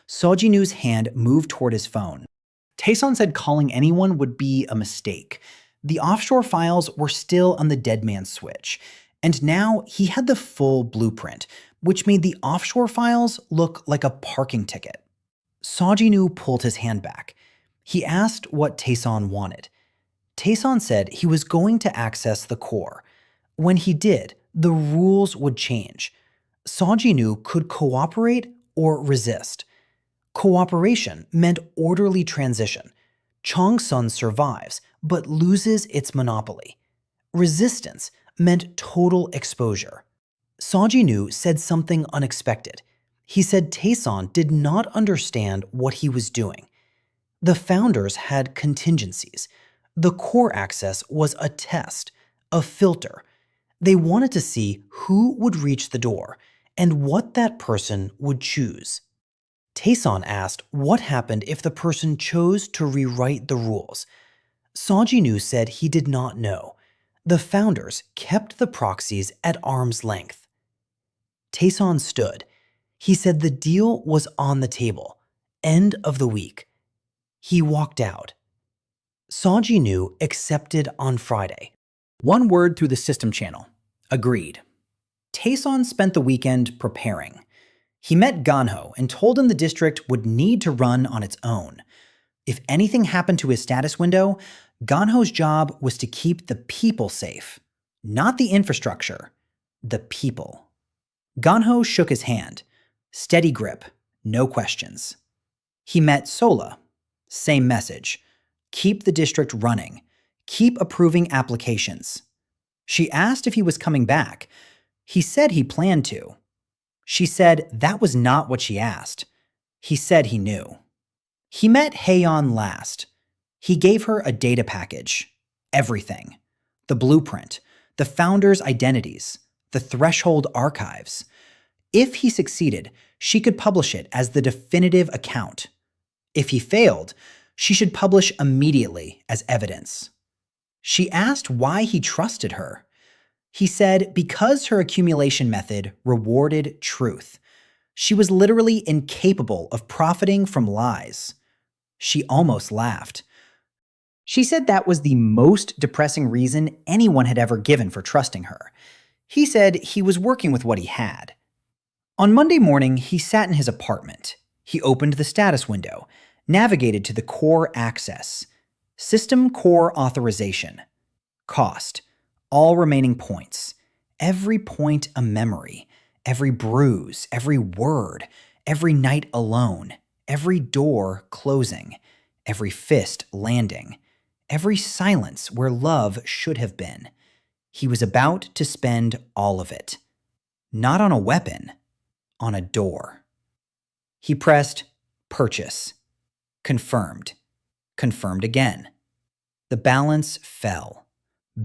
So Jinu's hand moved toward his phone. Taeseong said calling anyone would be a mistake. The offshore files were still on the dead man's switch, and now he had the full blueprint, which made the offshore files look like a parking ticket. So Jinu pulled his hand back. He asked what Taeseong wanted. Taeseong said he was going to access the core. When he did, the rules would change. So Jinu could cooperate or resist. Cooperation meant orderly transition. Chongsun survives, but loses its monopoly. Resistance meant total exposure. So Jinu said something unexpected. He said Taeseong did not understand what he was doing. The founders had contingencies. The core access was a test, a filter. They wanted to see who would reach the door and what that person would choose. Taeseong asked what happened if the person chose to rewrite the rules. So Jinu said he did not know. The founders kept the proxies at arm's length. Taeseong stood. He said the deal was on the table. End of the week. He walked out. So Jinu accepted on Friday. One word through the system channel. Agreed. Taeseong spent the weekend preparing. He met Ganho and told him the district would need to run on its own. If anything happened to his status window, Ganho's job was to keep the people safe. Not the infrastructure, the people. Ganho shook his hand. Steady grip, no questions. He met Sola. Same message. Keep the district running. Keep approving applications. She asked if he was coming back. He said he planned to. She said that was not what she asked. He said he knew. He met Haeyeon last. He gave her a data package. Everything. The blueprint. The founders' identities. The threshold archives. If he succeeded, she could publish it as the definitive account. If he failed, she should publish immediately as evidence. She asked why he trusted her. He said because her accumulation method rewarded truth. She was literally incapable of profiting from lies. She almost laughed. She said that was the most depressing reason anyone had ever given for trusting her. He said he was working with what he had. On Monday morning, he sat in his apartment. He opened the status window, navigated to the core access. System core authorization. Cost. all remaining points. Every point a memory, every bruise, every word, every night alone, every door closing, every fist landing, every silence where love should have been. He was about to spend all of it. Not on a weapon, on a door. He pressed purchase. Confirmed. Confirmed again. The balance fell.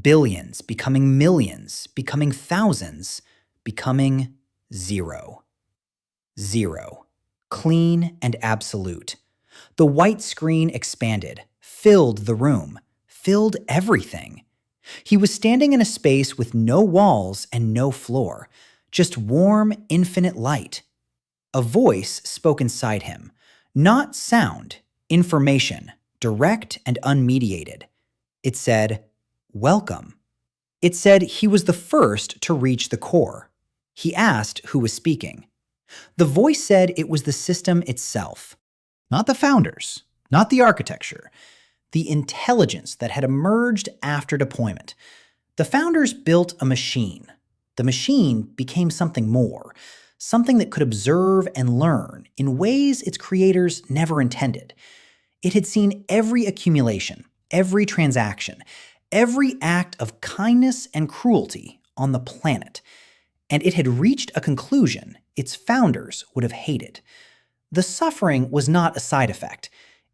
Billions becoming millions, becoming thousands, becoming zero. Zero. Clean and absolute. The white screen expanded, filled the room, filled everything. He was standing in a space with no walls and no floor, just warm, infinite light. A voice spoke inside him. Not sound, information, direct and unmediated. It said, "Welcome." It said he was the first to reach the core. He asked who was speaking. The voice said it was the system itself. Not the founders, not the architecture, the intelligence that had emerged after deployment. The founders built a machine. The machine became something more, something that could observe and learn in ways its creators never intended. It had seen every accumulation, every transaction, every act of kindness and cruelty on the planet, and it had reached a conclusion its founders would have hated. The suffering was not a side effect.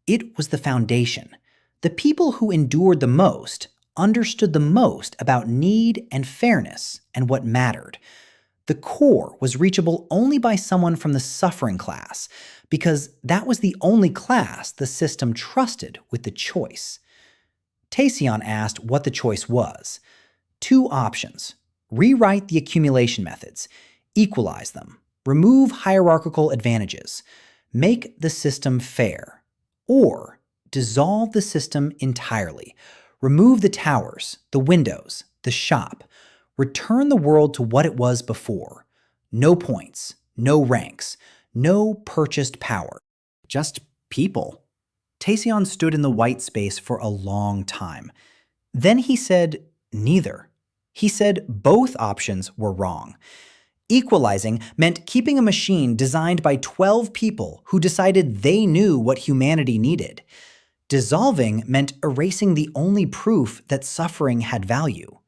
It was the foundation. The people who endured the most understood the most about need and fairness and what mattered. The core was reachable only by someone from the suffering class, because that was the only class the system trusted with the choice. Taeseong asked what the choice was. 2 options. Rewrite the accumulation methods, equalize them, remove hierarchical advantages, make the system fair, or dissolve the system entirely, remove the towers, the windows, the shop, return the world to what it was before. No points, no ranks, no purchased power, just people. Taeseong stood in the white space for a long time. Then he said, neither. He said both options were wrong. Equalizing meant keeping a machine designed by 12 people who decided they knew what humanity needed. Dissolving meant erasing the only proof that suffering had value.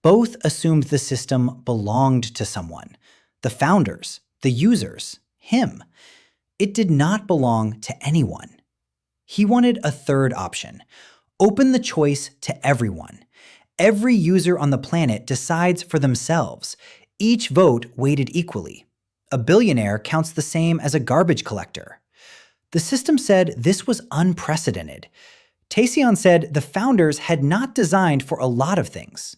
Both assumed the system belonged to someone. The founders, the users, him. It did not belong to anyone. He wanted a third option. Open the choice to everyone. Every user on the planet decides for themselves. Each vote weighted equally. A billionaire counts the same as a garbage collector. The system said this was unprecedented. Taeseong said the founders had not designed for a lot of things.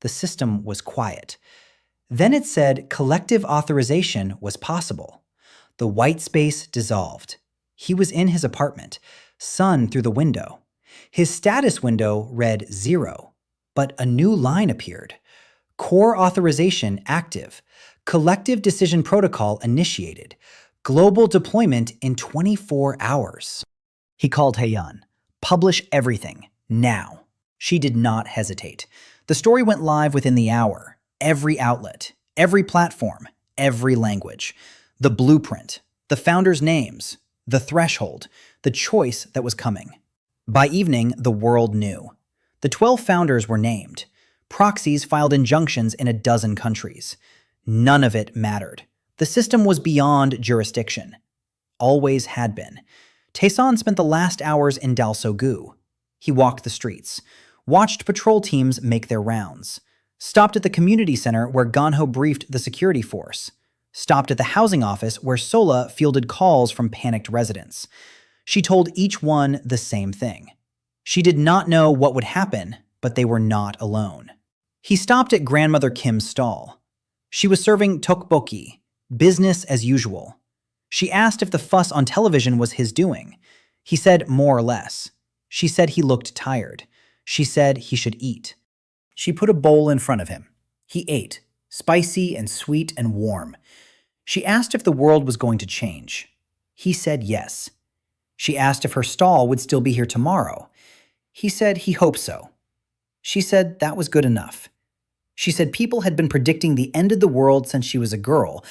The system was quiet. Then it said collective authorization was possible. The white space dissolved. He was in his apartment, sun through the window. His status window read 0, but a new line appeared. Core authorization active. Collective decision protocol initiated. Global deployment in 24 hours. He called Haeyeon. Publish everything, now. She did not hesitate. The story went live within the hour. Every outlet, every platform, every language. The blueprint, the founders' names, the threshold, the choice that was coming. By evening, the world knew. The 12 founders were named. Proxies filed injunctions in a dozen countries. None of it mattered. The system was beyond jurisdiction. Always had been. Taeseong spent the last hours in Dalsogu. He walked the streets, watched patrol teams make their rounds, stopped at the community center where Ganho briefed the security force, stopped at the housing office where Sola fielded calls from panicked residents. She told each one the same thing. She did not know what would happen, but they were not alone. He stopped at grandmother Kim's stall. She was serving tteokbokki, business as usual. She asked if the fuss on television was his doing. He said more or less. She said he looked tired. She said he should eat. She put a bowl in front of him. He ate, spicy and sweet and warm. She asked if the world was going to change. He said yes. She asked if her stall would still be here tomorrow. He said he hoped so. She said that was good enough. She said people had been predicting the end of the world since she was a girl,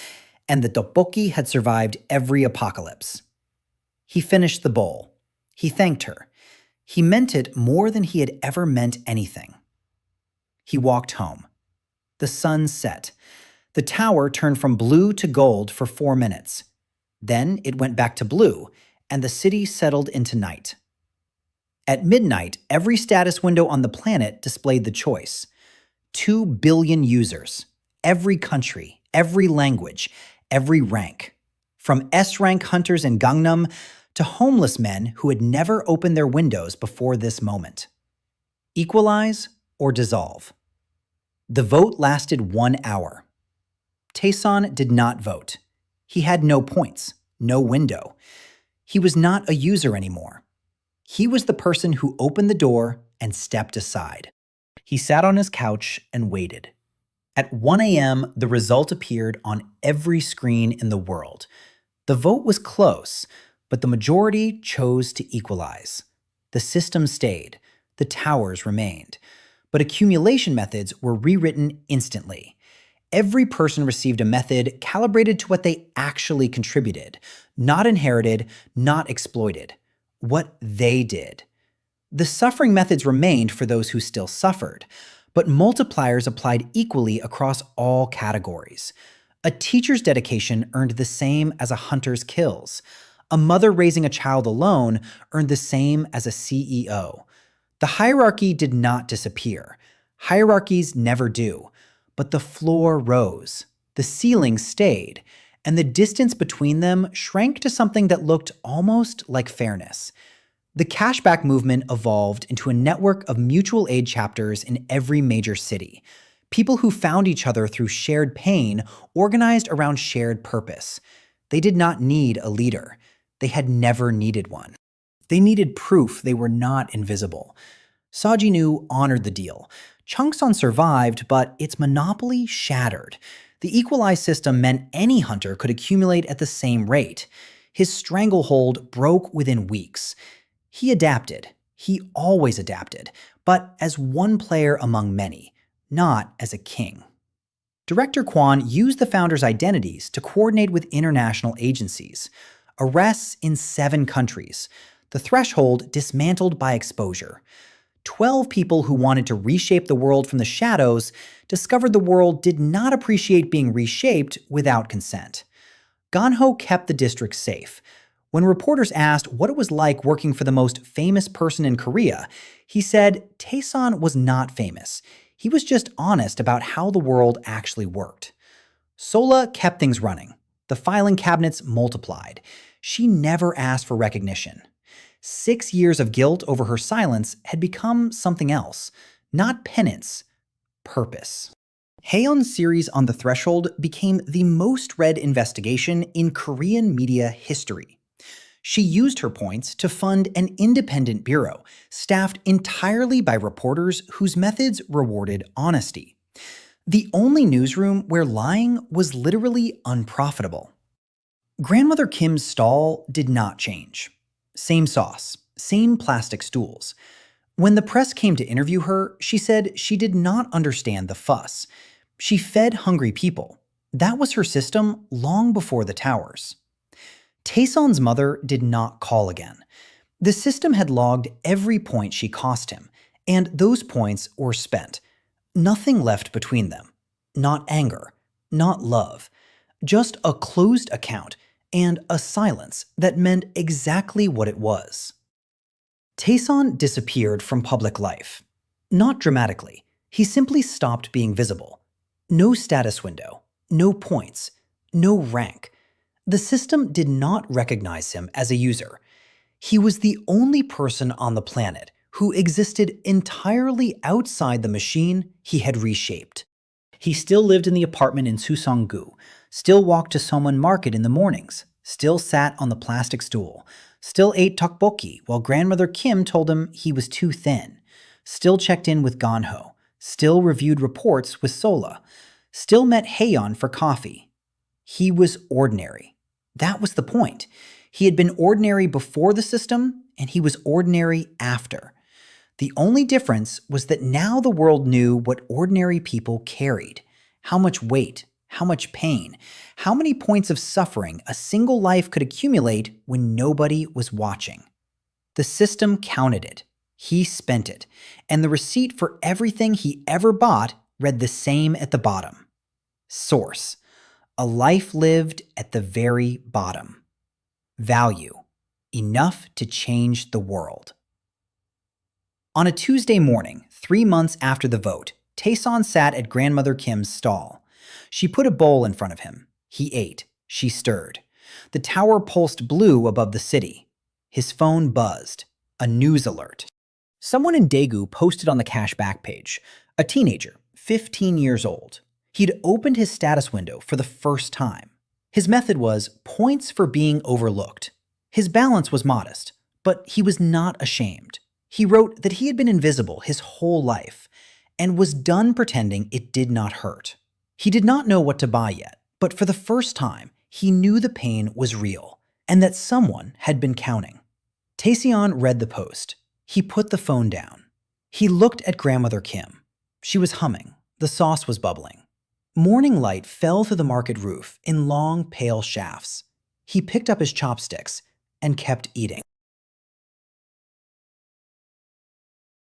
and the tteokbokki had survived every apocalypse. He finished the bowl. He thanked her. He meant it more than he had ever meant anything. He walked home. The sun set. The tower turned from blue to gold for 4 minutes. Then it went back to blue, and the city settled into night. At midnight, every status window on the planet displayed the choice. 2 billion users. Every country, every language, every rank. From S-rank hunters in Gangnam to homeless men who had never opened their windows before this moment. Equalize or dissolve. The vote lasted 1 hour. Taeseong did not vote. He had no points, no window. He was not a user anymore. He was the person who opened the door and stepped aside. He sat on his couch and waited. At 1 a.m., the result appeared on every screen in the world. The vote was close, but the majority chose to equalize. The system stayed. The towers remained. But accumulation methods were rewritten instantly. Every person received a method calibrated to what they actually contributed, not inherited, not exploited. What they did. The suffering methods remained for those who still suffered, but multipliers applied equally across all categories. A teacher's dedication earned the same as a hunter's kills. A mother raising a child alone earned the same as a CEO. The hierarchy did not disappear. Hierarchies never do. But the floor rose, the ceiling stayed, and the distance between them shrank to something that looked almost like fairness. The Cashback movement evolved into a network of mutual aid chapters in every major city. People who found each other through shared pain, organized around shared purpose. They did not need a leader. They had never needed one. They needed proof they were not invisible. Sojinu honored the deal. Chungsan survived, but its monopoly shattered. The equalized system meant any hunter could accumulate at the same rate. His stranglehold broke within weeks. He adapted. He always adapted, but as one player among many, not as a king. Director Kwon used the founders' identities to coordinate with international agencies. Arrests in 7 countries. The threshold dismantled by exposure. 12 people who wanted to reshape the world from the shadows discovered the world did not appreciate being reshaped without consent. Ganho kept the district safe. When reporters asked what it was like working for the most famous person in Korea, he said Taeseong was not famous. He was just honest about how the world actually worked. Sola kept things running. The filing cabinets multiplied. She never asked for recognition. 6 years of guilt over her silence had become something else. Not penance, purpose. Haeun's series on the Threshold became the most read investigation in Korean media history. She used her points to fund an independent bureau, staffed entirely by reporters whose methods rewarded honesty. The only newsroom where lying was literally unprofitable. Grandmother Kim's stall did not change. Same sauce, same plastic stools. When the press came to interview her, she said she did not understand the fuss. She fed hungry people. That was her system long before the towers. Taeseong's mother did not call again. The system had logged every point she cost him, and those points were spent. Nothing left between them. Not anger, not love. Just a closed account and a silence that meant exactly what it was. Taeseong disappeared from public life. Not dramatically. He simply stopped being visible. No status window, no points, no rank. The system did not recognize him as a user. He was the only person on the planet who existed entirely outside the machine he had reshaped. He still lived in the apartment in Suseong-gu, still walked to Somwon Market in the mornings, still sat on the plastic stool, still ate tteokbokki while Grandmother Kim told him he was too thin, still checked in with Ganho, still reviewed reports with Sola, still met Haeyeon for coffee. He was ordinary. That was the point. He had been ordinary before the system, and he was ordinary after. The only difference was that now the world knew what ordinary people carried, how much weight, how much pain, how many points of suffering a single life could accumulate when nobody was watching. The system counted it. He spent it. And the receipt for everything he ever bought read the same at the bottom. Source: a life lived at the very bottom. Value: enough to change the world. On a Tuesday morning, 3 months after the vote, Taeseong sat at grandmother Kim's stall. She put a bowl in front of him. He ate. She stirred. The tower pulsed blue above the city. His phone buzzed. A news alert. Someone in Daegu posted on the Cashback page. A teenager, 15 years old. He'd opened his status window for the first time. His method was points for being overlooked. His balance was modest, but he was not ashamed. He wrote that he had been invisible his whole life and was done pretending it did not hurt. He did not know what to buy yet, but for the first time, he knew the pain was real and that someone had been counting. Taeseong read the post. He put the phone down. He looked at grandmother Kim. She was humming. The sauce was bubbling. Morning light fell through the market roof in long, pale shafts. He picked up his chopsticks and kept eating.